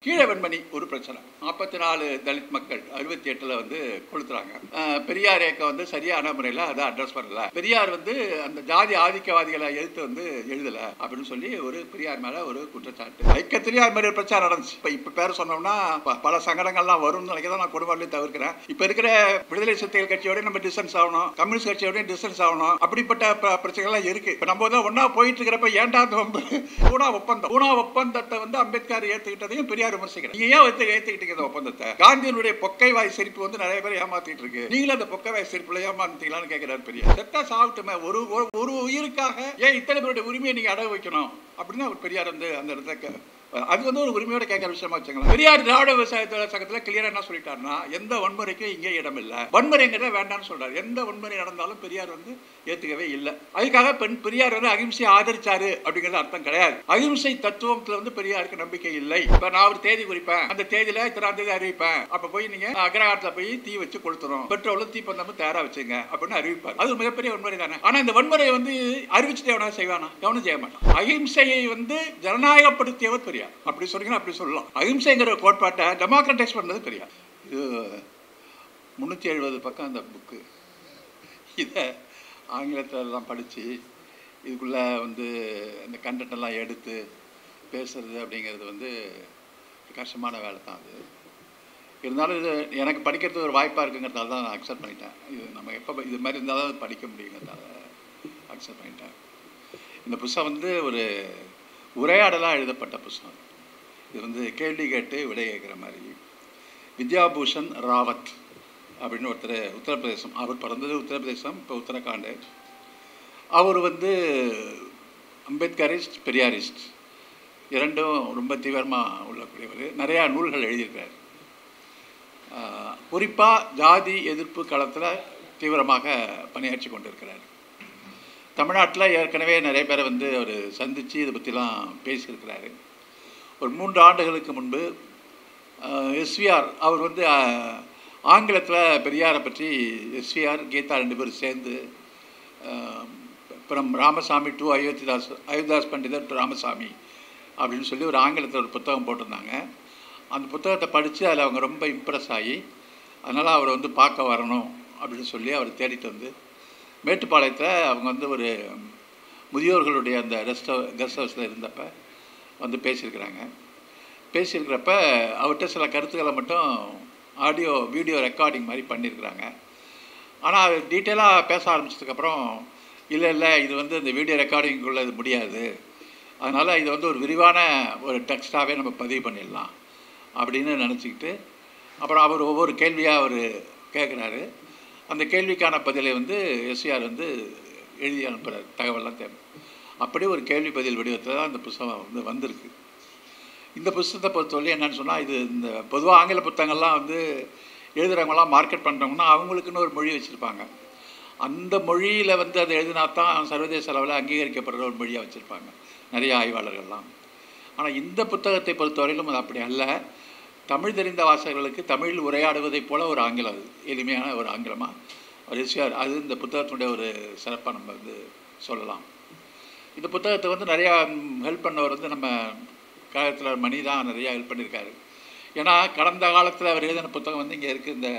கீழே வெண்மணி ஒரு பிரச்சனை. 44 தலித் மக்கள் 68ல் வந்து கொளுத்துறாங்க. பெரியார் இயக்கம் வந்து சரியான முறையில் அதை அட்ரஸ் பண்ணல. பெரியார் வந்து அந்த ஜாதி ஆதிக்கவாதிகளை எதிர்த்து வந்து எழுதலை அப்படின்னு சொல்லி ஒரு பெரியார் மேலே ஒரு குற்றச்சாட்டு. ஐக்கியத்திலேயே அது மாதிரி ஒரு பிரச்சாரம் நடந்துச்சு. இப்போ பேர் சொன்னோம்னா பல சங்கடங்கள்லாம் வரும்னு நினைக்க தான் நான் குடும்பத்திலையும் தவிர்க்கிறேன். இப்போ இருக்கிற விடுதலை சிறுத்தைகள் கட்சியோட நம்ம டிஸ்டன்ஸ் ஆகணும், கம்யூனிஸ்ட் கட்சியோட டிஸ்டன்ஸ் ஆகணும், அப்படிப்பட்ட பிரச்சனைகள்லாம் இருக்கு. இப்போ நம்ம தான் ஒன்றா போயிட்டு இருக்கிறப்ப ஏன்டா பூனா ஒப்பந்தத்தை வந்து அம்பேத்கர் ஏற்றுக்கிட்டதையும் பெரியார் விமர்சிக்கிறேன். நீங்க ஏன் ஏற்றுக்கிட்டீங்க ஒப்பந்தத்தை? காந்தியினுடைய பொக்கை வாய் சிரிப்பு வந்து நிறைய பேர் ஏமாத்திட்டு இருக்கு. நீங்களும் அந்த பொக்கை வாய் சிரிப்புல ஏமாத்தீங்களான்னு கேட்கிறார் பெரியார். செத்தா சாப்பிட்டுமே ஒரு உயிருக்காக ஏன் இத்தனை பேருடைய உரிமையை நீங்க அடகு வைக்கணும் அப்படின்னு அவர் பெரியார் வந்து அந்த இடத்துல அது வந்து ஒரு உரிமையோட கேட்கிற விஷயமா வச்சுக்கலாம். பெரியார் திராவிட விவசாய சங்கத்தில் கிளியரா என்ன சொல்லிட்டாருன்னா, எந்த வன்முறைக்கும் இங்கே இடம் இல்லை, வன்முறைங்கிறத வேண்டாம்னு சொல்றாரு. எந்த வன்முறை நடந்தாலும் பெரியார் வந்து ஏத்துக்கவே இல்லை. அதுக்காக பெரியார் வந்து அகிம்சையை ஆதரிச்சாரு அப்படிங்கிறது அர்த்தம் கிடையாது. அகிம்சை தத்துவத்துல வந்து பெரியாருக்கு நம்பிக்கை இல்லை. இப்ப நான் ஒரு தேதி குறிப்பேன், அந்த தேதியில இத்தனாம் தேதி அறிவிப்பேன், அப்ப போய் நீங்க அக்ரஹாரத்துல போய் தீ வச்சு கொளுத்துறோம், பெட்ரோலும் தீப்பந்தமும் தயாரா வச்சுங்க அப்படின்னு அறிவிப்பார். அது மிகப்பெரிய வன்முறை தானே. ஆனா இந்த வன்முறையை வந்து அறிவிச்சுட்டு எவனா செய்வானா? எவனும் செய்ய மாட்டான். அகிம்சையை வந்து ஜனநாயகப்படுத்தியவர் பெரியார். அப்படி சொன்னீங்கன்னா அப்படி சொல்லலாம். அகிம்சைங்கிற கோட்பாட்டை டெமோக்ரட்டைஸ் பண்ணது பெரியார். இது 370 பக்கம் அந்த புக்கு. இதை ஆங்கிலத்திலலாம் படித்து இதுக்குள்ளே வந்து இந்த கண்டென்ட்டெல்லாம் எடுத்து பேசுறது அப்படிங்கிறது வந்து கஷ்டமான வேலை தான். அது இருந்தாலும் இது எனக்கு படிக்கிறதுக்கு ஒரு வாய்ப்பாக இருக்குங்கிறதால தான் நான் அக்செப்ட் பண்ணிட்டேன். இது நம்ம எப்போ இது மாதிரி இருந்தால் தான் படிக்க முடியுங்கிறதால அக்செப்ட் பண்ணிட்டேன். இந்த புத்தகம் வந்து ஒரு உரையாடலாக எழுதப்பட்ட புத்தகம். இது வந்து கேள்வி கேட்டு விடை கேட்குற மாதிரி. வித்யாபூஷன் ராவத் அப்படின்னு ஒருத்தர், உத்தரப்பிரதேசம், அவர் பிறந்தது உத்தரப்பிரதேசம், இப்போ உத்தரகாண்டு. அவர் வந்து அம்பேத்கரிஸ்ட், பெரியாரிஸ்ட் இரண்டும் ரொம்ப தீவிரமாக உள்ளக்கூடியவர். நிறையா நூல்கள் எழுதியிருக்கிறார். குறிப்பாக ஜாதி எதிர்ப்பு களத்தில் தீவிரமாக பணியாற்றி கொண்டிருக்கிறார். தமிழ்நாட்டில் ஏற்கனவே நிறைய பேரை வந்து அவர் சந்தித்து இதை பற்றிலாம் பேசியிருக்கிறாரு. ஒரு 3 ஆண்டுகளுக்கு முன்பு எஸ்விஆர் அவர் வந்து ஆங்கிலத்தில் பெரியாரை பற்றி எஸ்விஆர் கீதா 2 பேரும் சேர்ந்து அப்புறம் ராமசாமி டு அயோத்திதாஸ் பண்டிதர் டு ராமசாமி அப்படின்னு சொல்லி ஒரு ஆங்கிலத்தில் ஒரு புத்தகம் போட்டிருந்தாங்க. அந்த புத்தகத்தை படித்து அதில் அவங்க ரொம்ப இம்ப்ரெஸ் ஆகி அதனால் அவரை வந்து பார்க்க வரணும் அப்படின்னு சொல்லி அவர் தேடிட்டு வந்து மேட்டுப்பாளையத்தில் அவங்க வந்து ஒரு முதியோர்களுடைய அந்த கெஸ்ட் ஹவுஸில் இருந்தப்போ வந்து பேசியிருக்கிறப்ப அவர்கிட்ட சில கருத்துக்களை மட்டும் ஆடியோ வீடியோ ரெக்கார்டிங் மாதிரி பண்ணியிருக்கிறாங்க. ஆனால் அது டீட்டெயிலாக பேச ஆரம்பித்ததுக்கப்புறம் இல்லை இது வந்து இந்த வீடியோ ரெக்கார்டிங்குள்ளே இது முடியாது, அதனால் இது வந்து ஒரு விரிவான ஒரு டெக்ஸ்டாகவே நம்ம பதிவு பண்ணிடலாம் அப்படின்னு நினச்சிக்கிட்டு அப்புறம் அவர் ஒவ்வொரு கேள்வியாக அவர் கேட்குறாரு. அந்த கேள்விக்கான பதிலை வந்து எஸ்விஆர் வந்து எழுதி அனுப்புகிறார், தகவலாம் தேவை. அப்படி ஒரு கேள்வி பதில் வடிவத்தில் தான் இந்த புத்தகம் வந்து வந்திருக்கு. இந்த புத்தகத்தை பொறுத்தவரை என்னென்னு சொன்னால், இது இந்த பொதுவாக ஆங்கில புத்தகங்கள்லாம் வந்து எழுதுகிறவங்களாம் மார்க்கெட் பண்ணுறவங்கன்னா அவங்களுக்குன்னு ஒரு மொழி வச்சுருப்பாங்க. அந்த மொழியில் வந்து அதை எழுதினா தான் சர்வதேச அளவில் அங்கீகரிக்கப்படுற ஒரு மொழியாக வச்சுருப்பாங்க நிறைய ஆய்வாளர்கள்லாம். ஆனால் இந்த புத்தகத்தை பொறுத்தவரையிலும் அது அப்படி அல்ல. தமிழ் தெரிந்த வாசகர்களுக்கு தமிழில் உரையாடுவதைப் போல ஒரு ஆங்கிலம், அது எளிமையான ஒரு ஆங்கிலமாக ஒரு எஸ்விஆர், அது இந்த புத்தகத்தினுடைய ஒரு சிறப்பாக நம்ம வந்து சொல்லலாம். இந்த புத்தகத்தை வந்து நிறையா ஹெல்ப் பண்ணவர் வந்து நம்ம கழகத்தில் மணி தான் நிறையா ஹெல்ப் பண்ணியிருக்காரு. ஏன்னா கடந்த காலத்தில் அவர் எழுதின புத்தகம் வந்து இங்கே இருக்குது,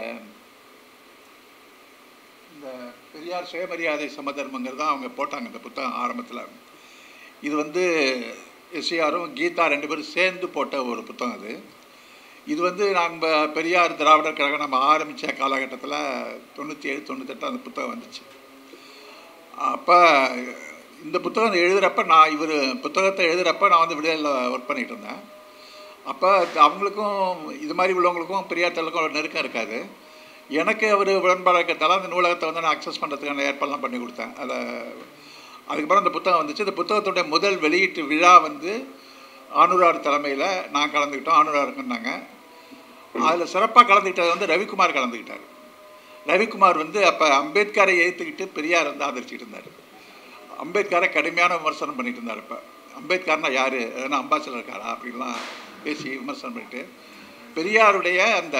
இந்த பெரியார் சுயமரியாதை சமதர்மங்கிறது தான் அவங்க போட்டாங்க இந்த புத்தகம் ஆரம்பத்தில். இது வந்து எஸ்விஆரும் கீதா 2 பேரும் சேர்ந்து போட்ட ஒரு புத்தகம் அது. இது வந்து நம்ம பெரியார் திராவிடர் கழகம் நம்ம ஆரம்பித்த காலகட்டத்தில் 97, 98 அந்த புத்தகம் வந்துச்சு. அப்போ இந்த புத்தகம் எழுதுகிறப்ப இவர் புத்தகத்தை எழுதுகிறப்ப நான் வந்து விடுதலையில் ஒர்க் பண்ணிகிட்டு இருந்தேன். அப்போ அவங்களுக்கும் இது மாதிரி உள்ளவங்களுக்கும் பெரியார் தலைக்கும் ஒரு நெருக்கம் இருக்காது. எனக்கு அவர் உடன்பாடு இருக்கிறதால அந்த நூலகத்தை வந்து நான் அக்சஸ் பண்ணுறதுக்கான ஏற்பாடெல்லாம் பண்ணி கொடுத்தேன். அதுக்கப்புறம் அந்த புத்தகம் வந்துச்சு. இந்த புத்தகத்துடைய முதல் வெளியீட்டு விழா வந்து ஆனூரார் தலைமையில் நான் கலந்துக்கிட்டோம், ஆனூரார் இருந்தாங்க. அதில் சிறப்பாக கலந்துக்கிட்டது வந்து ரவிக்குமார் கலந்துக்கிட்டார். ரவிக்குமார் வந்து அப்போ அம்பேத்கரை ஏற்றுக்கிட்டு பெரியார் வந்து ஆதரிச்சுட்டு இருந்தார். அம்பேத்கரை கடுமையான விமர்சனம் பண்ணிட்டு இருந்தார். இப்போ அம்பேத்கர்னா யார், எதனா அம்பாசிடர் இருக்காரா அப்படின்லாம் பேசி விமர்சனம் பண்ணிட்டு பெரியாருடைய அந்த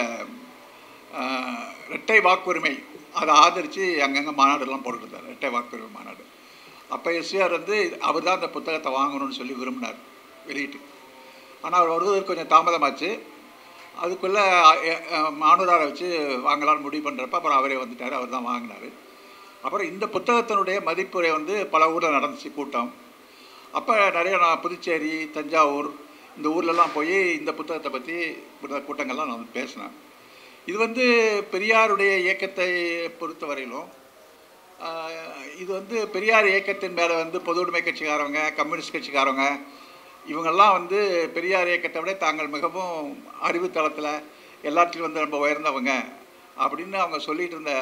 இரட்டை வாக்குரிமை அதை ஆதரித்து அங்கங்கே மாநாடுலாம் போட்டுருந்தார், இரட்டை வாக்குரிமை மாநாடு. அப்போ எஸ்விஆர் வந்து அவர் தான் அந்த புத்தகத்தை வாங்கணும்னு சொல்லி விரும்பினார் வெளியிட்டு. ஆனால் அவர் வருவதற்கு கொஞ்சம் தாமதமாச்சு. அதுக்குள்ளே மானூராரை வச்சு வாங்கலான்னு முடிவு பண்ணுறப்ப அப்புறம் அவரே வந்துட்டார், அவர் தான் வாங்கினார். அப்புறம் இந்த புத்தகத்தினுடைய மதிப்புரை வந்து பல ஊரில் நடந்துச்சு கூட்டம். அப்போ நிறைய நான் புதுச்சேரி, தஞ்சாவூர் இந்த ஊர்லெலாம் போய் இந்த புத்தகத்தை பற்றி கூட்டங்கள்லாம் நான் பேசினேன். இது வந்து பெரியாருடைய இயக்கத்தை பொறுத்த வரையிலும் இது வந்து பெரியார் இயக்கத்தின் மேலே வந்து பொது உடைமை கட்சிக்காரவங்க, கம்யூனிஸ்ட் கட்சிக்காரவங்க இவங்கெல்லாம் வந்து பெரியார் இயக்கத்தை விட தாங்கள் மிகவும் அறிவுத்தளத்தில் எல்லாத்துலையும் வந்து ரொம்ப உயர்ந்தவங்க அப்படின்னு அவங்க சொல்லிகிட்டு இருந்த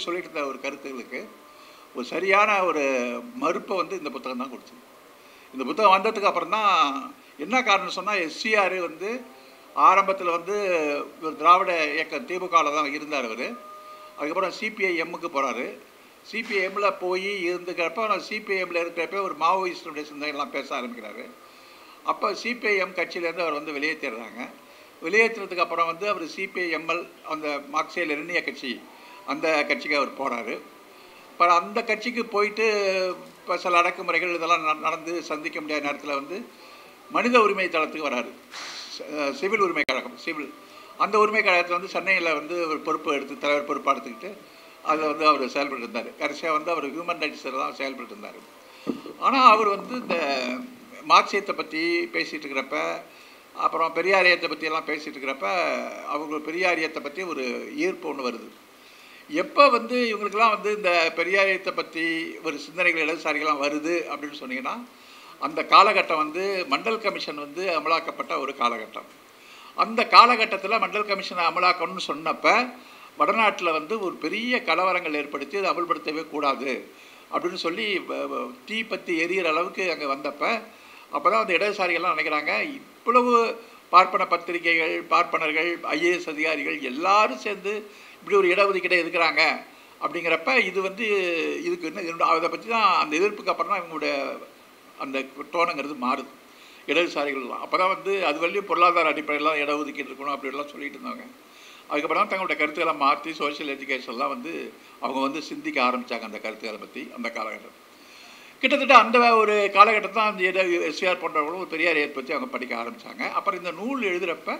சொல்லிகிட்டு இருந்த ஒரு கருத்துகளுக்கு ஒரு சரியான ஒரு மறுப்பை வந்து இந்த புத்தகம் தான் கொடுத்தது. இந்த புத்தகம் வந்ததுக்கு அப்புறம் தான் என்ன காரணம் சொன்னால், எஸ்சிஆர் வந்து ஆரம்பத்தில் வந்து ஒரு திராவிட இயக்கம் திமுகவில் தான் இருந்தார் அவர். அதுக்கப்புறம் சிபிஐஎம்முக்கு போகிறாரு. சிபிஐஎம்மில் போய் இருந்துக்கிறப்ப சிபிஐஎம்மில் இருக்கிறப்ப ஒரு மாவோயிஸ்டுடைய சிந்தனைகள்லாம் பேச ஆரம்பிக்கிறாரு. அப்போ சிபிஐஎம் கட்சியிலேருந்து அவர் வந்து வெளியேற்றிடுறாங்க. வெளியேற்றுறதுக்கு அப்புறம் வந்து அவர் சிபிஐஎம்எல் அந்த மார்க்சிய லெனினிய கட்சி அந்த கட்சிக்கு அவர் போகிறாரு. இப்போ அந்த கட்சிக்கு போயிட்டு இப்போ சில அடக்குமுறைகள் இதெல்லாம் நடந்து சந்திக்க முடியாத நேரத்தில் வந்து மனித உரிமை தளத்துக்கு வராரு. சிவில் உரிமை கழகம், சிவில் அந்த உரிமை கழகத்தில் வந்து சென்னையில் வந்து ஒரு பொறுப்பு எடுத்து தலைவர் பொறுப்பாக எடுத்துக்கிட்டு அதில் வந்து அவர் செயல்பட்டு இருந்தார். கடைசியாக வந்து அவர் ஹியூமன் ரைட்ஸில் தான் செயல்பட்டு இருந்தார். ஆனால் அவர் வந்து இந்த மார்க்சியத்தை பற்றி பேசிகிட்டு இருக்கிறப்ப, அப்புறம் பெரியாரியத்தை பற்றியெல்லாம் பேசிகிட்டு இருக்கிறப்ப அவங்க பெரியாரியத்தை பற்றி ஒரு ஈர்ப்பு ஒன்று வருது. எப்போ வந்து இவங்களுக்கெல்லாம் வந்து இந்த பெரியாரியத்தை பற்றி ஒரு சிந்தனைகள் இடதுசாரிகள்லாம் வருது அப்படின்னு சொன்னீங்கன்னா, அந்த காலகட்டம் வந்து மண்டல் கமிஷன் வந்து அமலாக்கப்பட்ட ஒரு காலகட்டம். அந்த காலகட்டத்தில் மண்டல் கமிஷனை அமலாக்கணும்னு சொன்னப்போ வடநாட்டில் வந்து ஒரு பெரிய கலவரங்கள் ஏற்படுத்தி அதை அமல்படுத்தவே கூடாது அப்படின்னு சொல்லி தீ பற்றி எரியிற அளவுக்கு அங்கே வந்தப்போ அப்போ தான் அந்த இடதுசாரிகள்லாம் நினைக்கிறாங்க, இவ்வளவு பார்ப்பன பத்திரிகைகள், பார்ப்பனர்கள், ஐஏஎஸ் அதிகாரிகள் எல்லாரும் சேர்ந்து இப்படி ஒரு இடஒதுக்கீடை எதுக்குறாங்க அப்படிங்கிறப்ப இது வந்து இதுக்கு இன்னும் அதை பற்றி தான் அந்த எதிர்ப்புக்கு அப்புறம் தான் இவங்களுடைய அந்த டோனுங்கிறது மாறுது இடதுசாரிகள்லாம். அப்போ தான் வந்து அது வரையும் பொருளாதார அடிப்படையெல்லாம் இடஒதுக்கீடு இருக்கணும் அப்படிலாம் சொல்லிட்டு இருந்தாங்க. அதுக்கப்புறம் தான் தங்களுடைய கருத்துக்களை மாற்றி சோஷியல் எஜுகேஷன்லாம் வந்து அவங்க வந்து சிந்திக்க ஆரம்பித்தாங்க அந்த கருத்துக்களை பற்றி. அந்த காலகட்டம் கிட்டத்தட்ட அந்த ஒரு காலகட்டத்தில் தான் அந்த எஸ்ஆர் போன்றவர்களும் ஒரு பெரியார் பற்றி அவங்க படிக்க ஆரம்பித்தாங்க. அப்புறம் இந்த நூல் எழுதுகிறப்ப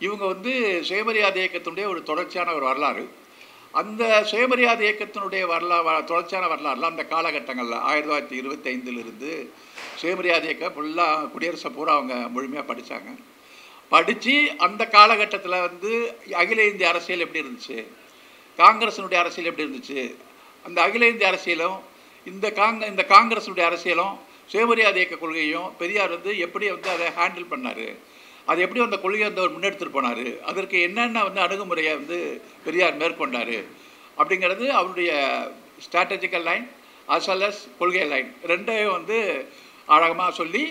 இவங்க வந்து சுயமரியாதை இயக்கத்தினுடைய ஒரு தொடர்ச்சியான ஒரு வரலாறு, அந்த சுயமரியாதை இயக்கத்தினுடைய தொடர்ச்சியான வரலாறுலாம் அந்த காலகட்டங்களில் 1925 சுயமரியாதை இயக்கம் ஃபுல்லாக குடியரசை பூரா அவங்க முழுமையாக படித்தாங்க. படித்து அந்த காலகட்டத்தில் வந்து அகில இந்திய அரசியல் எப்படி இருந்துச்சு, காங்கிரஸினுடைய அரசியல் எப்படி இருந்துச்சு, அந்த அகில இந்திய அரசியலும் இந்த காங்கிரஸினுடைய அரசியலும் சுயமரியாதை இயக்க கொள்கையும் பெரியார் வந்து எப்படி வந்து அதை ஹேண்டில் பண்ணார், அது எப்படி அந்த கொள்கையை வந்து அவர் முன்னெடுத்துட்டு போனார், அதற்கு என்னென்ன வந்து அணுகுமுறையை வந்து பெரியார் மேற்கொண்டார் அப்படிங்கிறது அவருடைய strategical line as well as கொள்கை லைன் ரெண்டையும் வந்து அழகமாக சொல்லி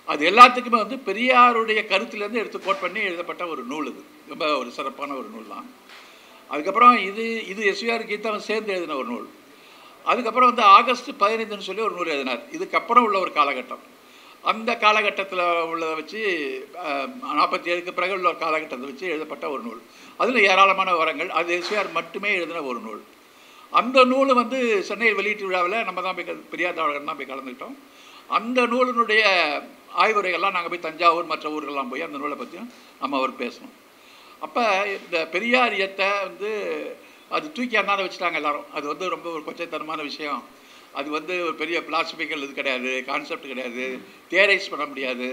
அது எல்லாத்துக்குமே வந்து பெரியாருடைய கருத்துலேருந்து எடுத்து கோட் பண்ணி எழுதப்பட்ட ஒரு நூல். இது ரொம்ப ஒரு சிறப்பான ஒரு நூல் தான். அதுக்கப்புறம் இது எஸ்விஆர் கீதாவும் சேர்ந்து எழுதின ஒரு நூல். அதுக்கப்புறம் வந்து ஆகஸ்ட் 15 சொல்லி ஒரு நூல் எழுதினார். இதுக்கப்புறம் உள்ள ஒரு காலகட்டம், அந்த காலகட்டத்தில் உள்ளதை வச்சு 47க்கு பிறகு உள்ள ஒரு காலகட்டத்தை வச்சு எழுதப்பட்ட ஒரு நூல். அதில் ஏராளமான விவரங்கள், அது எஸ்விஆர் மட்டுமே எழுதின ஒரு நூல். அந்த நூல் வந்து சென்னை வெளியீட்டு விழாவில் நம்ம தான் போய் பெரியார் தாவலகன் தான் போய் கலந்துக்கிட்டோம். அந்த நூலினுடைய ஆய்வுரைகள்லாம் நாங்கள் போய் தஞ்சாவூர் மற்ற ஊர்களெலாம் போய் அந்த நூலை பற்றியும் நம்ம அவர் பேசணும். அப்போ இந்த பெரியாரியத்தை வந்து அது தூக்கி அந்தாண்ட வச்சுட்டாங்க எல்லாரும். அது வந்து ரொம்ப ஒரு கொச்சைத்தனமான விஷயம், அது வந்து ஒரு பெரிய பிலாசபிக்கல் இது கிடையாது, கான்செப்ட் கிடையாது, தியரைஸ் பண்ண முடியாது,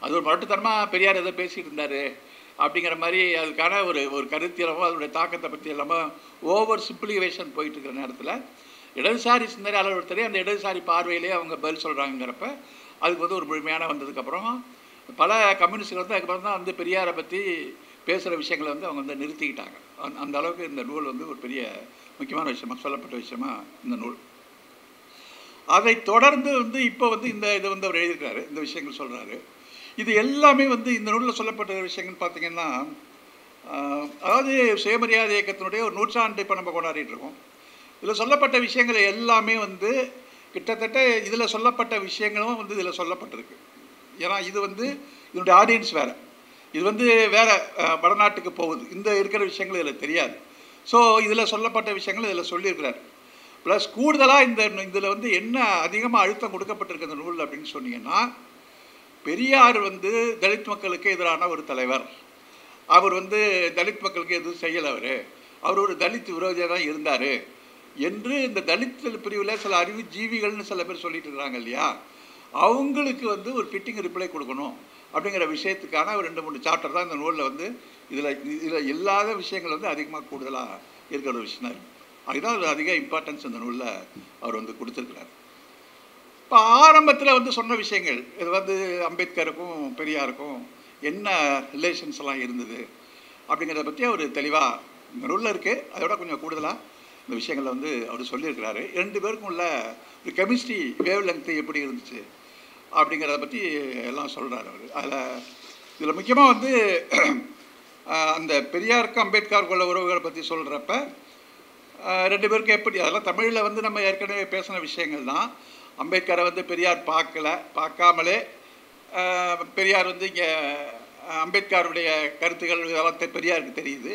அது ஒரு முரட்டுத்தனமாக பெரியார் எதை பேசிகிட்டு இருந்தார் அப்படிங்கிற மாதிரி அதுக்கான ஒரு கருத்தியலமோ அதனுடைய தாக்கத்தை பற்றி எல்லாமே ஓவர் சிம்பிளிஃபிகேஷன் போயிட்டு இருக்கிற நேரத்தில் இடதுசாரி சிந்தனையாளர் ஒருத்தரே அந்த இடதுசாரி பார்வையிலே அவங்க பதில் சொல்கிறாங்கிறப்ப அதுக்கு வந்து ஒரு முழுமையான வந்ததுக்கப்புறம் பல கம்யூனிஸ்டுகள் வந்து அதுக்கப்புறம் தான் வந்து பெரியாரை பற்றி பேசுகிற விஷயங்களை வந்து அவங்க வந்து நிறுத்திக்கிட்டாங்க. அந்த அளவுக்கு இந்த நூல் வந்து ஒரு பெரிய முக்கியமான விஷயமாக சொல்லப்பட்ட விஷயமா இந்த நூல். அதை தொடர்ந்து வந்து இப்போ வந்து இதை வந்து அவர் எழுதியிருக்காரு, இந்த விஷயங்கள் சொல்கிறாரு. இது எல்லாமே வந்து இந்த நூலில் சொல்லப்பட்ட விஷயங்கள் பார்த்திங்கன்னா, அதாவது சுயமரியாதை இயக்கத்தினுடைய ஒரு நூற்றாண்டு இப்போ நம்ம கொண்டாடிட்டு இருக்கோம். இதில் சொல்லப்பட்ட விஷயங்கள் எல்லாமே வந்து கிட்டத்தட்ட இதில் சொல்லப்பட்ட விஷயங்களும் வந்து இதில் சொல்லப்பட்டிருக்கு. ஏன்னா இது வந்து இதனுடைய ஆடியன்ஸ் வேறு, இது வந்து வேறு வடநாட்டுக்கு போகுது, இந்த இருக்கிற விஷயங்கள் இதில் தெரியாது. ஸோ இதில் சொல்லப்பட்ட விஷயங்கள் இதில் சொல்லியிருக்கிறார். ப்ளஸ் கூடுதலாக இதில் வந்து என்ன அதிகமாக அழுத்தம் கொடுக்கப்பட்டிருக்கு இந்த நூல் அப்படின்னு சொன்னீங்கன்னா, பெரியார் வந்து தலித் மக்களுக்கு எதிரான ஒரு தலைவர். அவர் வந்து தலித் மக்களுக்கு எதுவும் செய்யலை. அவர் ஒரு தலித் விரோதியாக தான் இருந்தார் என்று இந்த தலித் பிரிவில் சில அறிவு ஜீவிகள்னு சில பேர் சொல்லிட்டு இருக்கிறாங்க இல்லையா, அவங்களுக்கு வந்து ஒரு ஃபிட்டிங் ரிப்ளை கொடுக்கணும் அப்படிங்கிற விஷயத்துக்கான ஒரு 2-3 சாப்டர் தான் இந்த நூலில் வந்து இதில் இல்லாத விஷயங்கள் வந்து அதிகமாக கூடுதலாக இருக்கிற ஒரு விஷயம் இருக்குது. அதுதான் ஒரு அதிக இம்பார்ட்டன்ஸ் இந்த நூலில் அவர் வந்து கொடுத்துருக்கிறார். இப்போ ஆரம்பத்தில் வந்து சொன்ன விஷயங்கள் இது வந்து அம்பேத்கருக்கும் பெரியாருக்கும் என்ன ரிலேஷன்ஸ் எல்லாம் இருந்தது அப்படிங்கிறத பற்றி அவர் தெளிவாக இந்த நூலில் இருக்குது. அதோட கொஞ்சம் கூடுதலாக இந்த விஷயங்களை வந்து அவர் சொல்லியிருக்கிறாரு. 2 பேருக்கும் உள்ள ஒரு கெமிஸ்ட்ரி வேவ் லெங்க்த்து எப்படி இருந்துச்சு அப்படிங்கிறத பற்றி எல்லாம் சொல்கிறார் அவர். இதில் முக்கியமாக வந்து அந்த பெரியாருக்கும் அம்பேத்கருக்குள்ள உறவுகளை பற்றி சொல்கிறப்ப 2 பேருக்கும் எப்படி, அதெல்லாம் தமிழில் வந்து நம்ம ஏற்கனவே பேசின விஷயங்கள் தான். அம்பேத்கரை வந்து பெரியார் பார்க்காமலே பெரியார் வந்து இங்கே அம்பேத்கருடைய கருத்துக்கள் இதெல்லாம் பெரியாருக்கு தெரியுது.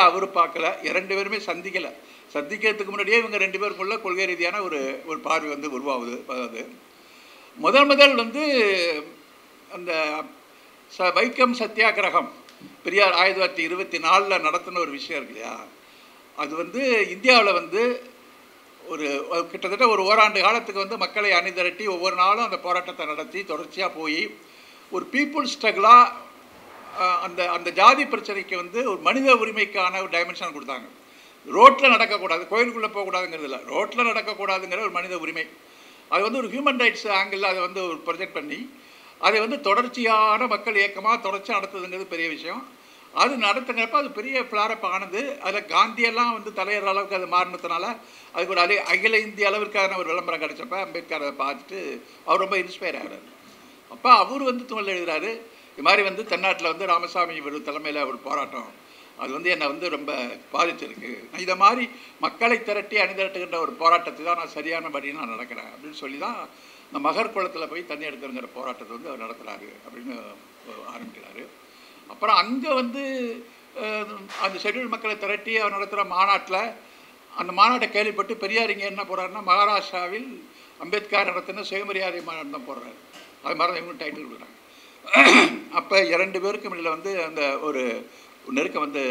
அவர் பார்க்கல. 2 பேருமே சந்திக்கிறதுக்கு முன்னாடியே இவங்க 2 பேருக்குள்ள கொள்கை ரீதியான ஒரு பார்வை வந்து உருவாகுது. அதாவது முதல் வந்து அந்த வைக்கம் சத்தியாகிரகம் பெரியார் 1924 நடத்தின ஒரு விஷயம் இருக்கு இல்லையா, அது வந்து இந்தியாவில் வந்து கிட்டத்தட்ட ஒரு ஓராண்டு காலத்துக்கு வந்து மக்களை அணிதிரட்டி ஒவ்வொரு நாளும் அந்த போராட்டத்தை நடத்தி தொடர்ச்சியாக போய் ஒரு பீப்புள் ஸ்ட்ரகிளாக அந்த ஜாதி பிரச்சனைக்கு வந்து ஒரு மனித உரிமைக்கான ஒரு டைமென்ஷன் கொடுத்தாங்க. ரோட்டில் நடக்கக்கூடாது, கோயிலுக்குள்ளே போகக்கூடாதுங்கிறது இல்லை, ரோட்டில் நடக்கக்கூடாதுங்கிற ஒரு மனித உரிமை. அது வந்து ஒரு ஹியூமன் ரைட்ஸ் ஆங்கிளில் அதை வந்து ஒரு ப்ரொஜெக்ட் பண்ணி அதை வந்து தொடர்ச்சியான மக்கள் இயக்கமாக தொடர்ச்சியாக நடத்துதுங்கிறது பெரிய விஷயம். அது நடத்துங்கிறப்ப அது பெரிய ஃப்ளாரப் ஆனது. அதில் காந்தியெல்லாம் வந்து தலையிற அளவுக்கு அது மாறினதுனால அதுக்கு ஒரு அகில இந்திய அளவிற்கான ஒரு விளம்பரம் கிடச்சப்ப அம்பேத்கரை பார்த்துட்டு அவர் ரொம்ப இன்ஸ்பயர் ஆகிறார். அப்போ அவர் வந்து தூள் எழுதுகிறாரு, இது மாதிரி வந்து தென்னாட்டில் வந்து ராமசாமி தலைமையில் ஒரு போராட்டம் அது வந்து என்னை வந்து ரொம்ப பாதிச்சிருக்கு. நான் இதை மாதிரி மக்களை திரட்டி அணிதிரட்டுகின்ற ஒரு போராட்டத்தை தான் நான் சரியான படியும் நான் நடக்கிறேன் அப்படின்னு சொல்லி தான் இந்த மகர் குளத்தில் போய் தண்ணி எடுத்துங்கிற போராட்டத்தை வந்து அவர் நடத்துகிறாரு அப்படின்னு ஆரம்பிக்கிறாரு. அப்புறம் அங்கே வந்து அந்த ஷெட்யூல் மக்களை திரட்டி அவர் நடத்துகிற மாநாட்டில் அந்த மாநாட்டை கேள்விப்பட்டு பெரியார் இங்கே என்ன போகிறாருன்னா மகாராஷ்டிராவில் அம்பேத்கர் நடத்தின சுயமரியாதை மாநாடு தான் போடுறாரு. அது மாதிரி தான் இவங்க டைட்டில் கொடுக்குறாங்க. அப்போ 2 பேருக்கும் இடையில் வந்து அந்த ஒரு நெருக்கம் வந்து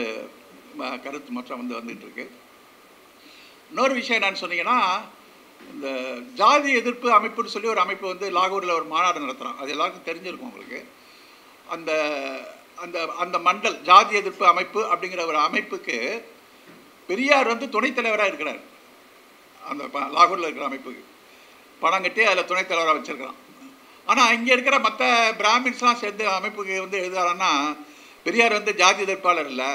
கருத்து மாற்றம் வந்து வந்துட்டு இருக்கு. இன்னொரு விஷயம் என்னன்னு சொன்னீங்கன்னா, இந்த ஜாதி எதிர்ப்பு அமைப்புன்னு சொல்லி ஒரு அமைப்பு வந்து லாகூரில் ஒரு மாநாடு நடத்துகிறோம். அது எல்லாருக்கும் தெரிஞ்சிருக்கும் உங்களுக்கு. அந்த அந்த அந்த மண்டல் ஜாதி எதிர்ப்பு அமைப்பு அப்படிங்கிற ஒரு அமைப்புக்கு பெரியார் வந்து துணைத் தலைவராக இருக்கிறார். அந்த லாகூரில் இருக்கிற அமைப்புக்கு பணம் கட்டி அதில் துணைத் தலைவராக வச்சுருக்கிறான். ஆனால் இங்கே இருக்கிற மற்ற பிராமின்ஸ்லாம் சேர்ந்து அமைப்புக்கு வந்து எழுதுறாருன்னா, பெரியார் வந்து ஜாதி எதிர்ப்பாளர் இல்லை,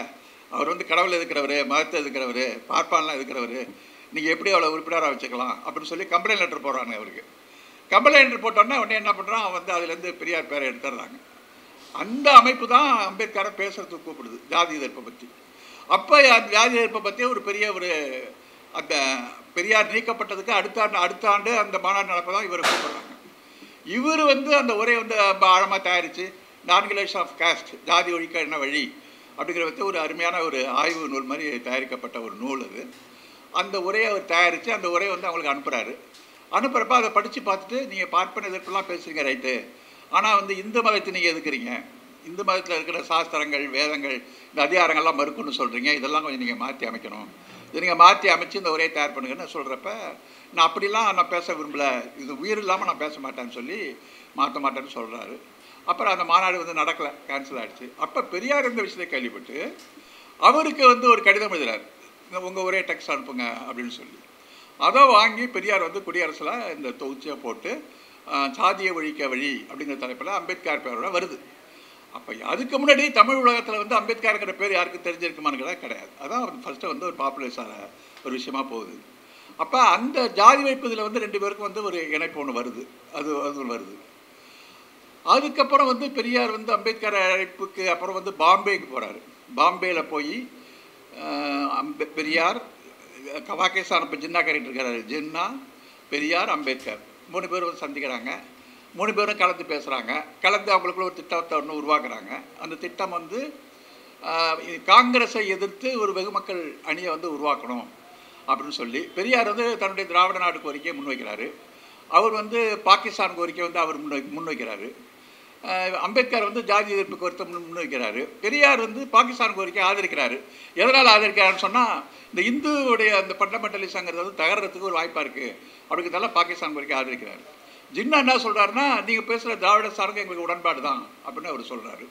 அவர் வந்து கடவுள் எதிர்க்கிறவர், மதத்தை எதிர்க்கிறவர், பார்ப்பான்லாம் எதிர்க்கிறவர், நீங்கள் எப்படி அவ்வளோ உறுப்பினராக வச்சுக்கலாம் அப்படின்னு சொல்லி கம்ப்ளைண்ட் லெட்டர் போடுறாங்க. அவருக்கு கம்ப்ளைண்ட் லெட்டர் போட்டோன்னே உடனே என்ன பண்ணுறான், அவன் வந்து அதுலேருந்து பெரியார் பேரை எடுத்துடுறாங்க. அந்த அமைப்பு தான் அம்பேத்கரை பேசுகிறதுக்கு கூப்பிடுது ஜாதி எதிர்ப்பை பற்றி. அப்போ அந்த ஜாதி எதிர்ப்பை பற்றி ஒரு பெரிய அந்த பெரியார் நீக்கப்பட்டதுக்கு அடுத்த ஆண்டு அந்த மாநாடு நடப்பதான் இவரை கூப்பிடுறாங்க. இவர் வந்து அந்த உரையை வந்து ஆழமாக தயாரித்து நான்குலேஷன் ஆஃப் காஸ்ட் ஜாதி ஒழிக்க என்ன வழி அப்படிங்கிற வந்து ஒரு அருமையான ஒரு ஆய்வு நூல் மாதிரி தயாரிக்கப்பட்ட ஒரு நூல் அது. அந்த உரையை அவர் தயாரித்து அந்த உரையை வந்து அவங்களுக்கு அனுப்புகிறாரு. அனுப்புகிறப்ப அதை படித்து பார்த்துட்டு நீங்கள் பார்ப்பன எதிர்ப்பெல்லாம் பேசுகிறீங்க ரைட்டு, ஆனால் வந்து இந்து மதத்தை நீங்கள் எதுக்குறீங்க, இந்து மதத்தில் இருக்கிற சாஸ்திரங்கள் வேதங்கள் இந்த அதிகாரங்கள்லாம் மறுக்கணும்னு சொல்கிறீங்க, இதெல்லாம் கொஞ்சம் நீங்கள் மாற்றி அமைக்கணும், இதை நீங்கள் மாற்றி அமைச்சு இந்த உரையை தயார் பண்ணுங்கன்னு சொல்கிறப்ப நான் அப்படிலாம் நான் பேச விரும்பலை, இது உயிர் இல்லாமல் நான் பேச மாட்டேன்னு சொல்லி மாற்ற மாட்டேன்னு சொல்கிறாரு. அப்புறம் அந்த மாநாடு வந்து நடக்கலை, கேன்சல் ஆகிடுச்சு. அப்போ பெரியார் இந்த விஷயத்தை கேள்விப்பட்டு அவருக்கு வந்து ஒரு கடிதம் எழுதுகிறார், உங்கள் ஒரே டெக்ஸ்ட் அனுப்புங்க அப்படின்னு சொல்லி. அதை வாங்கி பெரியார் வந்து குடியரசில் இந்த தொகுச்சியை போட்டு சாதியை ஒழிக்க வழி அப்படிங்கிற தலைப்பில் அம்பேத்கர் பேரோட வருது. அப்போ அதுக்கு முன்னாடி தமிழ் உலகத்தில் வந்து அம்பேத்கருங்கிற பேர் யாருக்கும் தெரிஞ்சிருக்குமான்னு கிடையாது. அதான் ஃபஸ்ட்டு வந்து ஒரு பாப்புலர்ஸான ஒரு விஷயமா போகுது. அப்போ அந்த ஜாதி வைப்பதில் வந்து 2 பேருக்கும் வந்து ஒரு இணைப்பு ஒன்று வருது, அது வருது. அதுக்கப்புறம் வந்து பெரியார் வந்து அம்பேத்கர் அழைப்புக்கு அப்புறம் வந்து பாம்பேக்கு போகிறாரு. பாம்பேயில் போய் பெரியார் கவாகேசான் இப்போ ஜின்னா கேரக்டர் இருக்கிறாரு, ஜின்னா பெரியார் அம்பேத்கர் 3 பேரும் வந்து சந்திக்கிறாங்க. 3 பேரும் கலந்து பேசுகிறாங்க. கலந்து அவங்களுக்குள்ள ஒரு திட்டத்தை ஒன்று உருவாக்குறாங்க. அந்த திட்டம் வந்து காங்கிரஸை எதிர்த்து ஒரு வெகுமக்கள் அணியை வந்து உருவாக்கணும் அப்படின்னு சொல்லி பெரியார் வந்து தன்னுடைய திராவிட நாடு கோரிக்கையை முன்வைக்கிறாரு. அவர் வந்து பாகிஸ்தான் கோரிக்கை வந்து அவர் முன்வைக்கிறாரு. அம்பேத்கர் வந்து ஜாதி எதிர்ப்பு கருத்தை முன்வைக்கிறாரு. பெரியார் வந்து பாகிஸ்தான் கோரிக்கை ஆதரிக்கிறாரு. எதனால் ஆதரிக்கிறாருன்னு சொன்னால், இந்த இந்துவுடைய அந்த ஃபண்டமெண்டலிசங்கிறது வந்து தகர்றதுக்கு ஒரு வாய்ப்பாக இருக்குது அப்படிங்கிறதால பாகிஸ்தான் கோரிக்கை ஆதரிக்கிறாரு. ஜின்னா என்ன சொல்கிறாருன்னா, நீங்கள் பேசுகிற திராவிட சார்ந்து எங்களுக்கு உடன்பாடு தான் அப்படின்னு அவர் சொல்கிறாரு.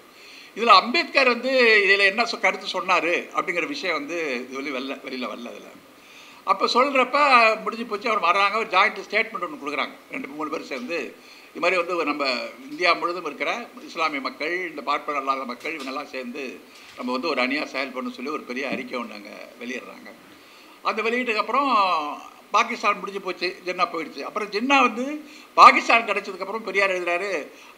இதில் அம்பேத்கர் வந்து இதில் என்ன கருத்து சொன்னார் அப்படிங்கிற விஷயம் வந்து இது வெளியில் வரல. அதில் அப்போ சொல்கிறப்ப முடிஞ்சு போச்சு. அவர் வர்றாங்க, ஒரு ஜாயிண்ட் ஸ்டேட்மெண்ட் ஒன்று கொடுக்குறாங்க. 2-3 பேர் சேர்ந்து இது மாதிரி வந்து நம்ம இந்தியா முழுவதும் இருக்கிற இஸ்லாமிய மக்கள், இந்த பார்ப்பனர் அல்லாத மக்கள், இவங்கெல்லாம் சேர்ந்து நம்ம வந்து ஒரு அணியாக செயல்படணும்னு சொல்லி ஒரு பெரிய அறிக்கை ஒன்று அங்கே வெளியிடுறாங்க. அந்த வெளியீட்டுக்கப்புறம் பாகிஸ்தான் முடிஞ்சு போச்சு, ஜின்னா போயிடுச்சு. அப்புறம் ஜின்னா வந்து பாகிஸ்தான் கிடச்சதுக்கப்புறம் பெரியார் எழுதுறாரு,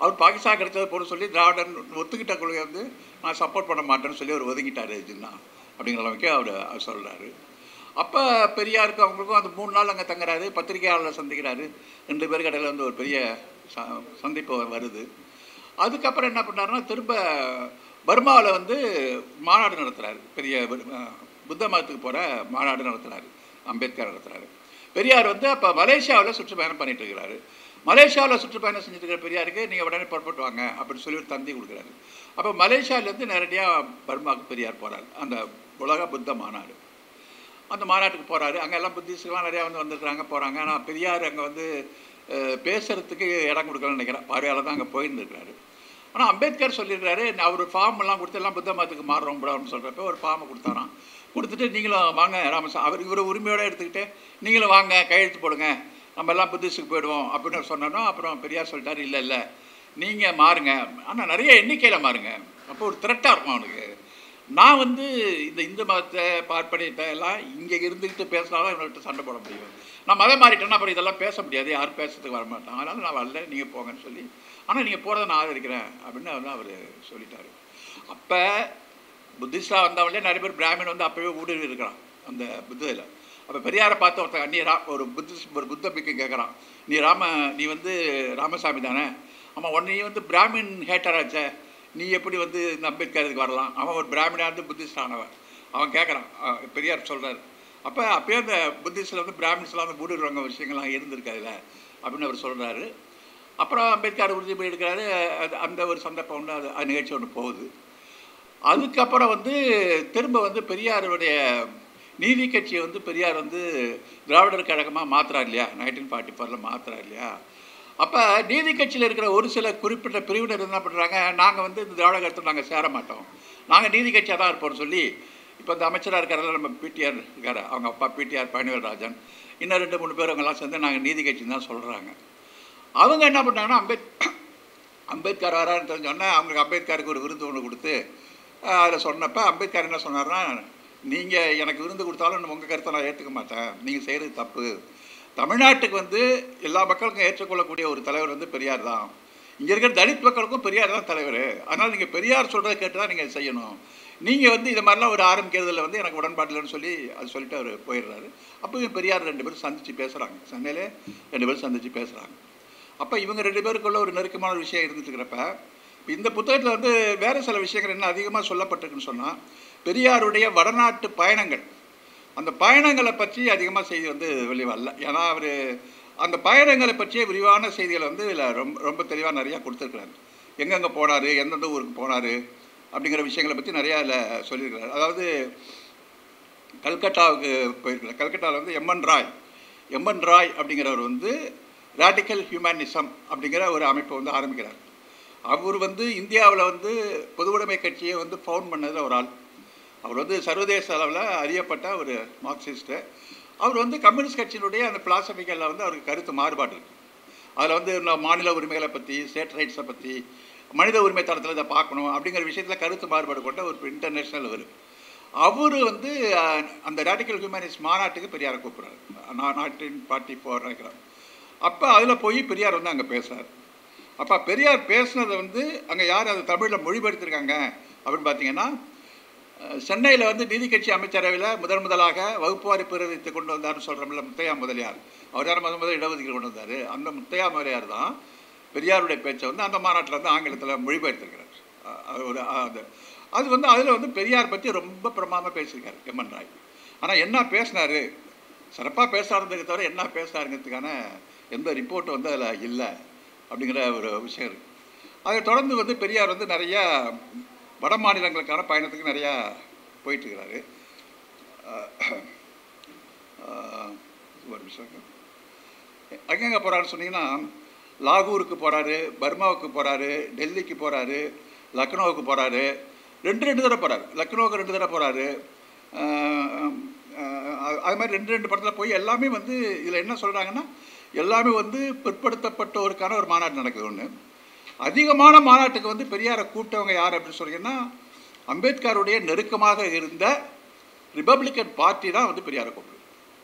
அவர் பாகிஸ்தான் கிடச்சது போல சொல்லி திராவிடன் ஒத்துக்கிட்ட கொள்கை வந்து நான் சப்போர்ட் பண்ண மாட்டேன்னு சொல்லி அவர் ஒதுங்கிட்டார் ஜின்னா அப்படிங்கிற அளவுக்கு அவர் சொல்கிறாரு. அப்போ பெரியாருக்கு அவங்களுக்கும் அந்த 3 நாள் அங்கே தங்குறாரு, பத்திரிகையாளர்களை சந்திக்கிறாரு. 2 பேருக்கு இடையில வந்து ஒரு பெரிய சந்திப்பு வருது. அதுக்கப்புறம் என்ன பண்ணாருன்னா, திரும்ப பர்மாவில் வந்து மாநாடு நடத்துகிறாரு. பெரிய புத்த மதத்துக்கு போகிற மாநாடு நடத்துகிறாரு, அம்பேத்கர் நடத்துகிறாரு. பெரியார் வந்து அப்போ மலேசியாவில் சுற்றுப்பயணம் பண்ணிட்டு இருக்கிறாரு. மலேசியாவில் சுற்றுப்பயணம் செஞ்சுட்டு இருக்கிற பெரியாருக்கு நீங்கள் உடனே புறப்பட்டு வாங்க அப்படின்னு சொல்லி ஒரு தந்தி கொடுக்குறாரு. அப்போ மலேசியாவிலேருந்து நேரடியாக பர்மாவுக்கு பெரியார் போகிறார். அந்த உலக புத்த மாநாடு, அந்த மாநாட்டுக்கு போகிறாரு. அங்கே எல்லாம் புத்திஸ்ட்லாம் நிறையா வந்துருக்குறாங்க, போகிறாங்க. ஆனால் பெரியார் அங்கே வந்து பேசுகிறதுக்கு இடம் கொடுக்கலன்னு நினைக்கிறேன். பார்வையால் தான் அங்கே போயிருந்துருக்கிறாரு. ஆனால் அம்பேத்கர் சொல்லியிருக்காரு, அவர் ஃபார்ம் எல்லாம் கொடுத்து எல்லாம் புத்த மதத்துக்கு மாறுறோம் அப்படின்னு சொல்கிறப்ப ஒரு ஃபார்மை கொடுத்தாராம். கொடுத்துட்டு நீங்களும் வாங்க அவர் இவரை உரிமையோடு எடுத்துக்கிட்டு நீங்களும் வாங்க, கையெழுத்து போடுங்க, நம்ம எல்லாம் புத்திஸ்டுக்கு போயிடுவோம் அப்படின்னு சொன்னோம். அப்புறம் பெரியார் சொல்லிட்டார், இல்லை நீங்கள் மாறுங்க, ஆனால் நிறைய எண்ணிக்கையில் மாறுங்க. அப்போ ஒரு த்ரெட்டாக இருக்கும் அவனுக்கு. நான் வந்து இந்த இந்து மதத்தை பார்ப்பனியத்தை எல்லாம் இங்கே இருந்துக்கிட்டு பேசினாலும் இவங்கள்ட்ட சண்டை போட முடியும். நான் மதம் மாறிட்டேன்னா அப்புறம் இதெல்லாம் பேச முடியாது, யாரும் பேசுறதுக்கு வரமாட்டாங்க. அதனால் நான் வரல, நீங்கள் போங்கன்னு சொல்லி, ஆனால் நீங்கள் போகிறத நான் ஆதரிக்கிறேன் அப்படின்னு அவர் சொல்லிட்டார். அப்போ புத்திஸ்டாக வந்தவங்களே நிறைய பேர் பிராமின் வந்து அப்போவே ஊடுருவி இருக்கிறான் அந்த புத்தத்தில். அப்போ பெரியாரை பார்த்து ஒருத்தன் நீ ஒரு புத்த பிக்கு கேட்குறான், நீ வந்து ராமசாமி தானே? ஆமாம், உடனே வந்து பிராமின் ஹேட்டராச்சே, நீ எப்படி வந்து இந்த அம்பேத்கருக்கு வரலாம்? அவன் ஒரு பிராமணாக இருந்து புத்திஸ்ட் ஆனவன். அவன் கேட்குறான், பெரியார் சொல்கிறார். அப்போயே அந்த புத்திஸ்டில் வந்து பிராமின்ஸ்லாம் வந்து ஊடுருவாங்க விஷயங்கள்லாம் இருந்திருக்காதுல்ல அப்படின்னு அவர் சொல்கிறாரு. அப்புறம் அம்பேத்கர் உறுதிமொழி எடுக்கிறாரு. அந்த ஒரு சந்தர்ப்பம் ஒன்று அது நிகழ்ச்சி ஒன்று போகுது. அதுக்கப்புறம் வந்து திரும்ப வந்து பெரியாருடைய நீதி கட்சியை வந்து பெரியார் வந்து திராவிடர் கழகமாக மாற்றுறார் இல்லையா, 1944 மாற்றுறார் இல்லையா. அப்போ நீதி கட்சியில் இருக்கிற ஒரு சில குறிப்பிட்ட பிரிவினர் என்ன பண்ணுறாங்க, நாங்கள் வந்து இந்த திராவிட கழகத்தில் நாங்கள் சேர மாட்டோம், நாங்கள் நீதி கட்சியாக தான் இருப்போம்னு சொல்லி, இப்போ இந்த அமைச்சராக இருக்கிறதால நம்ம பிடிஆர் இருக்கார், அவங்க அப்பா பிடிஆர் பழனிவேல்ராஜன், இன்னும் 2-3 பேர் அவங்கெல்லாம் சேர்ந்து நாங்கள் நீதி கட்சின்னு தான் சொல்கிறாங்க. அவங்க என்ன பண்ணாங்கன்னா, அம்பேத்கர் வரான்னு தெரிஞ்சோடனே அவங்களுக்கு அம்பேத்கருக்கு ஒரு விருது ஒன்று கொடுத்து அதில் சொன்னப்போ அம்பேத்கர் என்ன சொன்னார்னா, நீங்கள் எனக்கு விருந்து கொடுத்தாலும் உங்கள் கருத்தை நான் ஏற்றுக்க மாட்டேன், நீங்கள் செய்கிறது தப்பு. தமிழ்நாட்டுக்கு வந்து எல்லா மக்களுக்கும் ஏற்றுக்கொள்ளக்கூடிய ஒரு தலைவர் வந்து பெரியார் தான். இங்கே இருக்கிற தலித் மக்களுக்கும் பெரியார் தான் தலைவர். அதனால் நீங்கள் பெரியார் சொல்கிறத கேட்டு தான் நீங்கள் செய்யணும். நீங்கள் வந்து இது மாதிரிலாம் ஒரு ஆரம்பிக்கிறதுல வந்து எனக்கு உடன்பாடு இல்லைன்னு சொல்லி அது சொல்லிட்டு அவர் போயிடுறாரு. அப்போ பெரியார் 2 பேரும் சந்தித்து பேசுகிறாங்க, சென்னையிலே 2 பேரும் சந்தித்து பேசுகிறாங்க. அப்போ இவங்க 2 பேருக்குள்ள ஒரு நெருக்கமான ஒரு விஷயம் இருந்துட்டுருக்கிறப்ப, இந்த புத்தகத்தில் வந்து வேறு சில விஷயங்கள் என்ன அதிகமாக சொல்லப்பட்டிருக்குன்னு சொன்னால், பெரியாருடைய வடநாட்டு பயணங்கள், அந்த பயணங்களை பற்றி அதிகமாக செய்தி வந்து வெளியே வரல. ஏன்னா அவர் அந்த பயணங்களை பற்றிய விரிவான செய்திகளை வந்து இதில் ரொம்ப தெளிவாக நிறையா கொடுத்துருக்குறாரு. எங்கெங்கே போனார், எந்தெந்த ஊருக்கு போனார் அப்படிங்கிற விஷயங்களை பற்றி நிறையா இதில் சொல்லியிருக்கிறார். அதாவது கல்கட்டாவுக்கு போயிருக்கிறார். கல்கட்டாவில் வந்து எம்என் ராய் அப்படிங்கிறவர் வந்து ராடிக்கல் ஹியூமனிசம் அப்படிங்கிற ஒரு அமைப்பை வந்து ஆரம்பிக்கிறார். அவர் வந்து இந்தியாவில் வந்து பொதுவுடைமை கட்சியை வந்து ஃபவுண்ட் பண்ணது ஒரு ஆள். அவர் வந்து சர்வதேச அளவில் அறியப்பட்ட ஒரு மார்க்சிஸ்ட்டு. அவர் வந்து கம்யூனிஸ்ட் கட்சியினுடைய அந்த பிலாசபிகளில் வந்து அவருக்கு கருத்து மாறுபாடு இருக்குது. அதில் வந்து மாநில உரிமைகளை பற்றி, ஸ்டேட் ரைட்ஸை பற்றி, மனித உரிமை தளத்தில் இதை பார்க்கணும் அப்படிங்கிற விஷயத்தில் கருத்து மாறுபாடு கொண்ட ஒரு இன்டர்நேஷ்னல் அவர் வந்து அந்த ராடிக்கல் ஹியூமனிஸ்ட் மாநாட்டுக்கு பெரியாரை கூப்பிட்றாரு. 1944 நினைக்கிறார். அப்போ அதில் போய் பெரியார் வந்து அங்கே பேசுகிறார். அப்போ பெரியார் பேசுனதை வந்து அங்கே யார் அதை தமிழில் மொழிபெயர்த்திருக்காங்க அப்படின்னு பார்த்தீங்கன்னா, சென்னையில் வந்து நீதி கட்சி அமைச்சரவையில் முதலாக வகுப்புவாரி பிரதித்தை கொண்டு வந்தார்னு சொல்கிறோம்ல, முத்தையா முதலியார். அவர் யார் முதல் இடஒதுக்கீடு கொண்டு வந்தார். அந்த முத்தையா முதலியார் தான் பெரியாருடைய பேச்சை வந்து அந்த மாநாட்டில் வந்து ஆங்கிலத்தில் மொழிபெயர்த்திருக்கிறார். அது வந்து அதில் வந்து பெரியார் பற்றி ரொம்ப பிரமாதமாக பேசியிருக்காரு எம்என் ராய். ஆனால் என்ன பேசினார், சிறப்பாக பேசாததுக்கு தவிர என்ன பேசினாருங்கிறதுக்கான எந்த ரிப்போர்ட் வந்து அதில் இல்லை அப்படிங்கிற ஒரு விஷயம் இருக்குது. அதை தொடர்ந்து வந்து பெரியார் வந்து நிறையா வட மாநிலங்களுக்கான பயணத்துக்கு நிறையா போயிட்டுருக்கிறாரு. ஒரு நிமிஷம், எங்கெங்கே போகிறாருன்னு சொன்னீங்கன்னா, லாகூருக்கு போகிறாரு, பர்மாவுக்கு போகிறாரு, டெல்லிக்கு போகிறாரு, லக்னோவுக்கு போகிறாரு, ரெண்டு தடவை போகிறாரு. லக்னோவுக்கு 2 தடவை போகிறாரு. அது மாதிரி 2 படத்தில் போய் எல்லாமே வந்து இதில் என்ன சொல்கிறாங்கன்னா, எல்லாமே வந்து பிற்படுத்தப்பட்டோருக்கான ஒரு மாநாடு நடக்குது. ஒன்று அதிகமான மாநாட்டுக்கு வந்து பெரியாரை கூப்பிட்டவங்க யார் அப்படின்னு சொன்னீங்கன்னா, அம்பேத்கருடைய நெருக்கமாக இருந்த ரிப்பப்ளிக்கன் பார்ட்டி தான் வந்து பெரியாரை கூப்பிடுது.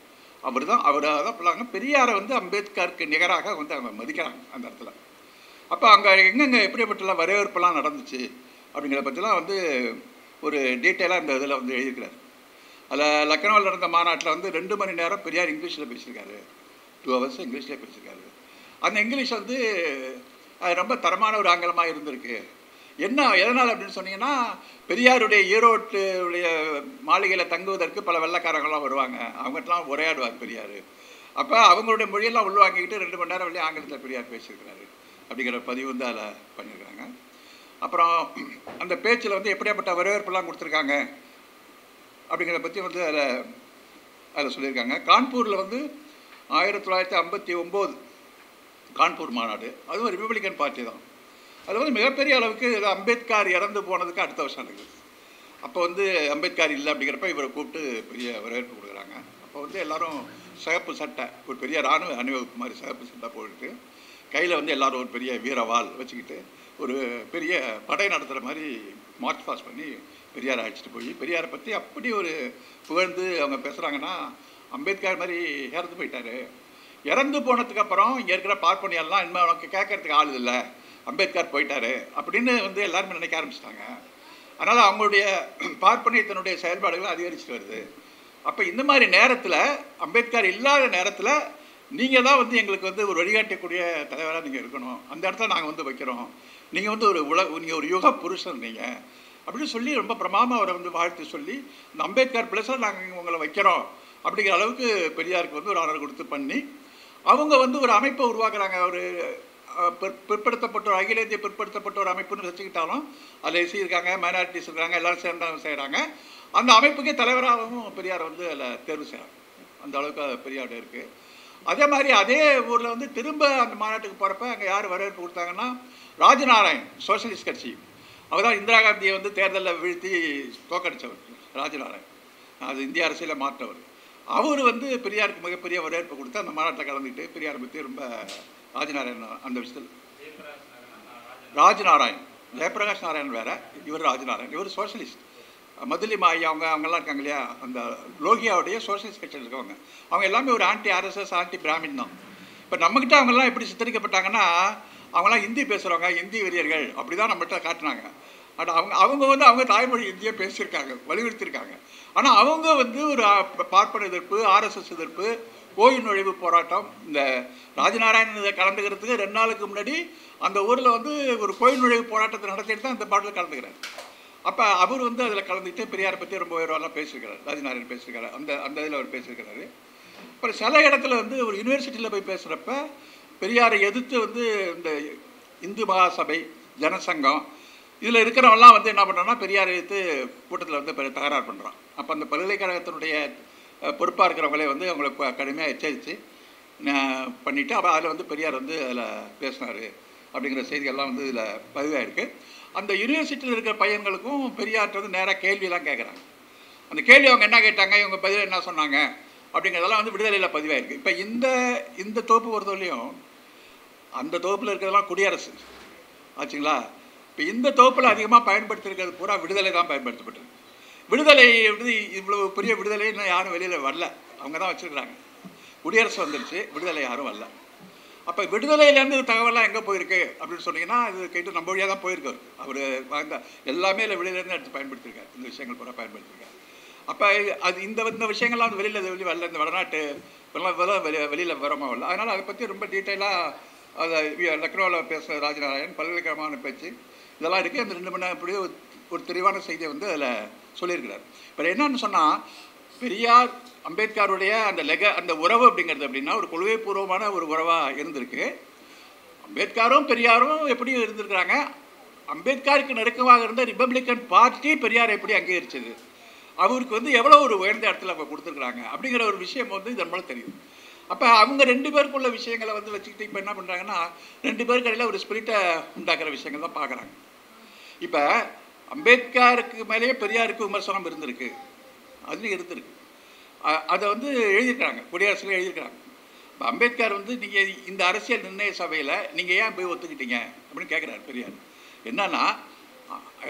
அவர் தான் சொல்லுவாங்க, பெரியாரை வந்து அம்பேத்கருக்கு நிகராக வந்து அவங்க மதிக்கிறாங்க அந்த இடத்துல. அப்போ அங்கே எங்கெங்கே எப்படிப்பட்டலாம் வரவேற்பெல்லாம் நடந்துச்சு அப்படிங்கிறத பற்றிலாம் வந்து ஒரு டீட்டெயிலாக இந்த இதில் வந்து எழுதியிருக்கிறார். அதில் லக்னோவில் நடந்த மாநாட்டில் வந்து 2 மணி நேரம் பெரியார் இங்கிலீஷில் பேசியிருக்காரு. 2 ஹவர்ஸ் இங்கிலீஷில் பேசியிருக்காரு. அந்த இங்கிலீஷ் வந்து ரொம்ப தரமான ஒரு ஆங்கிலமாக இருந்திருக்கு. என்ன எதனால் அப்படின்னு சொன்னீங்கன்னா, பெரியாருடைய ஈரோட்டுடைய மாளிகையில் தங்குவதற்கு பல வெள்ளைக்காரங்களாம் வருவாங்க. அவங்ககிட்டலாம் உரையாடுவார் பெரியார். அப்போ அவங்களுடைய மொழியெல்லாம் உள்வாங்கிக்கிட்டு 2 மணி நேரம் வெளியே ஆங்கிலத்தில் பெரியார் பேசியிருக்கிறாரு அப்படிங்கிற பதிவு வந்து அதில் பண்ணியிருக்காங்க. அப்புறம் அந்த பேச்சில் வந்து எப்படியாப்பட்ட வரவேற்பெல்லாம் கொடுத்துருக்காங்க அப்படிங்கிறத பற்றி வந்து அதில் சொல்லியிருக்காங்க. கான்பூரில் வந்து 1959 கான்பூர் மாநாடு, அதுவும் ரிப்பப்ளிக்கன் பார்ட்டி தான். அது வந்து மிகப்பெரிய அளவுக்கு அம்பேத்கர் இறந்து போனதுக்கு அடுத்த வருஷம் நடக்குது. அப்போ வந்து அம்பேத்கர் இல்லை அப்படிங்கிறப்ப இவரை கூப்பிட்டு பெரிய வரவேற்பு கொடுக்குறாங்க. அப்போ வந்து எல்லோரும் சிகப்பு சட்டை, ஒரு பெரிய இராணுவ அணிவகுப்பு மாதிரி சிகப்பு சட்டை போட்டுட்டு, கையில் வந்து எல்லோரும் ஒரு பெரிய வீரவாள் வச்சுக்கிட்டு ஒரு பெரிய படை நடத்துகிற மாதிரி மார்ச் பாஸ் பண்ணி பெரியாரை அழைச்சிட்டு போய் பெரியாரை பற்றி அப்படி ஒரு புகழ்ந்து அவங்க பேசுகிறாங்கன்னா, அம்பேத்கர் மாதிரி இறந்து போயிட்டார். இறந்து போனதுக்கப்புறம் இங்கே இருக்கிற பார்ப்பனியெல்லாம் இனிமேல் அவனுக்கு கேட்கறதுக்கு ஆள் இல்லை, அம்பேத்கர் போயிட்டார் அப்படின்னு வந்து எல்லாருமே நினைக்க ஆரம்பிச்சிட்டாங்க. அதனால் அவங்களுடைய பார்ப்பனியத்தினுடைய செயல்பாடுகள் அதிகரிச்சுட்டு வருது. அப்போ இந்த மாதிரி நேரத்தில், அம்பேத்கர் இல்லாத நேரத்தில் நீங்கள் தான் வந்து எங்களுக்கு வந்து ஒரு வழிகாட்டக்கூடிய தலைவராக நீங்கள் இருக்கணும், அந்த இடத்துல நாங்கள் வந்து வைக்கிறோம், நீங்கள் வந்து நீங்கள் ஒரு யுக புருஷன் நீங்கள் அப்படின்னு சொல்லி ரொம்ப பிரமாதமாக அவரை வந்து வாழ்த்து சொல்லி, இந்த அம்பேத்கர் பிளஸில் நாங்கள் உங்களை வைக்கிறோம் அப்படிங்கிற அளவுக்கு பெரியாருக்கு வந்து ஒரு ஆர்டர் கொடுத்து பண்ணி அவங்க வந்து ஒரு அமைப்பை உருவாக்குறாங்க. ஒரு பிற்படுத்தப்பட்ட ஒரு அகில இந்திய பிற்படுத்தப்பட்ட ஒரு அமைப்புன்னு வச்சுக்கிட்டாலும் அதில் எஸ்சி இருக்காங்க, மைனாரிட்டிஸ் இருக்காங்க, எல்லோரும் சேர்ந்தாங்க செய்கிறாங்க. அந்த அமைப்புக்கே தலைவராகவும் பெரியார் வந்து அதில் தேர்வு செய்கிறாங்க. அந்த அளவுக்கு பெரியார் இருக்குது. அதே மாதிரி அதே ஊரில் வந்து திரும்ப அந்த மாநாட்டுக்கு போகிறப்ப அங்கே யார் வரவேற்பு கொடுத்தாங்கன்னா, ராஜநாராயண், சோஷலிஸ்ட் கட்சி. அவர் தான் இந்திரா காந்தியை வந்து தேர்தலில் வீழ்த்தி தோக்கடித்தவர் ராஜநாராயண். அது இந்திய அரசியலை மாற்றவர். அவர் வந்து பெரியாருக்கு மிகப்பெரிய வரவேற்பு கொடுத்து அந்த மாநாட்டில் கலந்துக்கிட்டு பெரியாரை பற்றி ரொம்ப ராஜநாராயண் அந்த விஷயத்தில் ராஜநாராயண், ஜெயபிரகாஷ் நாராயண் வேறு, இவர் ராஜநாராயண், இவர் சோஷலிஸ்ட். மதுலி மாயி அவங்கெல்லாம் இருக்காங்க இல்லையா, அந்த லோகியாவுடைய சோஷலிஸ்ட் கட்சியில் இருக்கவங்க. அவங்க எல்லாமே ஒரு ஆன்டி ஆர்எஸ்எஸ், ஆன்டி பிராமின் தான். இப்போ நம்மக்கிட்ட அவங்கெல்லாம் எப்படி சித்தரிக்கப்பட்டாங்கன்னா, அவங்களாம் ஹிந்தி பேசுகிறவங்க, ஹிந்தி வெறியர்கள் அப்படி தான் நம்மகிட்ட காட்டினாங்க. ஆனால் அவங்க வந்து அவங்க தாய்மொழி இந்தியை பேசியிருக்காங்க, வலியுறுத்தியிருக்காங்க. ஆனால் அவங்க வந்து ஒரு பார்ப்பன எதிர்ப்பு, ஆர்எஸ்எஸ் எதிர்ப்பு, கோயில் நுழைவு போராட்டம். இந்த ராஜநாராயணன் இதை கலந்துக்கிறதுக்கு 2 நாளுக்கு முன்னாடி அந்த ஊரில் வந்து ஒரு கோயில் நுழைவு போராட்டத்தை நடத்திட்டு தான் அந்த பாட்டில் கலந்துக்கிறார். அப்போ அவர் வந்து அதில் கலந்துக்கிட்டு பெரியாரை பற்றி ரொம்ப உயர்வாலாம் பேசியிருக்கிறார். ராஜநாராயணன் பேசியிருக்காரு, அந்த இதில் அவர் பேசியிருக்கிறாரு. அப்புறம் சில இடத்துல வந்து ஒரு யூனிவர்சிட்டியில் போய் பேசுகிறப்ப பெரியாரை எதிர்த்து வந்து இந்த இந்து மகாசபை, ஜனசங்கம் இதில் இருக்கிறவங்கலாம் வந்து என்ன பண்ணுறாங்கன்னா, பெரியாரை எதிர்த்து கூட்டத்தில் வந்து தகராறு பண்ணுறான். அப்போ அந்த பல்கலைக்கழகத்தினுடைய பொறுப்பாக இருக்கிறவங்களே வந்து அவங்களை கடுமையாக எச்சரித்து பண்ணிவிட்டு, அப்போ அதில் வந்து பெரியார் வந்து அதில் பேசினார் அப்படிங்கிற செய்திகள்லாம் வந்து இதில் பதிவாயிருக்கு. அந்த யூனிவர்சிட்டியில் இருக்கிற பையன்களுக்கும் பெரியார்கிட்ட வந்து நேராக கேள்வியெல்லாம் கேட்குறாங்க. அந்த கேள்வி அவங்க என்ன கேட்டாங்க, இவங்க பதில் என்ன சொன்னாங்க அப்படிங்கிறதெல்லாம் வந்து விடுதலையில் பதிவாயிருக்கு. இப்போ இந்த தொகுப்பு பொறுத்தவரையும் அந்த தொகுப்பில் இருக்கிறதெல்லாம் குடியரசு ஆச்சுங்களா. இப்போ இந்த தொகுப்பில் அதிகமாக பயன்படுத்தியிருக்கிறது பூரா விடுதலை தான் பயன்படுத்தப்பட்டிருக்கு. விடுதலை வந்து இவ்வளோ பெரிய விடுதலை இன்னும் யாரும் வெளியில் வரல, அவங்க தான் வச்சுருக்குறாங்க. குடியரசு வந்துருச்சு, விடுதலை யாரும் வரல. அப்போ விடுதலையிலேருந்து தகவலாம் எங்கே போயிருக்கு அப்படின்னு சொன்னீங்கன்னா, இது கேட்டு நம்ம வழியாக தான் போயிருக்காரு. அவர் வாங்க எல்லாமே இல்லை விடுதலையிலேருந்து எடுத்து பயன்படுத்தியிருக்காரு, இந்த விஷயங்கள் பூரா பயன்படுத்தியிருக்காரு. அப்போ அது இந்த விஷயங்கள்லாம் வந்து வெளியில் வரல, இந்த வடநாட்டு வெளியில் வரமா வரல. அதனால் அதை பற்றி ரொம்ப டீட்டெயிலாக அதை லக்னோவில் பேசுகிற ராஜநாராயண் பல்கலைக்கழகமான பேச்சு இதெல்லாம் இருக்குது. அந்த 2 மணி நேரம் இப்படி ஒரு தெளிவான செய்தியை வந்து அதில் சொல்லியிருக்கிறார். இப்போ என்னன்னு சொன்னால், பெரியார் அம்பேத்கருடைய அந்த உறவு அப்படிங்கிறது அப்படின்னா ஒரு கொள்கைப்பூர்வமான ஒரு உறவாக இருந்திருக்கு. அம்பேத்கரும் பெரியாரும் எப்படி இருந்திருக்கிறாங்க, அம்பேத்கருக்கு நெருக்கமாக இருந்த ரிப்பப்ளிக்கன் பார்ட்டி பெரியாரை எப்படி அங்கீகரிச்சது, அவருக்கு வந்து எவ்வளோ ஒரு உயர்ந்த இடத்துல அவங்க கொடுத்துருக்குறாங்க அப்படிங்கிற ஒரு விஷயம் வந்து இதன் மூலம் தெரியும். அப்போ அவங்க 2 பேருக்குள்ள விஷயங்களை வந்து வச்சுக்கிட்டு இப்போ என்ன பண்ணுறாங்கன்னா 2 பேருக்கு இடையில ஒரு ஸ்பிரிட்டை உண்டாக்குற விஷயங்கள் தான் பார்க்குறாங்க. இப்போ அம்பேத்கருக்கு மேலேயே பெரியாருக்கு விமர்சனம் இருந்திருக்கு, அதுலேயும் இருந்திருக்கு. அதை வந்து எழுதியிருக்கிறாங்க, குடியரசில் எழுதியிருக்கிறாங்க. இப்போ அம்பேத்கர் வந்து நீங்கள் இந்த அரசியல் நிர்ணய சபையில் நீங்கள் ஏன் போய் ஒத்துக்கிட்டீங்க அப்படின்னு கேட்குறாரு பெரியார். என்னன்னா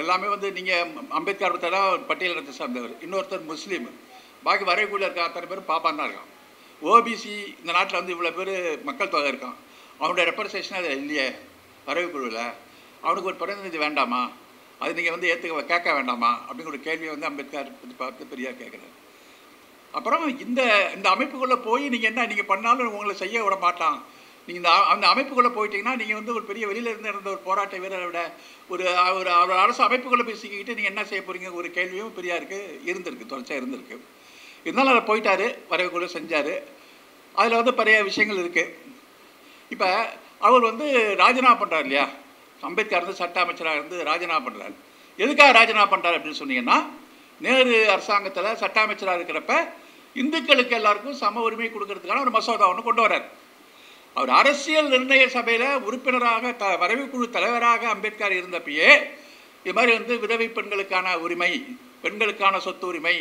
எல்லாமே வந்து நீங்கள் அம்பேத்கர் ஒருத்தர் தான் பட்டியலினத்தை சார்ந்தவர், இன்னொருத்தர் முஸ்லீம், பாக்கி வரைக்குள்ள இருக்க அத்தனை பேரும் பாப்பான் தான் இருக்கான். ஓபிசி இந்த நாட்டில் வந்து இவ்வளோ பேர் மக்கள் தொகை இருக்கான், அவனுடைய ரெப்ரசன்டேஷன் அது இல்லையே வரைவுக்குழுவில், அவனுக்கு ஒரு பிரதிநிதி வேண்டாமா, அது நீங்கள் வந்து கேட்க வேண்டாமா அப்படிங்கிற ஒரு கேள்வியை வந்து அம்பேத்கர் பார்த்து பெரியார் கேட்குறாரு. அப்புறம் இந்த இந்த அமைப்புக்குள்ளே போய் நீங்கள் பண்ணாலும் உங்களை செய்ய விட மாட்டான், நீங்கள் அந்த அமைப்புக்குள்ளே போயிட்டீங்கன்னா நீங்கள் வந்து ஒரு பெரிய வெளியில் இருந்த ஒரு போராட்ட வீரரை விட ஒரு அரசு அமைப்புக்குள்ளே போய் சிக்கிக்கிட்டு நீங்கள் என்ன செய்ய போகிறீங்க ஒரு கேள்வியும் பெரியாருக்கு இருந்திருக்கு, தொடர்ச்சியாக இருந்திருக்கு. இருந்தாலும் அதை போயிட்டார், வரைவுக்குள்ளே செஞ்சார். அதில் வந்து பழைய விஷயங்கள் இருக்குது. இப்போ அவர் வந்து ராஜினாமா பண்ணுறாரு இல்லையா, அம்பேத்கர் வந்து சட்ட அமைச்சராக இருந்து ராஜினாமா பண்ணுறாரு. எதுக்காக ராஜினாமா பண்ணுறாரு அப்படின்னு சொன்னீங்கன்னா, நேரு அரசாங்கத்தில் சட்ட அமைச்சராக இருக்கிறப்ப இந்துக்களுக்கு எல்லாருக்கும் சம உரிமை கொடுக்கறதுக்கான ஒரு மசோதா ஒன்று கொண்டு வர்றார். அவர் அரசியல் நிர்ணய சபையில் உறுப்பினராக வரைவுக்குழு தலைவராக அம்பேத்கர் இருந்தப்பயே இது மாதிரி வந்து விதவை பெண்களுக்கான உரிமை, பெண்களுக்கான சொத்து உரிமை,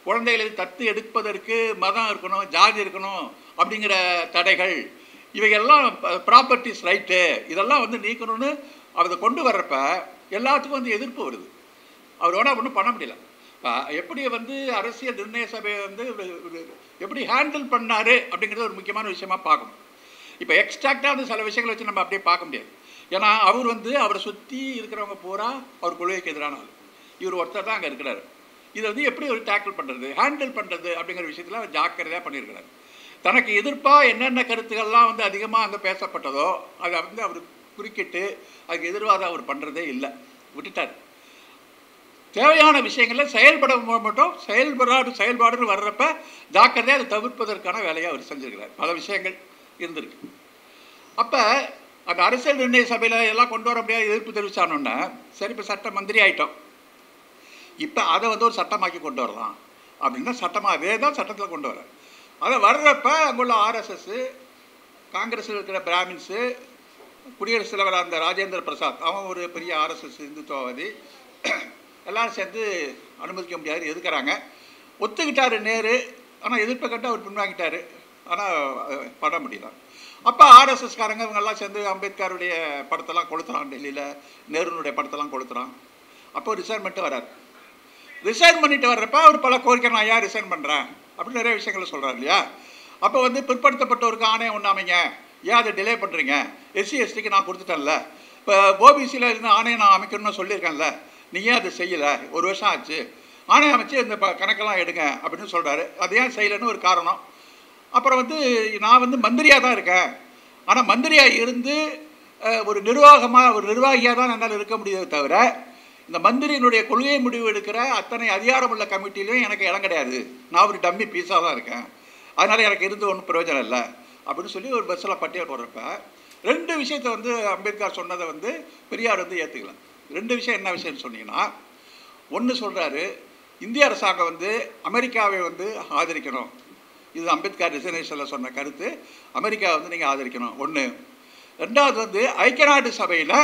குழந்தைகளை தத்து எடுப்பதற்கு மதம் இருக்கணும், ஜாதி இருக்கணும் அப்படிங்கிற தடைகள், இவைகள்லாம் ப்ராப்பர்ட்டிஸ் ரைட்டு, இதெல்லாம் வந்து நீக்கணும்னு அதை கொண்டு வர்றப்ப எல்லாத்துக்கும் வந்து எதிர்ப்பு வருது. அவரோட ஒன்றும் பண்ண முடியல. எப்படி வந்து அரசியல் நிர்ணய சபையை வந்து எப்படி ஹேண்டில் பண்ணார் அப்படிங்கிறது ஒரு முக்கியமான விஷயமா பார்க்கணும். இப்போ எக்ஸ்ட்ராக்டாக வந்து சில விஷயங்களை வச்சு நம்ம அப்படியே பார்க்க முடியாது. ஏன்னா அவர் வந்து அவரை சுற்றி இருக்கிறவங்க பூரா அவர் கொள்கைக்கு எதிரான ஆள், இவர் ஒருத்தர் தான் அங்கே இருக்கிறார். இதை வந்து எப்படி ஒரு டேக்கிள் பண்ணுறது, ஹேண்டில் பண்ணுறது அப்படிங்கிற விஷயத்தில் அவர் ஜாக்கிரதையாக பண்ணியிருக்கிறார். தனக்கு எதிர்ப்பாக என்னென்ன கருத்துக்கள்லாம் வந்து அதிகமாக அங்கே பேசப்பட்டதோ அதை வந்து அவர் குறுக்கிட்டு அதுக்கு எதிர்வாக அவர் பண்ணுறதே இல்லை, விட்டுட்டார். தேவையான விஷயங்களில் செயல்பட மட்டும் செயல்பாடுன்னு வர்றப்ப ஜாக்கிரதையாக அதை தவிர்ப்பதற்கான வேலையை அவர் செஞ்சுருக்கிறார். பல விஷயங்கள் இருந்திருக்கு. அப்போ அந்த அரசியல் நிர்ணய சபையில் எல்லாம் கொண்டு வர முடியாது எதிர்ப்பு தெரிவிச்சானோன்னா, சரி இப்போ சட்ட மந்திரி ஆகிட்டோம், இப்போ அதை வந்து ஒரு சட்டமாக்கி கொண்டு வரலாம் அப்படின்னா சட்டமாக அதே தான் சட்டத்தில் கொண்டு வர. அதை வர்றப்ப அங்குள்ள ஆர்எஸ்எஸ், காங்கிரஸில் இருக்கிற பிராமின்ஸு, குடியரசுத் தலைவராக இருந்த ராஜேந்திர பிரசாத், அவன் ஒரு பெரிய ஆர்எஸ்எஸ் இந்துத்துவவாதி, எல்லோரும் சேர்ந்து அனுமதிக்க முடியாது எதுக்குறாங்க. ஒத்துக்கிட்டார் நேரு, ஆனால் எதிர்ப்பை கண்டு அவர் பின்வாங்கிட்டார், ஆனால் பண்ண முடியல. அப்போ ஆர்எஸ்எஸ்காரங்க இவங்கெல்லாம் சேர்ந்து அம்பேத்கருடைய படத்தெல்லாம் கொளுத்துறான், டெல்லியில் நேருனுடைய படத்தெல்லாம் கொளுத்துறான். அப்போ ரிசைன்மெண்ட்டு வராரு. ரிசைன் பண்ணிட்டு வர்றப்ப அவர் பல கோரிக்கை, நான் ஏன் ரிசைன் பண்ணுறேன் அப்படின்னு நிறைய விஷயங்களை சொல்கிறார் இல்லையா. அப்போ வந்து பிற்படுத்தப்பட்டவருக்கு ஆணையம் ஒன்று அமைங்க, ஏன் அதை டிலே பண்ணுறீங்க, எஸ்சி எஸ்டிக்கு நான் கொடுத்துட்டேன்ல, இப்போ ஓபிசியில் இருந்து ஆணையம் நான் அமைக்கணும்னு சொல்லியிருக்கேன்ல, நீங்கள் அதை செய்யலை, 1 வருஷம் ஆச்சு, ஆணையம் அமைச்சு இந்த கணக்கெல்லாம் எடுங்க அப்படின்னு சொல்கிறாரு. அது ஏன் செய்யலைன்னு ஒரு காரணம். அப்புறம் வந்து நான் வந்து மந்திரியாக தான் இருக்கேன், ஆனால் மந்திரியாக இருந்து ஒரு நிர்வாகியாக தான் என்னால் இருக்க முடியுதே தவிர இந்த மந்திரியினுடைய கொள்கை முடிவு எடுக்கிற அத்தனை அதிகாரமுள்ள கமிட்டிலையும் எனக்கு இடம் கிடையாது, நான் ஒரு டம்மி பீஸாக தான் இருக்கேன், அதனால் எனக்கு இருந்து ஒன்றும் பிரயோஜனம் இல்லை அப்படின்னு சொல்லி ஒரு பஸ்ஸில் பட்டியல் போடுறப்ப 2 விஷயத்தை வந்து அம்பேத்கர் சொன்னதை வந்து பெரியார் வந்து ஏற்றுக்கலாம். 2 விஷயம் என்ன விஷயம்னு சொன்னீங்கன்னா, ஒன்று சொல்கிறாரு, இந்திய அரசாங்கம் வந்து அமெரிக்காவை வந்து ஆதரிக்கணும், இது அம்பேத்கர் ரிசர்வேஷனில் சொன்ன கருத்து, அமெரிக்காவை வந்து நீங்கள் ஆதரிக்கணும் ஒன்று. 2வது வந்து ஐக்கிய நாடு சபையில்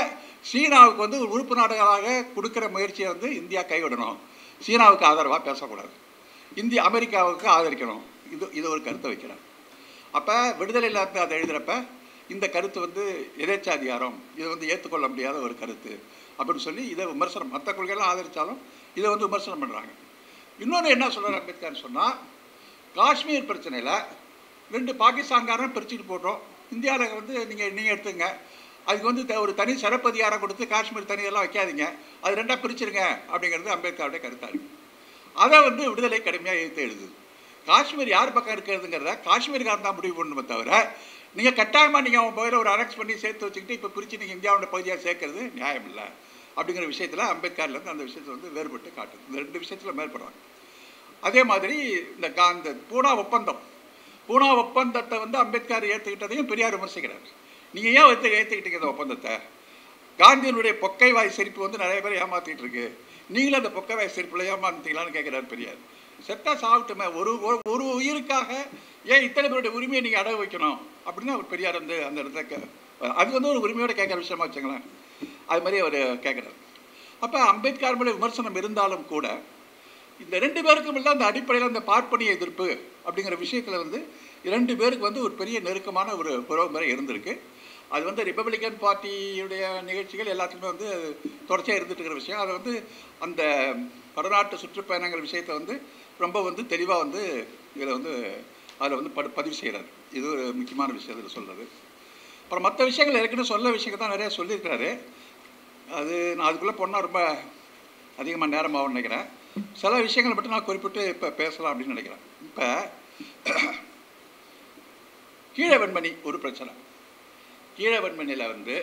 சீனாவுக்கு வந்து உறுப்பு நாடுகளாக கொடுக்குற முயற்சியை வந்து இந்தியா கைவிடணும், சீனாவுக்கு ஆதரவாக பேசக்கூடாது, அமெரிக்காவுக்கு ஆதரிக்கணும், இது ஒரு கருத்தை வைக்கிறார். அப்போ விடுதலை இல்லாத அதை எழுதுகிறப்ப இந்த கருத்து வந்து எதேச்சாதிகாரம், இது வந்து ஏற்றுக்கொள்ள முடியாத ஒரு கருத்து அப்படின்னு சொல்லி இதை விமர்சனம், மற்ற கொள்கையெல்லாம் ஆதரித்தாலும் இதை வந்து விமர்சனம் பண்ணுறாங்க. இன்னொன்று என்ன சொல்கிறார் அம்பேத்கர்னு சொன்னால், காஷ்மீர் பிரச்சனையில் 2 பாகிஸ்தான்காரன் பிரிச்சுட்டு போட்டோம், இந்தியாவில் வந்து நீங்கள் எடுத்துங்க, அதுக்கு வந்து ஒரு தனி சிறப்பதிகாரம் கொடுத்து காஷ்மீர் தனியெல்லாம் வைக்காதீங்க, அது 2ஆக பிரிச்சுருங்க அப்படிங்கிறது அம்பேத்கருடைய கருத்தாக இருக்குது. அதை வந்து விடுதலை கடுமையாக எதிர்த்து எழுதுது. காஷ்மீர் யார் பக்கம் இருக்கிறதுங்கிறத காஷ்மீர்காரன் தான் முடிவு பண்ணணுமே தவிர நீங்கள் கட்டாயமாக நீங்கள் அவன் பகுதியில் ஒரு அரெக்ஸ் பண்ணி சேர்த்து வச்சுக்கிட்டு இப்போ பிரித்து நீங்கள் இந்தியாவோட பகுதியாக சேர்க்கறது நியாயம் இல்லை அப்படிங்கிற விஷயத்தில் அம்பேத்கர்லேருந்து அந்த விஷயத்தை வந்து வேறுபட்டு காட்டுது. இந்த 2 விஷயத்தில் மேற்படுறாங்க. அதே மாதிரி இந்த பூனா ஒப்பந்தத்தை வந்து அம்பேத்கர் ஏற்றுக்கிட்டதையும் பெரியார் விமர்சிக்கிறார். நீங்கள் ஏன் ஏற்றுக்கிட்டீங்க இந்த ஒப்பந்தத்தை? காந்தியினுடைய பொக்கை வாய் சிரிப்பு வந்து நிறைய பேர் ஏமாற்றிட்டு இருக்கு. நீங்களும் அந்த பொக்கை வாய் சிரிப்பில் ஏமாந்தீங்களான்னு கேட்குறாரு பெரியார். செத்தா சாப்பிட்டுமே ஒரு உயிருக்காக ஏன் இத்தனை பேருடைய உரிமையை நீங்கள் அடகு வைக்கணும் அப்படின்னு அவர் பெரியார் வந்து அந்த இடத்துல அது வந்து ஒரு உரிமையோட கேட்குற விஷயமா வச்சுங்களேன். அது மாதிரி அவர் கேட்குறாரு. அப்போ அம்பேத்கர் மேலே விமர்சனம் இருந்தாலும் கூட இந்த 2 பேருக்கும் இல்லை அந்த அடிப்படையில் அந்த பார்ப்பனிய எதிர்ப்பு அப்படிங்கிற விஷயத்தில் வந்து 2 பேருக்கு வந்து ஒரு பெரிய நெருக்கமான ஒரு உறவு முறை இருந்திருக்கு. அது வந்து ரிப்பப்ளிக்கன் பார்ட்டியுடைய நிகழ்ச்சிகள் எல்லாத்துக்குமே வந்து தொடர்ச்சியாக இருந்துட்டு இருக்கிற விஷயம். அதை வந்து அந்த வடநாட்டு சுற்றுப்பயணங்கள் விஷயத்தை வந்து ரொம்ப வந்து தெளிவாக வந்து இதில் வந்து அதில் வந்து பதிவு செய்கிறார். இது ஒரு முக்கியமான விஷயம் இதில் சொல்கிறது. அப்புறம் மற்ற விஷயங்கள் ஏற்கனவே சொல்ல விஷயங்கள் தான் நிறையா சொல்லியிருக்கிறாரு. அது நான் அதுக்குள்ளே போனால் ரொம்ப அதிகமாக நேரமாகும்னு நினைக்கிறேன். சில விஷயங்களை மட்டும் நான் குறிப்பிட்டு இப்போ பேசலாம் அப்படின்னு நினைக்கிறேன். இப்போ கீழவெண்மணி ஒரு பிரச்சனை. கீழவெண்மணியில் வந்து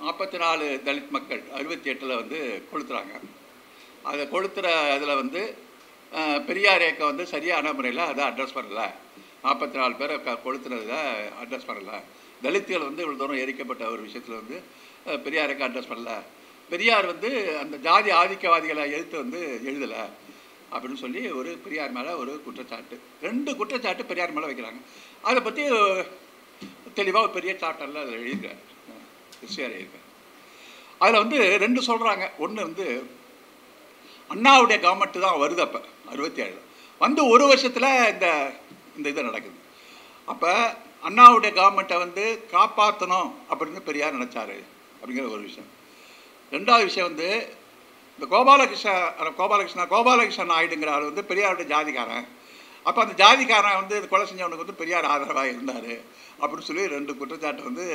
44 தலித் மக்கள் 68 வந்து கொளுத்துறாங்க. அதை கொளுத்துற அதில் வந்து பெரியார் இயக்கம் வந்து சரியான முறையில் அதை அட்ரஸ் பண்ணலை. 44 பேரை கொளுத்துனதில் அட்ரஸ் பண்ணலை. தலித்துகள் வந்து இவ்வளோ தூரம் எரிக்கப்பட்ட ஒரு விஷயத்தில் வந்து பெரியார் இயக்கம் அட்ரஸ் பண்ணலை. பெரியார் வந்து அந்த ஜாதி ஆதிக்கவாதிகளை எழுத்து வந்து எழுதலை அப்படின்னு சொல்லி ஒரு பெரியார் மேலே ஒரு குற்றச்சாட்டு, 2 குற்றச்சாட்டு பெரியார் மேலே வைக்கிறாங்க. அதை பற்றி தெளிவாக ஒரு பெரிய சாப்டரில் அதில் எழுதியிருக்காரு, எஸ்ஆர் எழுதியிருக்காரு. அதில் வந்து 2 சொல்கிறாங்க. ஒன்று வந்து அண்ணாவுடைய கவர்மெண்ட்டு தான் வருது. அப்போ 67 வந்து ஒரு வருஷத்தில் இந்த இது நடக்குது. அப்போ அண்ணாவுடைய கவர்மெண்ட்டை வந்து காப்பாற்றணும் அப்படின்னு பெரியார் நினச்சாரு அப்படிங்கிற ஒரு விஷயம். 2வது விஷயம் வந்து இந்த கோபாலகிருஷ்ணன் நாயுடுங்கிற ஆள் வந்து பெரியாருடைய ஜாதிக்காரன். அப்போ அந்த ஜாதிக்காரன் வந்து கொலை செஞ்சவனுக்கு வந்து பெரியார் ஆதரவாக இருந்தார் அப்படின்னு சொல்லி 2 குற்றச்சாட்டு வந்து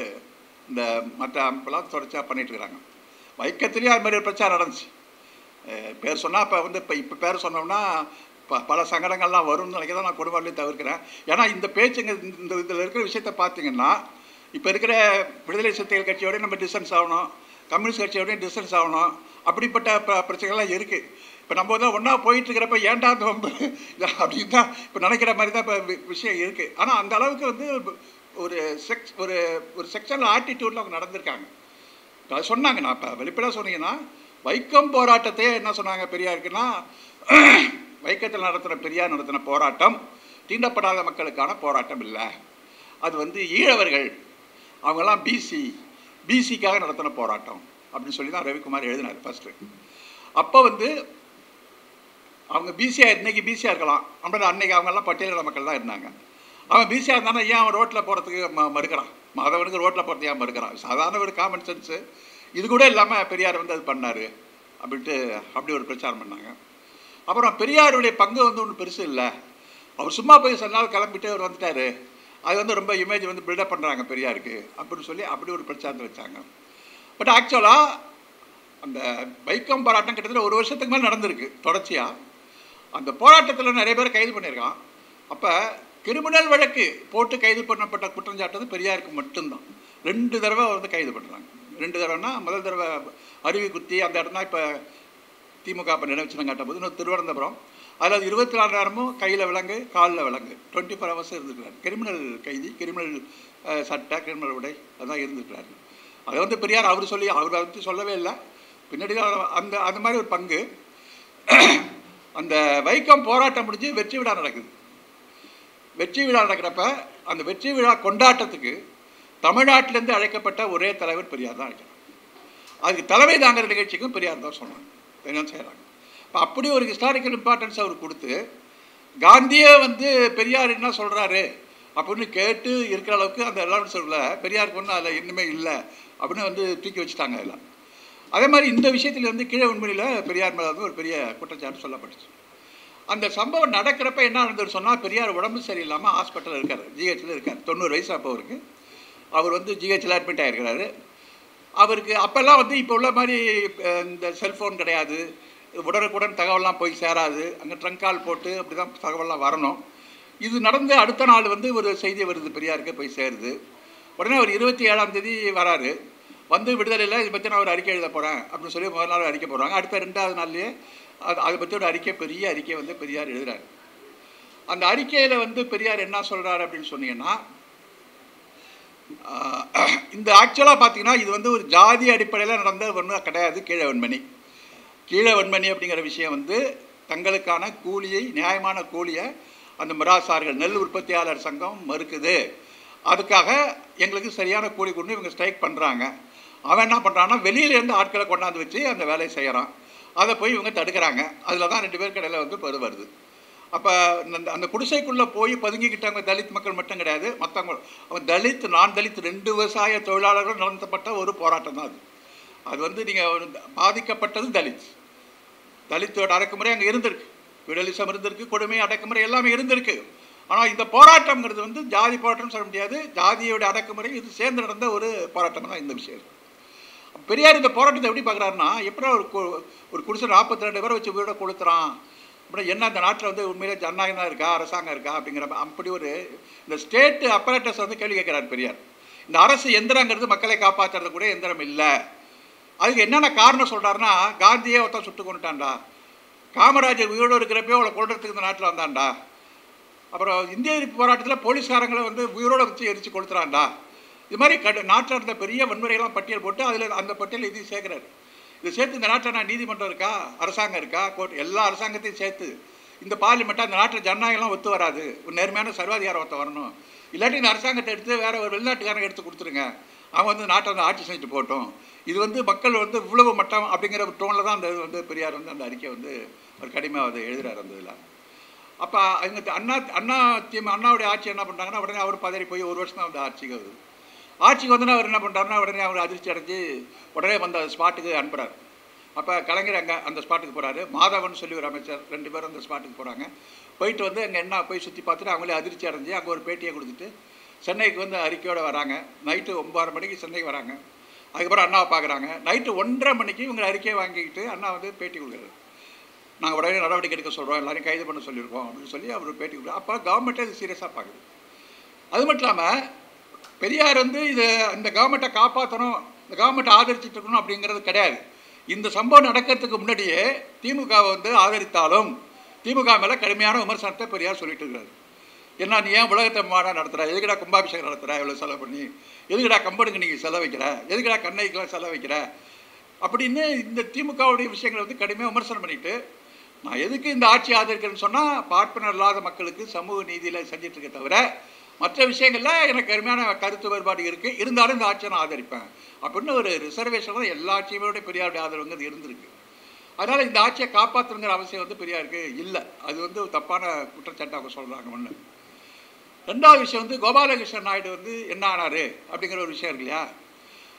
இந்த மற்ற அமைப்பெல்லாம் தொடர்ச்சியாக பண்ணிட்டு இருக்கிறாங்க. வைக்கத்துலேயும் அது மாதிரி ஒரு பிரச்சாரம் நடந்துச்சு. பேர் சொன்னால் இப்போ பேர் சொன்னோம்னா பல சங்கடங்கள்லாம் வரும்னு நினைக்க தான் நான் குடும்பங்களையும் தவிர்க்கிறேன். ஏன்னா இந்த பேச்சுங்க இந்த இதில் இருக்கிற விஷயத்த பார்த்தீங்கன்னா இப்போ இருக்கிற விடுதலை சிறுத்தைகள் கட்சியோடய நம்ம டிஸ்டன்ஸ் ஆகணும், கம்யூனிஸ்ட் கட்சியோடய டிஸ்டன்ஸ் ஆகணும், அப்படிப்பட்ட பிரச்சனைகள்லாம் இருக்குது. இப்போ நம்ம தான் ஒன்றா போயிட்டுருக்கிறப்ப ஏன்டா ரொம்ப அப்படின்னு தான் இப்போ நினைக்கிற மாதிரி தான் இப்போ விஷயம் இருக்குது. ஆனால் அந்த அளவுக்கு வந்து ஒரு ஒரு செக்ஷனல் ஆட்டிடியூடில் அவங்க நடந்திருக்காங்க. அது சொன்னாங்க. நான் இப்போ வெளிப்படையாக சொன்னீங்கன்னா வைக்கம் போராட்டத்தையே என்ன சொன்னாங்க பெரியாருக்குன்னா, வைக்கத்தில் நடத்துகிற பெரியார் நடத்தின போராட்டம் தீண்டப்படாத மக்களுக்கான போராட்டம் இல்லை, அது வந்து ஈழவர்கள் அவங்கெல்லாம் பிசிக்காக நடத்தின போராட்டம் அப்படின்னு சொல்லி தான் ரவிக்குமார் எழுதினார் ஃபஸ்ட்டு. அப்போ வந்து அவங்க பிசியாக இன்றைக்கி பிசியாக இருக்கலாம், அப்படின்னா அன்றைக்கி அவங்கெல்லாம் பட்டியலின மக்கள் தான் இருந்தாங்க. அவன் பிசியாக இருந்தானா ஏன் அவன் ரோட்டில் போகிறதுக்கு மறுக்கிறான்? மாதவனுக்கு ரோட்டில் போகிறதுக்கு ஏன் மறுக்கிறான்? சாதாரண ஒரு காமன் சென்ஸு. இது கூட இல்லாமல் பெரியார் வந்து அது பண்ணார் அப்படின்ட்டு அப்படி ஒரு பிரச்சாரம் பண்ணாங்க. அப்புறம் பெரியாருடைய பங்கு வந்து ஒன்றும் பெருசு இல்லை, அவர் சும்மா போய் சில நாள் கிளம்பிட்டு அவர் வந்துட்டார், அது வந்து ரொம்ப இமேஜ் வந்து பில்டப் பண்ணுறாங்க பெரியாருக்கு அப்படின்னு சொல்லி அப்படி ஒரு பிரச்சாரத்தை வச்சாங்க. பட் ஆக்சுவலாக அந்த வைக்கம் போராட்டம் கிட்டத்தட்ட ஒரு வருஷத்துக்கு மேலே நடந்திருக்கு தொடர்ச்சியாக. அந்த போராட்டத்தில் நிறைய பேர் கைது பண்ணியிருக்கான். அப்போ கிரிமினல் வழக்கு போட்டு கைது பண்ணப்பட்ட குற்றஞ்சாட்டது பெரியாருக்கு மட்டும்தான். 2 தடவை வந்து கைது பண்ணுறாங்க. 2 தடவைனா முதல் தடவை அருவி குத்தி அந்த இடம் தான் இப்போ திமுக இப்போ நினைவுச்சினம் காட்டும்போது இன்னும் திருவனந்தபுரம். அதில் 24 நேரமும் கையில் விலங்கு காலில் விலங்கு 24 hours இருந்துக்கிறாரு. கிரிமினல் கைதி, கிரிமினல் சட்டை, கிரிமினல் உடை அதான் இருந்துக்கிறாரு. அதை வந்து பெரியார் அவர் அதை பற்றி சொல்லவே இல்லை. பின்னாடி தான் அந்த மாதிரி ஒரு பங்கு. அந்த வைக்கம் போராட்டம் முடிஞ்சு வெற்றி விழா நடக்குது. வெற்றி விழா நடக்கிறப்ப அந்த வெற்றி விழா கொண்டாட்டத்துக்கு தமிழ்நாட்டிலேருந்து அழைக்கப்பட்ட ஒரே தலைவர் பெரியார் தான் அழைக்கிறார். அதுக்கு தலைமை தாங்கிற நிகழ்ச்சிக்கும் பெரியார் தான் சொன்னாங்க, என்ன செய்கிறாங்க. இப்போ அப்படி ஒரு ஹிஸ்டாரிக்கல் இம்பார்ட்டன்ஸ் அவர் கொடுத்து காந்தியே வந்து பெரியார் என்ன சொல்கிறாரு அப்படின்னு கேட்டு இருக்கிற அளவுக்கு அந்த எல்லாம் சொல்லல. பெரியாருக்கு ஒன்றும் அதில் இன்னுமே இல்லை அப்படின்னு வந்து தூக்கி வச்சுட்டாங்க எல்லாம். அதே மாதிரி இந்த விஷயத்தில் வந்து கீழவெண்மணியில் பெரியார் மேலே வந்து ஒரு பெரிய குற்றச்சாட்டு சொல்லப்பட்டுச்சு. அந்த சம்பவம் நடக்கிறப்ப என்ன நடந்ததுன்னு சொன்னால், பெரியார் உடம்பு சரியில்லாமல் ஹாஸ்பிட்டலில் இருக்கார், ஜிஹெச்சில் இருக்கார். 90 வயசு அப்போ அவருக்கு. அவர் வந்து ஜிஹெச்சில் அட்மிட் ஆகிருக்கிறாரு. அவருக்கு அப்போல்லாம் வந்து இப்போ உள்ள மாதிரி இந்த செல்ஃபோன் கிடையாது, உடனுக்குடன் தகவல்லாம் போய் சேராது. அங்கே ட்ரங்க் கால் போட்டு அப்படி தான் தகவல்லாம் வரணும். இது நடந்து அடுத்த நாள் வந்து ஒரு செய்தி வருது, பெரியாருக்கு போய் சேருது. உடனே அவர் 27ஆம் தேதி வராரு. வந்து விடுதலையில் இதை பற்றி நான் ஒரு அறிக்கை எழுத போகிறேன் அப்படின்னு சொல்லி முதல் நாள் அறிக்கை போடுறாங்க. அடுத்த 2வது நாள்லேயே அதை பற்றி ஒரு அறிக்கை, பெரிய அறிக்கை வந்து பெரியார் எழுதுறாரு. அந்த அறிக்கையில் வந்து பெரியார் என்ன சொல்கிறார் அப்படின்னு சொன்னீங்கன்னா, இந்த ஆக்சுவலாக பார்த்தீங்கன்னா இது வந்து ஒரு ஜாதி அடிப்படையில் நடந்த ஒன்றும் கிடையாது. கீழ வெண்மணி அப்படிங்கிற விஷயம் வந்து தங்களுக்கான கூலியை, நியாயமான கூலியை அந்த மிராசார்கள் நெல் உற்பத்தியாளர் சங்கம் மறுக்குது. அதுக்காக எங்களுக்கு சரியான கூலி கொண்டு இவங்க ஸ்ட்ரைக் பண்ணுறாங்க. அவன் என்ன பண்ணுறான்னா வெளியிலேருந்து ஆட்களை கொண்டாந்து வச்சு அந்த வேலையை செய்கிறான். அதை போய் இவங்க தடுக்கிறாங்க. அதில் தான் 2 பேர் கடையில் வந்து வருது. அப்போ அந்த குடிசைக்குள்ளே போய் பதுங்கிக்கிட்டவங்க தலித் மக்கள் மட்டும் கிடையாது, மற்றவங்க அவங்க தலித், நான் தலித் 2 விவசாய தொழிலாளர்கள் நடத்தப்பட்ட ஒரு போராட்டம் தான் அது. அது வந்து நீங்கள் பாதிக்கப்பட்டது தலித்தோட அடக்குமுறை அங்கே இருந்திருக்கு, விடலிசம் இருந்திருக்கு, கொடுமை அடக்குமுறை எல்லாமே இருந்திருக்கு. ஆனால் இந்த போராட்டம்ங்கிறது வந்து ஜாதி போராட்டம் சொல்ல முடியாது, ஜாதியோட அடக்குமுறை இது சேர்ந்து நடந்த ஒரு போராட்டம் தான் இந்த விஷயம். பெரியார் இந்த போராட்டத்தை எப்படி பார்க்குறாருன்னா, எப்படி ஒரு குடிசை 42 பேரை வச்சு வீட கொடுத்துறான் அப்படின்னா என்ன, இந்த நாட்டில் வந்து உண்மையிலே ஜனநாயகம் இருக்கா, அரசாங்கம் இருக்கா அப்படிங்கிற அப்படி ஒரு இந்த ஸ்டேட்டு அப்பரேட்டஸ் வந்து கேள்வி கேட்குறாரு பெரியார். இந்த அரசு எந்திரங்கிறது மக்களை காப்பாற்றுறது கூட எந்திரம் இல்லை. அதுக்கு என்னென்ன காரணம் சொல்கிறாருன்னா, காந்தியே ஒருத்தன் சுட்டு கொண்டுட்டான்டா, காமராஜர் உயிரோடு இருக்கிறப்போ அவளை கொள்றதுக்கு இந்த நாட்டில் வந்தான்டா, அப்புறம் இந்திய எதிர்ப்பு போராட்டத்தில் போலீஸ்காரங்களை வந்து உயிரோடு வச்சு எரிச்சு கொளுத்துறான்டா. இது மாதிரி நாட்டில் இருந்த பெரிய வன்முறைகள்லாம் பட்டியல் போட்டு அதில் அந்த பட்டியல் இதையும் சேர்க்குறாரு. இதை சேர்த்து இந்த நாட்டில் நான் நீதிமன்றம் இருக்கா, அரசாங்கம் இருக்கா, கோர்ட், எல்லா அரசாங்கத்தையும் சேர்த்து இந்த பார்லிமெண்ட்டாக இந்த நாட்டில் ஜனநாயகம்லாம் ஒத்து வராது, ஒரு நேர்மையான சர்வாதிகாரம் ஒத்து வரணும். இல்லாட்டி இந்த அரசாங்கத்தை எடுத்து வேறு ஒரு வெளிநாட்டுக்காரங்க எடுத்து கொடுத்துருங்க, அவங்க வந்து நாட்டை வந்து ஆட்சி செஞ்சுட்டு போட்டோம். இது வந்து மக்கள் வந்து இவ்வளவு மட்டம் அப்படிங்கிற டோனில் தான் அந்த வந்து பெரியார் வந்து அந்த அறிக்கை வந்து ஒரு கடுமையாக வந்து எழுதுகிறார் அந்த இதில். அப்போ அவங்க அண்ணாவுடைய ஆட்சி என்ன பண்ணுறாங்கன்னா, உடனே அவர் பதறி போய் 1 வருஷம் தான் வந்து ஆட்சிக்கு வந்தோன்னா அவர் என்ன பண்ணுறாருன்னா, உடனே அவர் அதிர்ச்சி அடைஞ்சு உடனே வந்து அந்த ஸ்பாட்டுக்கு அனுப்புகிறார். அப்போ கலைஞர் அங்கே அந்த ஸ்பாட்டுக்கு போகிறாரு, மாதவன் சொல்லி ஒரு அமைச்சர் 2 பேரும் அந்த ஸ்பாட்டுக்கு போகிறாங்க. போயிட்டு வந்து அங்கே என்ன போய் சுற்றி பார்த்துட்டு அவங்களே அதிர்ச்சி அடைஞ்சு அங்கே ஒரு பேட்டியை கொடுத்துட்டு சென்னைக்கு வந்து அறிக்கையோடு வராங்க. நைட்டு 9:30 மணிக்கு சென்னைக்கு வராங்க. அதுக்கப்புறம் அண்ணாவை பார்க்குறாங்க. நைட்டு 1:30 மணிக்கு இவங்க அறிக்கையை வாங்கிக்கிட்டு அண்ணா வந்து பேட்டி கொடுக்குறாரு. நாங்கள் உடனே நடவடிக்கை எடுக்க சொல்கிறோம், எல்லாரையும் கைது பண்ண சொல்லியிருக்கோம் அப்படின்னு சொல்லி அவர் பேட்டி கொடுக்குறாரு. அப்போ கவர்மெண்ட்டே இது சீரியஸாக பார்க்குது. அது மட்டும் இல்லாமல் பெரியார் வந்து இந்த கவர்மெண்ட்டை காப்பாற்றணும், இந்த கவர்மெண்ட்டை ஆதரிச்சுட்டு இருக்கணும் அப்படிங்கிறது கிடையாது. இந்த சம்பவம் நடக்கிறதுக்கு முன்னாடியே திமுகவை வந்து ஆதரித்தாலும் திமுக மேலே கடுமையான விமர்சனத்தை பெரியார் சொல்லிட்டு இருக்கிறார். என்ன, நீ ஏன் உலகத்தை மாநாடு நடத்துகிற, எதுக்கடா கும்பாபிஷேகம் நடத்துகிற, இவ்வளோ செலவு பண்ணி, எதுக்கடா கம்பனுக்கு நீங்கள் செலவு வைக்கிற, எதுக்கடா கண்ணைக்கெல்லாம் செலவு வைக்கிற அப்படின்னு இந்த திமுகவுடைய விஷயங்களை வந்து கடுமையாக விமர்சனம் பண்ணிட்டு, நான் எதுக்கு இந்த ஆட்சி ஆதரிக்கிறேன்னு சொன்னால் பார்ப்பனர் இல்லாத மக்களுக்கு சமூக நீதியில் செஞ்சிட்டு இருக்க தவிர மற்ற விஷயங்களில் எனக்கு கடுமையான கருத்து வேறுபாடு இருக்குது, இருந்தாலும் இந்த ஆட்சியை நான் ஆதரிப்பேன் அப்படின்னு ஒரு ரிசர்வேஷன் தான் எல்லா ஆட்சியோட பெரியாருடைய ஆதரவுங்கிறது இருந்திருக்கு. அதனால் இந்த ஆட்சியை காப்பாற்றுங்கிற அவசியம் வந்து பெரியாருக்கு இல்லை. அது வந்து தப்பான குற்றச்சாட்டு அவங்க சொல்கிறாங்க. ஒன்று. 2வது விஷயம் வந்து கோபாலகிருஷ்ணன் நாயுடு வந்து என்ன ஆனார் அப்படிங்கிற ஒரு விஷயம் இருக்கு இல்லையா.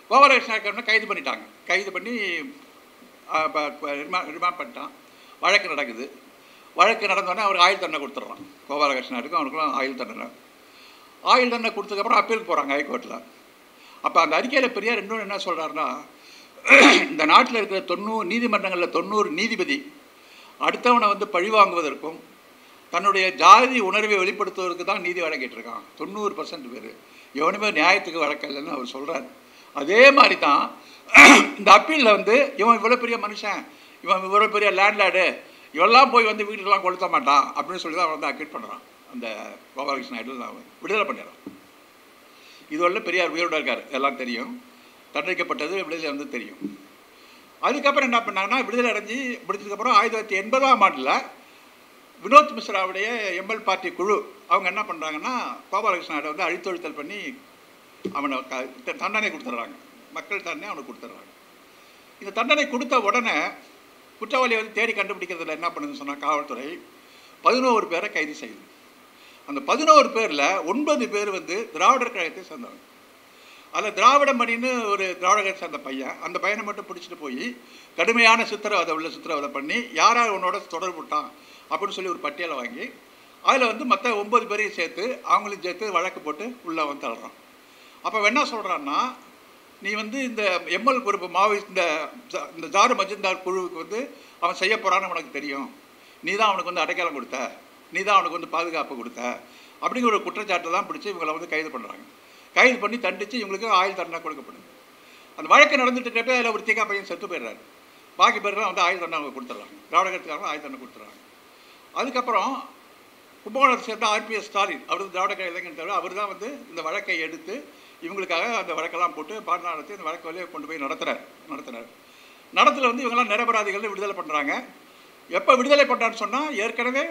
கோபாலகிருஷ்ணன் நாயுடு கைது பண்ணிட்டாங்க. கைது பண்ணி ரிமாண்ட் பண்ணிட்டான். வழக்கு நடக்குது. வழக்கு நடந்தோடனே அவருக்கு ஆயுள் தண்டனை கொடுத்துட்றான். கோபாலகிருஷ்ணனுக்கும் அவனுக்குலாம் ஆயுள் தண்டனை கொடுத்ததுக்கப்புறம் அப்பீலுக்கு போகிறாங்க ஹைகோர்ட்டில். அப்போ அந்த அறிக்கையில் பெரியார் இன்னொன்று என்ன சொல்கிறாருன்னா, இந்த நாட்டில் இருக்கிற 90 நீதிமன்றங்களில் 90 நீதிபதி அடுத்தவனை வந்து பழிவாங்குவதற்கும் தன்னுடைய ஜாதி உணர்வை வெளிப்படுத்துவதற்கு தான் நீதி வழங்கிட்டு இருக்கான். 90% பேர் எவனுமே நியாயத்துக்கு வழக்கலைன்னு அவர் சொல்கிறார். அதே மாதிரி தான் இந்த அப்பீலில் வந்து இவன் இவ்வளோ பெரிய மனுஷன், இவன் இவ்வளோ பெரிய லேண்ட்லார்டு, இவெல்லாம் போய் வந்து வீட்டுக்கெல்லாம் கொளுத்த மாட்டான் அப்படின்னு சொல்லி தான் அவன் வந்து அக்யூட் பண்ணுறான். அந்த கோபாலகிருஷ்ணன் நாயுடு நான் விடுதலை பண்ணிடுறான். இதுவரை பெரியார் உயிரோடு இருக்கார், எல்லாம் தெரியும். தண்டிக்கப்பட்டது விடுதலை வந்து தெரியும். அதுக்கப்புறம் என்ன பண்ணாங்கன்னா, விடுதலை அடைஞ்சி முடிச்சதுக்கப்புறம் 1980ஆம் ஆண்டில் வினோத் மிஸ்ராவுடைய எம்எல் பார்ட்டி குழு அவங்க என்ன பண்ணுறாங்கன்னா, கோபாலகிருஷ்ணனை வந்து அழித்தொழித்தல் பண்ணி அவனை தண்டனை கொடுத்துட்றாங்க. மக்கள் தண்டனை அவனுக்கு கொடுத்துட்றாங்க. இந்த தண்டனை கொடுத்த உடனே குற்றவாளியை வந்து தேடி கண்டுபிடிக்கிறதுல என்ன பண்ணுதுன்னு சொன்னால் காவல்துறை 11 பேரை கைது செய்யுது. அந்த 11 பேரில் 9 பேர் வந்து திராவிடர் கழகத்தை சேர்ந்தவங்க. அதில் திராவிடமணின்னு ஒரு திராவிடரை சேர்ந்த பையன், அந்த பையனை மட்டும் பிடிச்சிட்டு போய் கடுமையான சித்திரவதை பண்ணி யார் யார் உன்னோட தொடர்பு விட்டான் அப்படின்னு சொல்லி ஒரு பட்டியலை வாங்கி அதில் வந்து மற்ற 9 பேரையும் சேர்த்து அவங்களையும் சேர்த்து வழக்கு போட்டு உள்ளே வந்து தள்ளுறான். அப்போ என்ன சொல்கிறான்னா, நீ வந்து இந்த எம்எல் குரூப் மாவோயிஸ்ட் இந்த ஜாரு மஜும்தார் குழுவுக்கு வந்து அவன் செய்ய போகிறான்னு உனக்கு தெரியும், நீ தான் அவனுக்கு வந்து அடைக்கலம் கொடுத்த, நீ தான் அவனுக்கு வந்து பாதுகாப்பு கொடுத்த அப்படிங்கிற ஒரு குற்றச்சாட்டை தான் பிடிச்சி இவங்களை வந்து கைது பண்ணுறாங்க. கைது பண்ணி தண்டித்து இவங்களுக்கு ஆயுள் தண்டனை கொடுக்கப்படுது. அந்த வழக்கு நடந்துட்டு இருக்கிறப்ப அதில் ஒரு தீக்கா பையன் செத்து போயிடுறாரு. பாக்கி பேர்லாம் வந்து ஆயுள் தண்டனை அவங்க கொடுத்துட்றாங்க. திராவிடத்துக்காக ஆயுள் தண்டனை கொடுத்துட்றாங்க. அதுக்கப்புறம் கும்பகோணத்தை சேர்ந்த ஆர்பிஎஸ் ஸ்டாலின், அவர் திராவிட இளைஞர் தவிர அவர் தான் வந்து இந்த வழக்கை எடுத்து இவங்களுக்காக அந்த வழக்கெல்லாம் போட்டு பாடம் நடத்தி அந்த வழக்கு வழியை கொண்டு போய் நடத்தினார். நடத்துல வந்து இவங்கெல்லாம் நிரபராதிகள் விடுதலை பண்ணுறாங்க. எப்போ விடுதலை பண்ணுறான்னு சொன்னால் ஏற்கனவே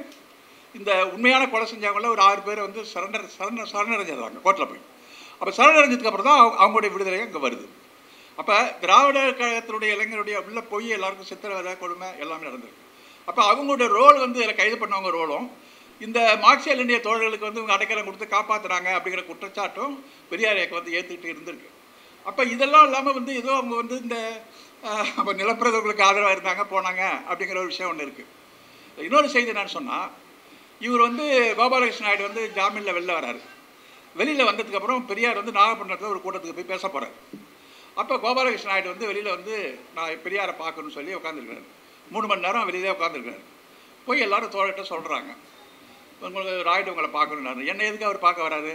இந்த உண்மையான கொலை செஞ்சவங்கள ஒரு 6 பேர் வந்து சரணடைஞ்சிடுறாங்க கோர்ட்டில் போய். அப்போ சரணடைஞ்சதுக்கு அப்புறம் தான் அவங்களுடைய விடுதலை அங்கே வருது. அப்போ திராவிட கழகத்தினுடைய இளைஞருடைய உள்ள போய் எல்லாருக்கும் சித்திரவதை கொடுமை எல்லாமே நடந்திருக்கு. அப்போ அவங்களுடைய ரோல் வந்து இதில் கைது பண்ணவங்க ரோலும் இந்த மார்க்சிய இந்திய தோழர்களுக்கு வந்து இவங்க அடைக்கலம் கொடுத்து காப்பாற்றுறாங்க அப்படிங்கிற குற்றச்சாட்டும் பெரியார் இயக்கம் வந்து ஏற்றுக்கிட்டு இருந்திருக்கு. அப்போ இதெல்லாம் இல்லாமல் வந்து ஏதோ அவங்க வந்து இந்த அப்போ நிலப்பிரதவர்களுக்கு ஆதரவாக இருந்தாங்க போனாங்க அப்படிங்கிற ஒரு விஷயம் ஒன்று இருக்குது. இன்னொரு செய்தி என்னன்னு சொன்னால், இவர் வந்து கோபாலகிருஷ்ண நாயுடு வந்து ஜாமீனில் வெளில வராரு. வெளியில் வந்ததுக்கப்புறம் பெரியார் வந்து நாகப்பட்டினத்தில் ஒரு கூட்டத்துக்கு போய் பேச போகிறார். அப்போ கோபாலகிருஷ்ண நாயுடு வந்து வெளியில் வந்து நான் பெரியாரை பார்க்கணும்னு சொல்லி உட்காந்துருக்காரு. 3 மணி நேரம் வெளியிலே உட்காந்துருக்காரு. போய் எல்லாரும் தோழர்கிட்ட சொல்கிறாங்க, உங்களுக்கு ராயுடு உங்களை பார்க்கணுன்னாரு. என்ன எதுக்கு அவர் பார்க்க வராரு?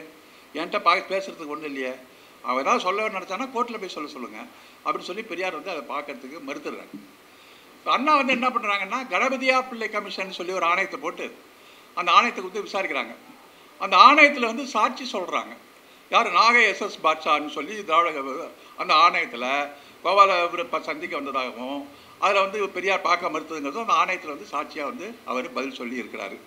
என்கிட்ட பேசுகிறதுக்கு ஒன்றும் இல்லையே, அவர் ஏதாவது சொல்ல நினச்சானா கோர்ட்டில் போய் சொல்லுங்கள் அப்படின்னு சொல்லி பெரியார் வந்து அதை பார்க்கறதுக்கு மறுத்துடுறாங்க. இப்போ அண்ணா வந்து என்ன பண்ணுறாங்கன்னா, கணபதியா பிள்ளை கமிஷன் சொல்லி ஒரு ஆணையத்தை போட்டு அந்த ஆணையத்தை கொடுத்து விசாரிக்கிறாங்க. அந்த ஆணையத்தில் வந்து சாட்சி சொல்கிறாங்க. யார்? நாகை SS பாட்ஷான்னு சொல்லி திராவிட அந்த ஆணையத்தில் கோபால சந்திக்க வந்ததாகவும் அதில் வந்து பெரியார் பார்க்க மறுத்ததுங்கிறதும் அந்த ஆணையத்தில் வந்து சாட்சியாக வந்து அவர் பதில் சொல்லி இருக்கிறாரு.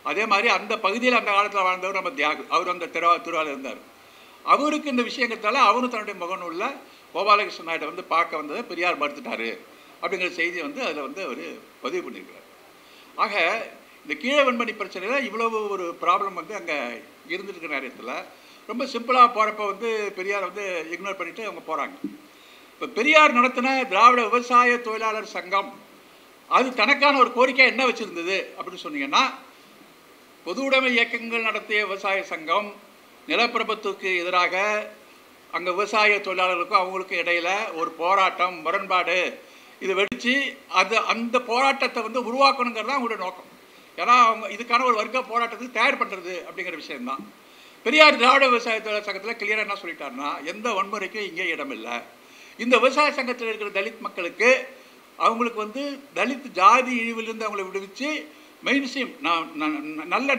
அதே மாதிரி அந்த பகுதியில் அந்த காலத்தில் வாழ்ந்தவர் நம்ம தியாகு, அவர் அந்த திருவாரூர் இருந்தார். அவருக்கு இந்த விஷயங்கிறதால அவரும் தன்னுடைய முகநூலில் கோபாலகிருஷ்ண நாயுடு வந்து பார்க்க வந்ததை பெரியார் மறுத்துட்டாரு அப்படிங்கிற செய்தியை வந்து அதில் வந்து அவர் பதிவு பண்ணியிருக்கிறார். ஆக இந்த கீழே வெண்மணி பிரச்சனையில் இவ்வளவு ஒரு ப்ராப்ளம் வந்து அங்கே இருந்துருக்கிற நேரத்தில் ரொம்ப சிம்பிளாக போகிறப்ப வந்து பெரியார் வந்து இக்னோர் பண்ணிவிட்டு அவங்க போகிறாங்க. இப்போ பெரியார் நடத்தின திராவிட விவசாய தொழிலாளர் சங்கம் அது தனக்கான ஒரு கோரிக்கை என்ன வச்சுருந்தது அப்படின்னு சொன்னீங்கன்னா, பொது உடைமை இயக்கங்கள் நடத்திய விவசாய சங்கம் நிலப்பிரபுத்துக்கு எதிராக அங்கே விவசாய தொழிலாளர்களுக்கும் அவங்களுக்கும் இடையில் ஒரு போராட்டம் முரண்பாடு இது வெடித்து அந்த போராட்டத்தை வந்து உருவாக்கணுங்கிறது தான் அவங்களுடைய நோக்கம். ஏன்னா அவங்க இதுக்கான ஒரு வர்க்க போராட்டத்துக்கு தயார் பண்ணுறது அப்படிங்கிற விஷயம்தான். பெரியார் திராவிட விவசாய தொழிலாளர் சங்கத்தில் கிளியராக என்ன சொல்லிட்டாருன்னா, எந்த வன்முறைக்கும் இங்கே இடமில்லை. இந்த விவசாய சங்கத்தில் இருக்கிற தலித் மக்களுக்கு அவங்களுக்கு வந்து தலித் ஜாதி இழிவிலிருந்து அவங்களை விடுவிச்சு மெயின் ஸ்ட்ரீம் நல்ல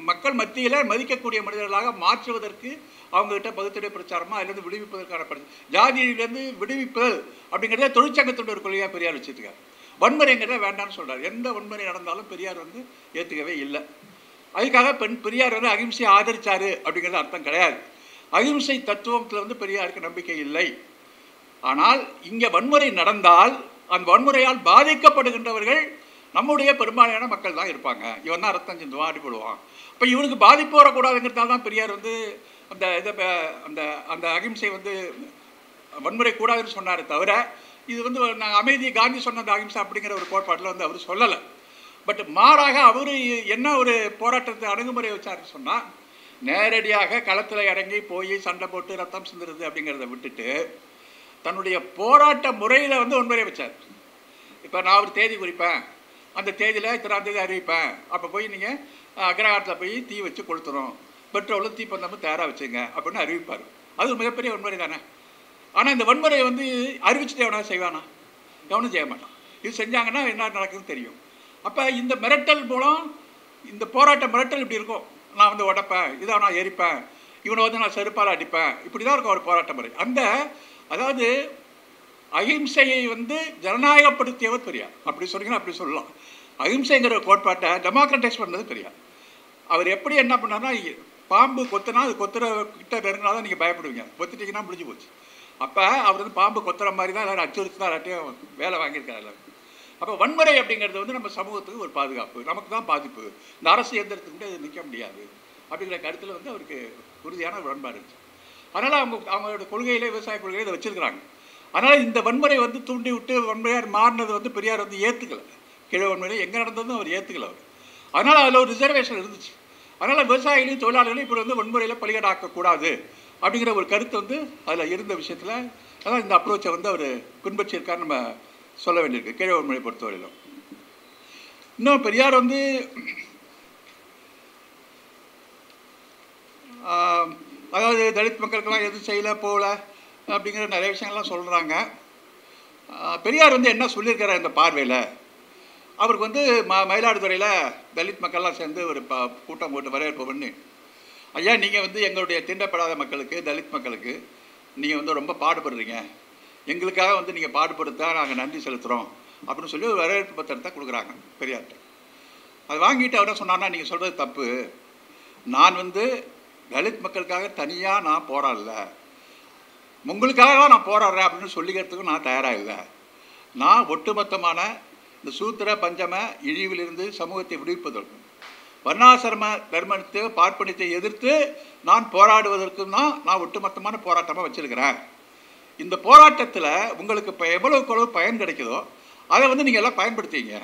மக்கள் மத்தியில் மதிக்கக்கூடிய மனிதர்களாக மாற்றுவதற்கு அவங்ககிட்ட பகுத்தறிவு பிரச்சாரமாக அதிலிருந்து விடுவிப்பதற்கான ஜாதியிலிருந்து விடுவிப்பது அப்படிங்கிறத தொழிற்சங்கத்தோட ஒரு கொள்கையாக பெரியார் வச்சுருக்கார். வன்முறைங்கிறத வேண்டாம்னு சொல்கிறார். எந்த வன்முறை நடந்தாலும் பெரியார் வந்து ஏற்றுக்கவே இல்லை. அதுக்காக பெரியார் வந்து அகிம்சையை ஆதரிச்சாரு அப்படிங்கிறது அர்த்தம் கிடையாது. அகிம்சை தத்துவத்தில் வந்து பெரியாருக்கு நம்பிக்கை இல்லை. ஆனால் இங்கே வன்முறை நடந்தால் அந்த வன்முறையால் பாதிக்கப்படுகின்றவர்கள் நம்முடைய பெரும்பாலான மக்கள் தான் இருப்பாங்க. இவன் தான் ரத்தம் சிந்துவான், அடிபடுவான். இப்போ இவனுக்கு பாதிப்பு வரக்கூடாதுங்கிறதால தான் பெரியார் வந்து அந்த இதை அந்த அகிம்சை வந்து வன்முறை கூடாதுன்னு சொன்னார். தவிர இது வந்து நாங்கள் அமைதி காந்தி சொன்ன அந்த அகிம்சை அப்படிங்கிற ஒரு கோட்பாட்டில் வந்து அவர் சொல்லலை. பட் மாறாக அவர் என்ன ஒரு போராட்டத்தை அணுகுமுறை வச்சாருன்னு சொன்னால், நேரடியாக களத்தில் இறங்கி போய் சண்டை போட்டு ரத்தம் சிந்துறது அப்படிங்கிறத விட்டுட்டு தன்னுடைய போராட்ட முறையில் வந்து வன்முறை வச்சார். இப்போ நான் ஒரு தேதி குறிப்பேன், அந்த தேதியில் இத்தனாம் தேதி அறிவிப்பேன், அப்போ போய் நீங்கள் அக்ரஹாரத்தில் போய் தீ வச்சு கொளுத்துறோம், பெட்ரோலும் தீப்பந்தமும் தயாராக வச்சுங்க அப்படின்னு அறிவிப்பார். அது ஒரு மிகப்பெரிய வன்முறை தானே. ஆனால் இந்த வன்முறையை வந்து அறிவிச்சுட்டு எவனா செய்வானா? எவனும் செய்ய மாட்டான். இது செஞ்சாங்கன்னா என்ன நடக்குதுன்னு தெரியும். அப்போ இந்த மிரட்டல் மூலம் இந்த போராட்ட மிரட்டல் இப்படி இருக்கும். நான் வந்து உடைப்பேன், இதை நான் எரிப்பேன், இவனை வந்து நான் செருப்பால் அடிப்பேன், இப்படி தான் இருக்கும் ஒரு போராட்ட முறை. அதாவது அகிம்சையை வந்து ஜனநாயகப்படுத்தியவர் பெரியார். அப்படி சொன்னீங்கன்னா அப்படி சொல்லலாம். அகிம்சைங்கிற கோட்பாட்டை டெமோக்ரட்டைஸ் பண்ணது பெரியார். அவர் எப்படி என்ன பண்ணார்னா, பாம்பு கொத்துனா அது கொத்துற கிட்ட நெருங்கினா தான் நீங்கள் பயப்படுவீங்க, கொத்துட்டிங்கன்னா முடிஞ்சு போச்சு. அப்போ அவர் வந்து பாம்பு கொத்துற மாதிரி தான் எல்லாரும் அச்சுறுத்தி தான் எல்லாத்தையும் வேலை வாங்கியிருக்காரு எல்லாரும். அப்போ வன்முறை அப்படிங்கிறது வந்து நம்ம சமூகத்துக்கு ஒரு பாதுகாப்பு, நமக்கு தான் பாதிப்பு, இந்த அரசு இயந்திரத்துக்கு அது நிற்க முடியாது அப்படிங்கிற கருத்தில் வந்து அவருக்கு உறுதியான உடன்பாடு இருந்துச்சு. அதனால் அவங்களோட கொள்கையிலே விவசாய கொள்கையை இதை வச்சுருக்கிறாங்க. அதனால் இந்த வன்முறை வந்து தூண்டி விட்டு வன்முறையார் மாறினது வந்து பெரியார் வந்து ஏற்றுக்கலை. கீழே வன்முறை எங்கே நடந்ததும் அவர் ஏற்றுக்கலை அவர். அதனால் அதில் ஒரு ரிசர்வேஷன் இருந்துச்சு. அதனால் விவசாயிகளையும் தொழிலாளர்களையும் இப்படி வந்து வன்முறையில் பலிகடாக்கக்கூடாது அப்படிங்கிற ஒரு கருத்து வந்து அதில் இருந்த விஷயத்தில் அதான் இந்த அப்ரோச்சை வந்து அவர் பின்பற்றியிருக்காருன்னு நம்ம சொல்ல வேண்டியிருக்கு கீழே வன்முறையை பொறுத்தவரையிலும். இன்னும் பெரியார் வந்து அதாவது தலித் மக்களுக்கெல்லாம் எதுவும் செய்யலை போகல அப்படிங்கிற நிறைய விஷயங்கள்லாம் சொல்கிறாங்க. பெரியார் வந்து என்ன சொல்லியிருக்காரு இந்த பார்வையில், அவருக்கு வந்து மயிலாடுதுறையில் தலித் மக்கள்லாம் சேர்ந்து ஒரு கூட்டம் போட்டு வரவேற்பு பண்ணி ஐயா நீங்கள் வந்து எங்களுடைய தீண்டப்படாத மக்களுக்கு, தலித் மக்களுக்கு நீங்கள் வந்து ரொம்ப பாடுபடுறீங்க, எங்களுக்காக வந்து நீங்கள் பாடுபடுத்தா நாங்கள் நன்றி செலுத்துகிறோம் அப்படின்னு சொல்லி ஒரு வரவேற்பு பத்திரத்தை கொடுக்குறாங்க பெரியார்கிட்ட. அதை வாங்கிட்டு அவரை சொன்னான்னா, நீங்கள் சொல்கிறது தப்பு, நான் வந்து தலித் மக்களுக்காக தனியாக நான் போராடல, உங்களுக்காக தான் நான் போராடுறேன் அப்படின்னு சொல்லிக்கிறதுக்கும் நான் தயாராக இல்லை. நான் ஒட்டுமொத்தமான இந்த சூத்திர பஞ்சம இழிவிலிருந்து சமூகத்தை விடுவிப்பதற்கும் வர்ணாசிரம தர்மத்தை பார்ப்பனியத்தை எதிர்த்து நான் போராடுவதற்கும் தான் நான் ஒட்டுமொத்தமான போராட்டமாக வச்சுருக்கிறேன். இந்த போராட்டத்தில் உங்களுக்கு இப்போ எவ்வளவு பயன் கிடைக்குதோ அதை வந்து நீங்கள் எல்லாம் பயன்படுத்திங்க.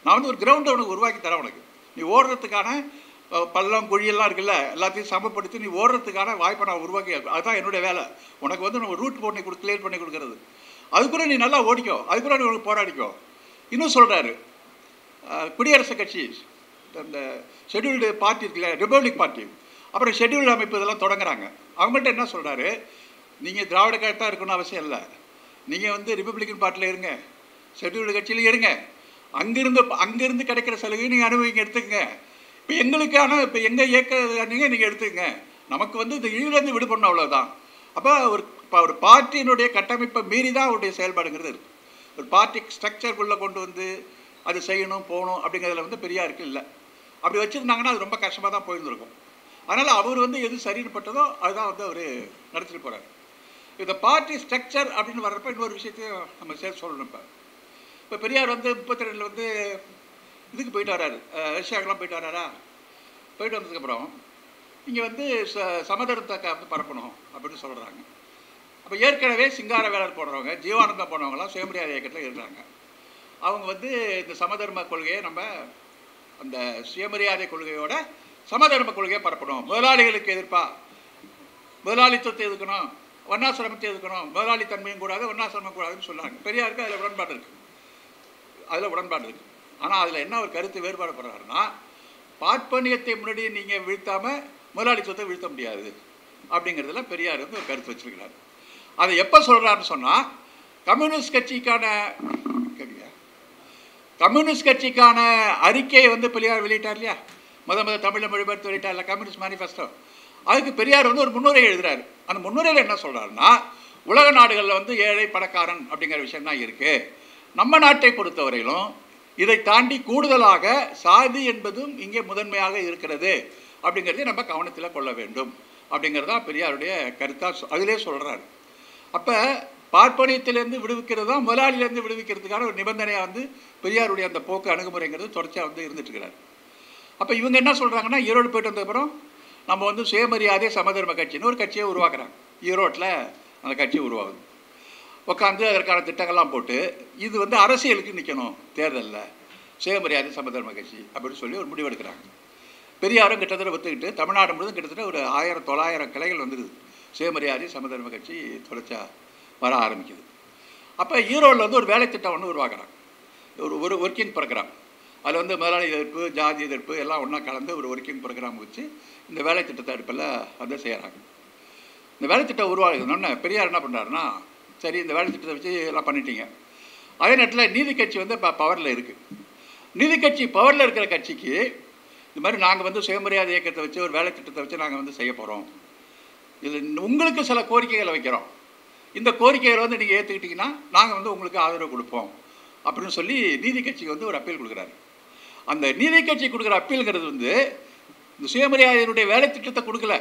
நான் வந்து ஒரு கிரவுண்டை உனக்கு உருவாக்கி தரேன். உனக்கு நீ ஓடுறதுக்கான பள்ளம் குழியெல்லாம் இருக்குல்ல, எல்லாத்தையும் சமப்படுத்தி நீ ஓடுறதுக்கான வாய்ப்பை நான் உருவாக்கி, அதுதான் என்னுடைய வேலை. உனக்கு வந்து நம்ம ரூட் பண்ணி கிளியர் பண்ணி கொடுக்கறது. அதுக்குள்ள நீ நல்லா ஓடிக்கோ, அதுக்குள்ள நீ உனக்கு போராடிக்கோ. இன்னும் சொல்கிறாரு, குடியரசுக் கட்சி அந்த ஷெட்யூல்டு பார்ட்டி இருக்குல்ல, ரிப்பப்ளிக் பார்ட்டி, அப்புறம் ஷெட்யூல்டு அமைப்பு இதெல்லாம் தொடங்குறாங்க. அவங்கள்ட்ட என்ன சொல்கிறாரு, நீங்கள் திராவிட கட்சியாக இருக்கணும்னு அவசியம் இல்லை, நீங்கள் வந்து ரிப்பப்ளிகன் பார்ட்டியில் இருங்க, ஷெட்யூல்டு கட்சியில் இருங்க, அங்கேருந்து கிடைக்கிற சலுகையை நீங்கள் அனுபவிங்க, எடுத்துக்கங்க. இப்போ எங்களுக்கான இப்போ எங்கள் இயக்க நீங்கள் எடுத்துக்கங்க, நமக்கு வந்து இந்த இழிவுலேருந்து விடுபடணும், அவ்வளோதான். அப்போ ஒரு பார்ட்டியினுடைய கட்டமைப்பை மீறி தான் அவருடைய செயல்பாடுங்கிறது இருக்குது. ஒரு பார்ட்டி ஸ்ட்ரக்சருக்குள்ளே கொண்டு வந்து அது செய்யணும் போகணும் அப்படிங்கிறதுல வந்து பெரியாருக்கு இல்லை. அப்படி வச்சுருந்தாங்கன்னா அது ரொம்ப கஷ்டமாக தான் போயிருந்துருக்கும். அதனால் அவர் வந்து எது சரிப்பட்டதோ அதுதான் வந்து அவர் நடத்திட்டு போகிறார். இந்த பார்ட்டி ஸ்ட்ரக்சர் அப்படின்னு வர்றப்ப இன்னொரு விஷயத்தையும் நம்ம சேர்த்து சொல்லணும். இப்போ பெரியார் வந்து 32 வந்து இதுக்கு போயிட்டு வர்றாரு, ரஷ்யாவுக்கெல்லாம் போயிட்டு வர்றாரா. போயிட்டு வந்ததுக்கப்புறம் இங்கே வந்து சமதர்மத்தை வந்து பரப்பணும் அப்படின்னு சொல்கிறாங்க. அப்போ ஏற்கனவே சிங்கார வேலர் போடுறவங்க, ஜீவானந்தம் போனவங்களாம் சுயமரியாதை இயக்கத்தில் இருக்கிறாங்க. அவங்க வந்து இந்த சமதர்ம கொள்கையை நம்ம அந்த சுயமரியாதை கொள்கையோட சமதர்ம கொள்கையை பரப்பணும், முதலாளிகளுக்கு எதிர்ப்பாக முதலாளித்துவத்தை எதுக்கணும், வர்ணாசிரமத்தை எதுக்கணும், முதலாளித்தன்மையும் கூடாது வர்ணாசிரமம் கூடாதுன்னு சொல்கிறாங்க. பெரியாருக்கு அதில் உடன்பாடு இருக்குது. ஆனால் அதில் என்ன ஒரு கருத்து வேறுபாடு படுறாருன்னா, பார்ப்பனியத்தை முன்னாடி நீங்கள் வீழ்த்தாமல் முதலாளித்துவத்தை வீழ்த்த முடியாது அப்படிங்கிறதுல பெரியார் வந்து ஒரு கருத்து வச்சுருக்கிறார். அதை எப்போ சொல்கிறாருன்னு சொன்னால், கம்யூனிஸ்ட் கட்சிக்கான அறிக்கையை வந்து பெரியார் வெளியிட்டார் இல்லையா, முதல் தமிழில் மொழிபெயர்த்து வெளியிட்டார் இல்லை, கம்யூனிஸ்ட் மேனிஃபெஸ்டோ. அதுக்கு பெரியார் வந்து ஒரு முன்னுரை எழுதுகிறார். அந்த முன்னுரையில் என்ன சொல்கிறாருன்னா, உலக நாடுகளில் வந்து ஏழை பணக்காரன் அப்படிங்கிற விஷயம் தான் இருக்குது, நம்ம நாட்டை பொறுத்தவரையிலும் இதை தாண்டி கூடுதலாக சாதி என்பதும் இங்கே முதன்மையாக இருக்கிறது அப்படிங்கிறத நம்ம கவனத்தில் கொள்ள வேண்டும் அப்படிங்கிறதா பெரியாருடைய கருத்தாக அதிலே சொல்கிறார். அப்போ பார்ப்பனியத்திலேருந்து விடுவிக்கிறது தான் முதலாளியிலேருந்து விடுவிக்கிறதுக்கான ஒரு நிபந்தனையாக வந்து பெரியாருடைய அந்த போக்கு அணுகுமுறைங்கிறது தொடர்ச்சியாக வந்து இருந்துட்டுருக்கிறார். அப்போ இவங்க என்ன சொல்கிறாங்கன்னா, ஈரோடு போய்ட்டு வந்ததுக்கப்புறம் நம்ம வந்து சுயமரியாதை சமதர்ம கட்சின்னு ஒரு கட்சியை உருவாக்குறாங்க. ஈரோட்டில் அந்த கட்சி உருவாகுது. உட்காந்து அதற்கான திட்டங்கள்லாம் போட்டு இது வந்து அரசியலுக்கு நிற்கணும் தேர்தலில், சுயமரியாதை சமதர்ம கட்சி அப்படின்னு சொல்லி ஒரு முடிவெடுக்கிறாங்க. பெரியாரும் கிட்டத்தட்ட ஒத்துக்கிட்டு தமிழ்நாடு முழுவதும் கிட்டத்தட்ட ஒரு 1000-900 கிளைகள் வந்துடுது. சுயமரியாதை சமதர்ம கட்சி தொடர்ச்சியாக வர ஆரம்பிக்குது. அப்போ ஈரோடில் வந்து ஒரு வேலை திட்டம் ஒன்று உருவாக்குறாங்க, ஒரு ஒர்க்கிங் ப்ரோக்ராம். அதில் வந்து முதலாளி எதிர்ப்பு, ஜாதி எதிர்ப்பு எல்லாம் ஒன்றா கலந்து ஒரு ஒர்க்கிங் ப்ரோக்ராம் வச்சு இந்த வேலை திட்டத்தை அடுப்பில் வந்து செய்கிறாங்க. இந்த வேலை திட்டம் உருவாகுதுன்னு பெரியார் என்ன பண்ணுறாருன்னா, சரி இந்த வேலை திட்டத்தை வச்சு எல்லாம் பண்ணிட்டீங்க, அதே நேரத்தில் நீதி கட்சி வந்து இப்போ பவரில் இருக்குது. நீதி கட்சி பவரில் இருக்கிற கட்சிக்கு இது மாதிரி நாங்கள் வந்து சுயமரியாதை இயக்கத்தை வச்சு ஒரு வேலை திட்டத்தை வச்சு நாங்கள் வந்து செய்ய போகிறோம், இதில் உங்களுக்கு சில கோரிக்கைகளை வைக்கிறோம், இந்த கோரிக்கைகளை வந்து நீங்கள் ஏற்றுக்கிட்டிங்கன்னா நாங்கள் வந்து உங்களுக்கு ஆதரவு கொடுப்போம் அப்படின்னு சொல்லி நீதி கட்சிக்கு வந்து ஒரு அப்பீல் கொடுக்குறாரு. அந்த நீதி கட்சி கொடுக்குற அப்பீலுங்கிறது வந்து இந்த சுயமரியாதையினுடைய வேலை திட்டத்தை கொடுக்கல,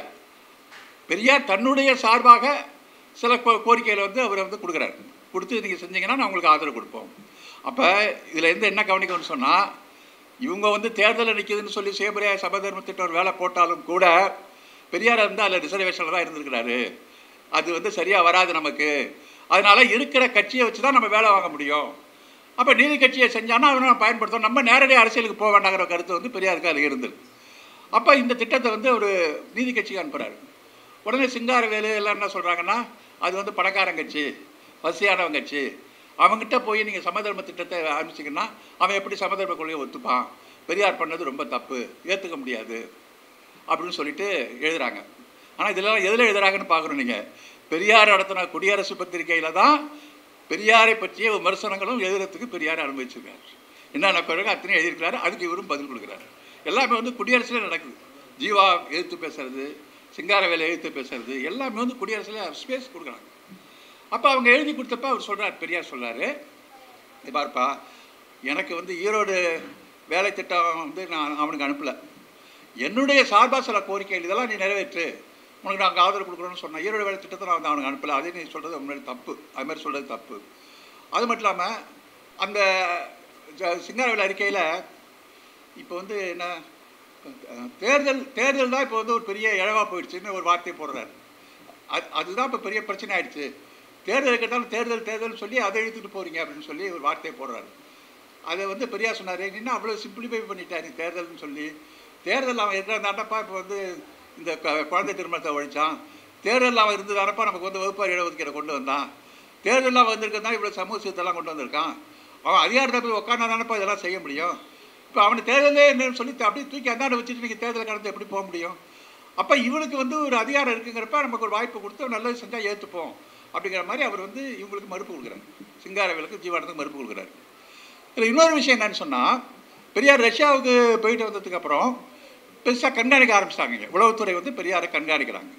பெரியார் தன்னுடைய சார்பாக சில கோரிக்கைகளை வந்து அவர் வந்து கொடுக்குறாரு. கொடுத்து நீங்கள் செஞ்சீங்கன்னா நான் உங்களுக்கு ஆதரவு கொடுப்போம். அப்போ இதில் இருந்து என்ன கவனிக்கணும்னு சொன்னால், இவங்க வந்து தேர்தலில் நிற்கிதுன்னு சொல்லி சுயமரியாதை சமதர்ம திட்டம் ஒரு வேலை போட்டாலும் கூட பெரியார் வந்து அதில் ரிசர்வேஷனில் தான் இருந்திருக்கிறாரு. அது வந்து சரியாக வராது நமக்கு, அதனால் இருக்கிற கட்சியை வச்சு தான் நம்ம வேலை வாங்க முடியும். அப்போ நீதி கட்சியை செஞ்சான்னா அவனை நம்ம பயன்படுத்தணும், நம்ம நேரடியாக அரசியலுக்கு போக வேண்டாங்கிற கருத்து வந்து பெரியாருக்கு அது இருந்தது. அப்போ இந்த திட்டத்தை வந்து ஒரு நீதி கட்சிக்கு அனுப்புகிறாரு. உடனே சிங்காரவேலு எல்லாம் என்ன சொல்கிறாங்கன்னா, அது வந்து பணக்காரன் கட்சி, வசதியானவன் கட்சி, அவங்ககிட்ட போய் நீங்கள் சமதர்ம திட்டத்தை ஆரம்பிச்சிங்கன்னா அவன் எப்படி சமதர்ம கொள்கையை ஒத்துப்பான், பெரியார் பண்ணது ரொம்ப தப்பு, ஏற்றுக்க முடியாது அப்படின்னு சொல்லிட்டு எழுதுகிறாங்க. ஆனால் இதெல்லாம் எதில் எழுதுறாங்கன்னு பார்க்கணும். நீங்கள் பெரியார் நடத்தின குடியரசு பத்திரிகையில் தான் பெரியாரை பற்றிய விமர்சனங்களும் எழுதுறதுக்கு பெரியாரை அனுமதிச்சிருக்காரு. என்னென்ன பிறகு அத்தனையும் எழுதியிருக்கிறாரு, அதுக்கு இவரும் பதில் கொடுக்குறாரு. எல்லாமே வந்து குடியரசுல நடக்குது. ஜீவா எதிர்த்து பேசுறது, சிங்காரவேலை எதிர்த்து பேசுறது எல்லாமே வந்து குடியரசில் ஸ்பேஸ் கொடுக்குறாங்க. அப்போ அவங்க எழுதி கொடுத்தப்ப அவர் சொல்கிறார், பெரியார் சொல்கிறாரு, இது பார்ப்பா, எனக்கு வந்து ஈரோடு வேலை திட்டம் வந்து நான் அவனுக்கு அனுப்பலை, என்னுடைய சார்பாக சில கோரிக்கைகள் இதெல்லாம் நீ நிறைவேற்று, உனக்கு நாங்கள் ஆதரவு கொடுக்குறோன்னு சொன்னேன். ஈரோடு வேலை திட்டத்தை நான் வந்து அவனுக்கு அனுப்பலை, அதே நீ சொல்கிறது முன்னாடி தப்பு, அது மாதிரி சொல்கிறது தப்பு. அது மட்டும் இல்லாமல் அந்த சிங்காரவேலை அறிக்கையில் இப்போ வந்து என்ன தேர்தல் தான் இப்போ வந்து ஒரு பெரிய இழவாக போயிடுச்சுன்னு ஒரு வார்த்தையை போடுறாரு. அதுதான் இப்போ பெரிய பிரச்சனை ஆயிடுச்சு. தேர்தல் இருக்கிறதாலும் தேர்தல் சொல்லி அதை இழுத்துட்டு போகிறீங்க அப்படின்னு சொல்லி ஒரு வார்த்தையை போடுறாரு. அதை வந்து பெரியார் சொன்னார், என்ன அவ்வளோ சிம்பிளிஃபை பண்ணிட்டாரு தேர்தல்னு சொல்லி. தேர்தல் அவன் இருக்கிறதாண்டப்பா இப்போ வந்து இந்த குழந்தை திருமணத்தை ஒழிச்சான், தேர்தல் அவன் இருந்ததானப்பா நமக்கு வந்து வகுப்பார் இடஒதுக்கீடை கொண்டு வந்தான், தேர்தல் அவன் வந்திருக்கிறதா இவ்வளோ சமூக சீர்திருத்தம்லாம் கொண்டு வந்திருக்கான், அவன் அதிகாரத்தை போய் உட்காந்தானப்பா இதெல்லாம் செய்ய முடியும். இப்போ அவனை தேர்தலே என்னன்னு சொல்லி அப்படியே தூக்கி அந்தாண்ட வச்சுட்டு நீங்கள் தேர்தலை கடந்து எப்படி போக முடியும்? அப்போ இவனுக்கு வந்து ஒரு அதிகாரம் இருக்குங்கிறப்ப நமக்கு ஒரு வாய்ப்பு கொடுத்து நல்லது செஞ்சால் ஏற்றுப்போம் அப்படிங்கிற மாதிரி அவர் வந்து இவங்களுக்கு மறுப்பு கொடுக்குறாரு. சிங்காரவேலுக்கு ஜீவானந்துக்கு மறுப்பு கொடுக்குறாரு. இதில் இன்னொரு விஷயம் என்னன்னு சொன்னால், பெரியார் ரஷ்யாவுக்கு போயிட்டு வந்ததுக்கப்புறம் பெருசாக கண்காணிக்க ஆரம்பிச்சிட்டாங்க. உளவுத்துறை வந்து பெரியாரை கண்காணிக்கிறாங்க.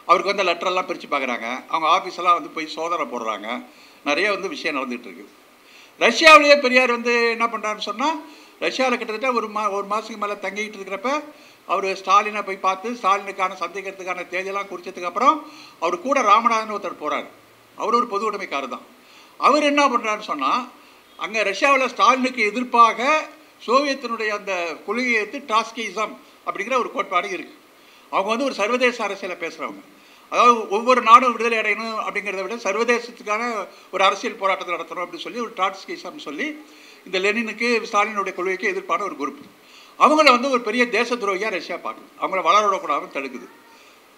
அவருக்கு வந்து லெட்டரெல்லாம் பிரித்து பார்க்குறாங்க, அவங்க ஆஃபீஸெல்லாம் வந்து போய் சோதனை போடுறாங்க, நிறைய வந்து விஷயம் நடந்துகிட்டு இருக்கு. ரஷ்யாவிலேயே பெரியார் வந்து என்ன பண்ணுறாருன்னு சொன்னால், ரஷ்யாவில் கிட்டத்தட்ட ஒரு மாதத்துக்கு மேலே தங்கிக்கிட்டு இருக்கிறப்ப அவர் ஸ்டாலினை போய் பார்த்து ஸ்டாலினுக்கான சந்திக்கிறதுக்கான தேதியெல்லாம் குறித்ததுக்கப்புறம் அவர் கூட ராமநாதன் ஒருத்தர் போகிறார். அவர் ஒரு பொது உடைமைக்காரர் தான். அவர் என்ன பண்ணுறாருன்னு சொன்னால், அங்கே ரஷ்யாவில் ஸ்டாலினுக்கு எதிர்ப்பாக சோவியத்தினுடைய அந்த கொள்கையை எடுத்து ட்ராட்ஸ்கிசம் அப்படிங்கிற ஒரு கோட்பாடு இருக்குது. அவங்க வந்து ஒரு சர்வதேச அரசியலை பேசுகிறவங்க. அதாவது ஒவ்வொரு நாடும் விடுதலை அடையணும் அப்படிங்கிறத விட சர்வதேசத்துக்கான ஒரு அரசியல் போராட்டத்தை நடத்தணும் அப்படின்னு சொல்லி ஒரு ட்ராட்ஸ்கிசம் சொல்லி இந்த லெனினுக்கு ஸ்டாலினுடைய கொள்கைக்கு எதிர்ப்பான ஒரு குரூப். அவங்கள வந்து ஒரு பெரிய தேச துரோகியாக ரஷ்யா பார்க்குது, அவங்கள வளரக்கூடாதுன்னு தடுக்குது,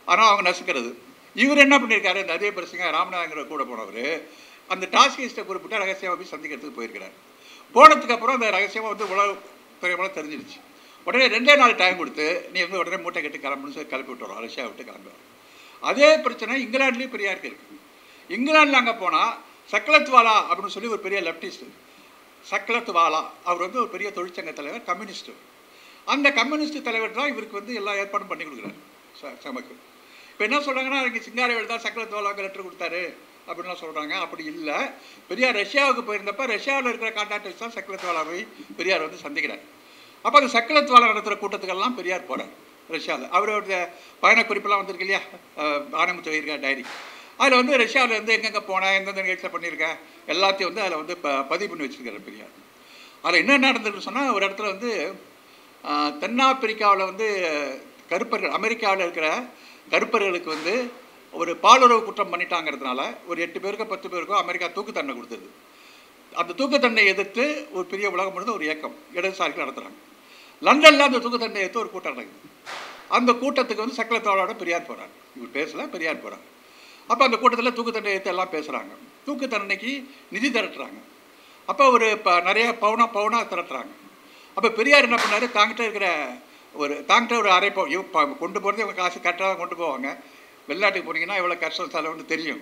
ஆனால் அவங்க நசுக்கிறது. இவர் என்ன பண்ணியிருக்காரு, இந்த அதே பிரச்சனை ராமநாதங்கிற கூட போனவர் அந்த டாஸ்கிஸ்ட்டை குறிப்பிட்டு ரகசியமாக போய் சந்திக்கிறதுக்கு போயிருக்கிறார். போனதுக்கப்புறம் அந்த ரகசியமாக வந்து உலக தெரிஞ்சிருச்சு. உடனே 2 நாள் டைம் கொடுத்து நீ வந்து உடனே மூட்டை கட்டி கிளம்புன்னு சொல்லி கிளப்பி விட்டுறோம், ரஷ்யா விட்டு கிளம்புறோம். அதே பிரச்சனை இங்கிலாந்துலேயும் பெரியாருக்கு இருக்குது. இங்கிலாந்தில் அங்கே போனால் சக்லத்வாலா அப்படின்னு சொல்லி ஒரு பெரிய லெப்டிஸ்ட், சக்லத்வாலா, அவர் வந்து ஒரு பெரிய தொழிற்சங்க தலைவர், கம்யூனிஸ்ட். அந்த கம்யூனிஸ்ட் தலைவர் தான் இவருக்கு வந்து எல்லா ஏற்பாடும் பண்ணி கொடுக்குறாரு சமக்கு. இப்போ என்ன சொல்கிறாங்கன்னா, இங்கே சிங்காரவேல் தான் சக்லத்வாலாவுக்கு லெட்டர் கொடுத்தாரு அப்படின்லாம் சொல்கிறாங்க. அப்படி இல்லை, பெரியார் ரஷ்யாவுக்கு போயிருந்தப்ப ரஷ்யாவில் இருக்கிற கான்டாக்ட் வச்சு தான் சக்லத்வாலாவை பெரியார் வந்து சந்திக்கிறார். அப்போ அந்த சக்லத்வாலா நடத்துகிற கூட்டத்துக்கெல்லாம் பெரியார் போகிறார் ரஷ்யாவில். அவருடைய பயண குறிப்பெல்லாம் வந்திருக்கு இல்லையா, ஆனமுத்து வைருக்கா டைரி, அதில் வந்து ரஷ்யாவில் வந்து எங்கெங்கே போனேன், எந்தெந்த நிகழ்ச்சியில் பண்ணியிருக்கேன் எல்லாத்தையும் வந்து அதில் வந்து பதிவு பண்ணி வச்சுருக்காரு பெரியார். அதில் என்ன நடந்ததுன்னு சொன்னால், ஒரு இடத்துல வந்து தென்னாப்பிரிக்காவில் வந்து கருப்பர்கள், அமெரிக்காவில் இருக்கிற கருப்பர்களுக்கு வந்து ஒரு பாலுறவு குற்றம் பண்ணிட்டாங்கிறதுனால ஒரு 8 பேருக்கோ 10 பேருக்கோ அமெரிக்கா தூக்கு தண்டனை கொடுத்தது. அந்த தூக்கு தண்டனை எதிர்த்து ஒரு பெரிய உலகம் முழுவதும் ஒரு இயக்கம் இடதுசாரிகள் நடத்துகிறாங்க. லண்டனில் அந்த தூக்கு தண்டனை எடுத்து ஒரு கூட்டம் நடக்குது. அந்த கூட்டத்துக்கு வந்து சக்லத்வாலாவோட பெரியார் போகிறார். இவர் பேசல, பெரியார் போகிறார். அப்போ அந்த கூட்டத்தில் தூக்கு தண்டனை எடுத்து எல்லாம் பேசுகிறாங்க. தூக்கு தண்டனைக்கு நிதி திரட்டுறாங்க. அப்போ ஒரு நிறைய பவுனா திரட்டுறாங்க. அப்போ பெரியார் என்ன பண்ணார், தாங்கிட்ட ஒரு அரை கொண்டு போகிறது இவங்க காசு கரெக்டாக கொண்டு போவாங்க. வெளிநாட்டுக்கு போனீங்கன்னா எவ்வளோ கஷ்டம் செலவுன்னு தெரியும்.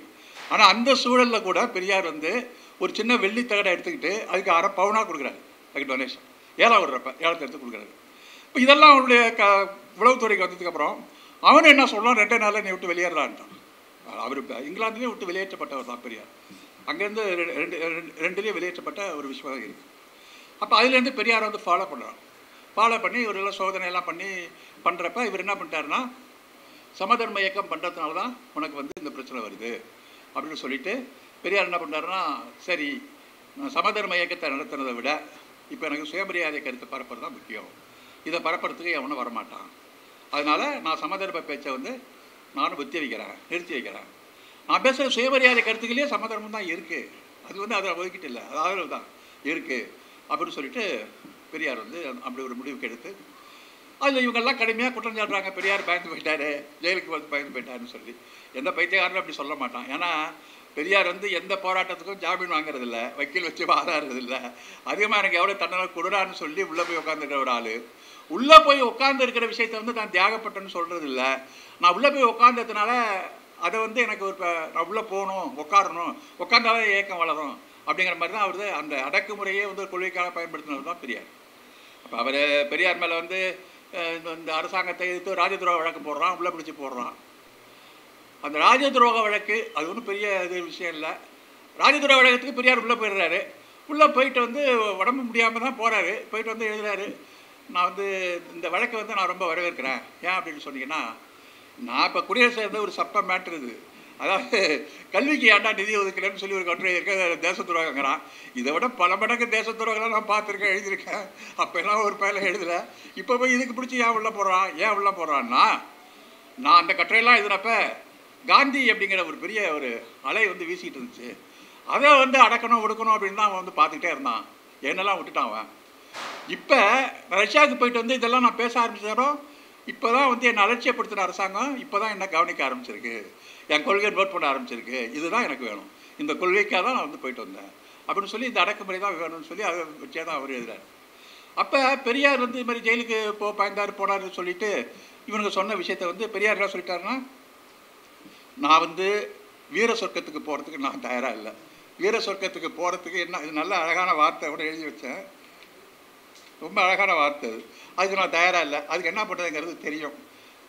ஆனால் அந்த சூழலில் கூட பெரியார் வந்து ஒரு சின்ன வெள்ளி தகடை எடுத்துக்கிட்டு அதுக்கு அரை பவுனாக கொடுக்குறாரு, அதுக்கு டொனேஷன். ஏழாம் விடுறப்ப ஏழத்தை எடுத்து கொடுக்குறாரு. இப்போ இதெல்லாம் அவனுடைய உளவுத்துறைக்கு வந்ததுக்கப்புறம் அவனு என்ன சொல்கிறான், 2 நாளில் நீ விட்டு வெளியேறான்ட்டான். அவர் இங்கிலாந்துலேயும் விட்டு வெளியேற்றப்பட்டவர் தான் பெரியார். அங்கேருந்து 2லேயும் வெளியேற்றப்பட்ட ஒரு விஷயம் தான் இருக்குது. அப்போ அதுலேருந்து பெரியார் வந்து ஃபாலோ பண்ணி இவரெல்லாம் சோதனையெல்லாம் பண்ணுறப்ப இவர் என்ன பண்ணிட்டாருன்னா, சமதர்ம இயக்கம் பண்ணுறதுனால தான் உனக்கு வந்து இந்த பிரச்சனை வருது அப்படின்னு சொல்லிட்டு பெரியார் என்ன பண்ணுறாருன்னா, சரி நான் சமதர்ம இயக்கத்தை நடத்துனதை விட இப்போ எனக்கு சுயமரியாதை கருத்து பரப்புறது தான் முக்கியம், இதை பரப்புறதுக்கு எவனும் வரமாட்டான், அதனால் நான் சமதர்ம பேச்சை வந்து நானும் நிறுத்தி வைக்கிறேன். நான் பேசுகிற சுயமரியாதை கருத்துக்களையே சமதர்மம் தான் இருக்குது, அது வந்து அதை ஒதுக்கிட்டு இல்லை, அது ஆதரவு தான் இருக்குது அப்படின்னு சொல்லிட்டு பெரியார் வந்து அப்படி ஒரு முடிவுக்கு எடுத்து அதில் இவங்கெல்லாம் கடுமையாக குற்றம் சாட்டுறாங்க. பெரியார் பயந்து போயிட்டார், ஜெயிலுக்கு வந்து பயந்து போயிட்டாருன்னு சொல்லி. எந்த பைத்தியக்காரனும் அப்படி சொல்ல மாட்டான். ஏன்னா பெரியார் வந்து எந்த போராட்டத்துக்கும் ஜாமீன் வாங்குறதில்ல, வக்கீல் வச்சு வாதாடுறதில்ல. அதிகமாக எனக்கு எவ்வளோ தண்டனை கொடுறான்னு சொல்லி உள்ளே போய் உட்காந்துருக்கிற ஒரு ஆள். உள்ளே போய் உட்காந்து இருக்கிற விஷயத்த வந்து நான் தியாகப்பட்டேன்னு சொல்கிறது இல்லை. நான் உள்ளே போய் உட்காந்ததுனால அதை வந்து எனக்கு நான் உள்ளே போகணும், உட்காந்தாலே ஏக்கம் வளரும் அப்படிங்கிற மாதிரி தான் அவர் அந்த அடக்குமுறையே வந்து ஒரு கொள்கைக்காக பயன்படுத்தினது தான் பெரியார். அப்போ அவர் பெரியார் மேலே வந்து இந்த அரசாங்கத்தை எதிர்த்து ராஜதுரோக வழக்கு போடுறான், உள்ளே பிடிச்சி போடுறான். அந்த ராஜதுரோக வழக்கு அது ஒன்றும் பெரிய இது விஷயம் இல்லை. ராஜதுரோக வழக்கத்துக்கு பெரியார் உள்ளே போயிடுறாரு. உள்ளே போயிட்டு வந்து உடம்பு முடியாமல் தான் போகிறாரு. போயிட்டு வந்து எழுதுறாரு, நான் வந்து இந்த வழக்கை வந்து நான் ரொம்ப வரவேற்கிறேன். ஏன் அப்படின்னு சொன்னீங்கன்னா, நான் இப்போ குடியரசு இருந்த ஒரு சப்ப மேட்ரு இது. அதாவது கல்விக்கு ஏன்டா நிதி ஒதுக்கலன்னு சொல்லி ஒரு கட்டுரை இருக்க தேச துரோகங்கிறான். இதை விட பல மடங்கு தேச துரோகம்லாம் நான் பார்த்துருக்கேன், எழுதியிருக்கேன். அப்போல்லாம் ஒரு பயில எழுதலை. இப்போ போய் இதுக்கு பிடிச்சி ஏன் உள்ள போடுறான்? ஏன் உள்ள போடுறான்னா, நான் அந்த கட்டுரையெல்லாம் எழுதுனப்ப காந்தி அப்படிங்கிற ஒரு பெரிய ஒரு அலை வந்து வீசிக்கிட்டு இருந்துச்சு. அதை வந்து அடக்கணும் ஒடுக்கணும் அப்படின்னு தான் அவன் வந்து பார்த்துக்கிட்டே இருந்தான். என்னெல்லாம் விட்டுட்டான் அவன். இப்போ ரஷ்யாவுக்கு போயிட்டு வந்து இதெல்லாம் நான் பேச ஆரம்பிச்சாரோ, இப்போ தான் வந்து என்னை அலட்சியப்படுத்தின அரசாங்கம் இப்போ தான் என்ன கவனிக்க ஆரம்பிச்சிருக்கு, என் கொள்கையை நோட் பண்ண ஆரம்பிச்சிருக்கு. இதுதான் எனக்கு வேணும், இந்த கொள்கைக்காக தான் நான் வந்து போயிட்டு வந்தேன் அப்படின்னு சொல்லி இந்த அடக்குமுறை தான் வேணும்னு சொல்லி அதை வச்சே தான் அவர் எழுதுறாரு. அப்போ பெரியார் வந்து இது மாதிரி ஜெயிலுக்கு பயந்தார் போனார்னு சொல்லிட்டு இவனுக்கு சொன்ன விஷயத்த வந்து பெரியார் என்ன சொல்லிட்டாருன்னா, நான் வந்து வீர சொர்க்கத்துக்கு போகிறதுக்கு நான் தயாராக இல்லை. வீர சொர்க்கத்துக்கு போகிறதுக்கு என்ன, இது நல்ல அழகான வார்த்தை கூட எழுதி வச்சேன், ரொம்ப அழகான வார்த்தை அது. அதுக்கு நான் தயாராக இல்லை. அதுக்கு என்ன பண்ணுறதுங்கிறது தெரியும்.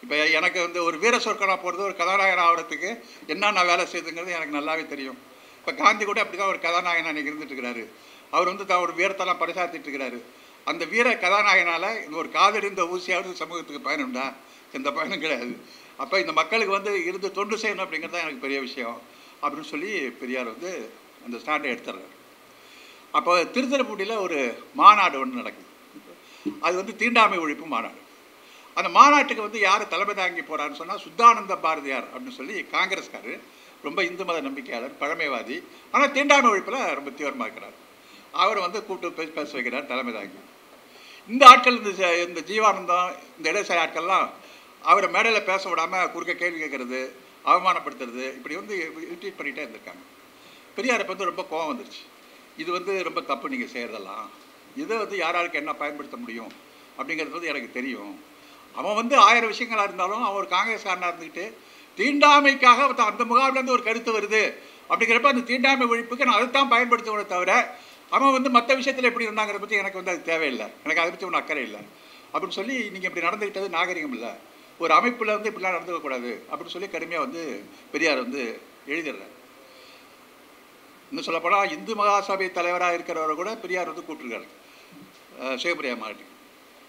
இப்போ எனக்கு வந்து ஒரு வீர சொர்க்கனாக போகிறது, ஒரு கதாநாயகன் ஆகிறதுக்கு என்னென்ன வேலை செய்யுதுங்கிறது எனக்கு நல்லாவே தெரியும். இப்போ காந்தி கூட அப்படி தான் ஒரு கதாநாயகன் அன்றைக்கி இருந்துட்டுருக்கிறாரு. அவர் வந்து தான் ஒரு வீரத்தெல்லாம் பரிசாத்திட்டு இருக்கிறாரு. அந்த வீர கதாநாயகனால் இந்த ஒரு காதறிந்த ஊசியாவது சமூகத்துக்கு பயனுண்டா? எந்த பயனும் கிடையாது. அப்போ இந்த மக்களுக்கு வந்து இருந்து தொண்டு செய்யணும் அப்படிங்கிறது தான் எனக்கு பெரிய விஷயம் அப்படின்னு சொல்லி பெரியார் வந்து அந்த ஸ்டாண்டை எடுத்துடுறாரு. அப்போ திருத்துறைப்பூண்டியில் ஒரு மாநாடு ஒன்று நடக்குது. அது வந்து தீண்டாமை ஒழிப்பு மாநாடு. அந்த மாநாட்டுக்கு வந்து யார் தலைமை தாங்கி போகிறான்னு சொன்னால் சுத்தானந்த பாரதியார் அப்படின்னு சொல்லி காங்கிரஸ்காரு, ரொம்ப இந்து மத நம்பிக்கையாளர், பழமைவாதி, ஆனால் தீண்டாமை ஒழிப்பில் ரொம்ப தீவிரமாக இருக்கிறார். அவர் வந்து கூப்பிட்டு பேச வைக்கிறார் தலைமை தாங்கி. இந்த ஆட்கள் இந்த ஜீவானந்தம் இந்த இடதுசாரி ஆட்கள்லாம் அவரை மேடையில் பேச விடாமல் குறுக்க கேள்வி கேட்கறது, அவமானப்படுத்துறது, இப்படி வந்து ட்ரீட் பண்ணிகிட்டே இருந்திருக்காங்க. பெரியாருக்கு வந்து ரொம்ப கோபம் வந்துருச்சு. இது வந்து ரொம்ப தப்பு நீங்கள் செய்கிறதெல்லாம், இதை வந்து யாராருக்கு என்ன பயன்படுத்த முடியும் அப்படிங்கிறது வந்து எனக்கு தெரியும். அவன் வந்து 1000 விஷயங்களாக இருந்தாலும் அவன் ஒரு காங்கிரஸ்காரனாக இருந்துக்கிட்டு தீண்டாமைக்காக அந்த முகாமிலேருந்து ஒரு கருத்து வருது அப்படிங்கிறப்ப அந்த தீண்டாமை ஒழிப்புக்கு நான் அதைத்தான் பயன்படுத்துவதை தவிர அவன் வந்து மற்ற விஷயத்தில் எப்படி இருந்தாங்கிறத பற்றி எனக்கு வந்து அது தேவையில்லை, எனக்கு அதை பற்றி ஒன்றும் அக்கறை இல்லை அப்படின்னு சொல்லி நீங்கள் இப்படி நடந்துக்கிட்டது நாகரிகம் இல்லை, ஒரு அமைப்பில் வந்து இப்படிலாம் நடந்துக்கக்கூடாது அப்படின்னு சொல்லி கடுமையாக வந்து பெரியார் வந்து எழுதிடுறார். இன்னும் சொல்லப்போனால் இந்து மகாசபை தலைவராக இருக்கிறவரை கூட பெரியார் வந்து கூப்பிட்டுருக்காரு சிவபிரியா மாநாட்டுக்கு.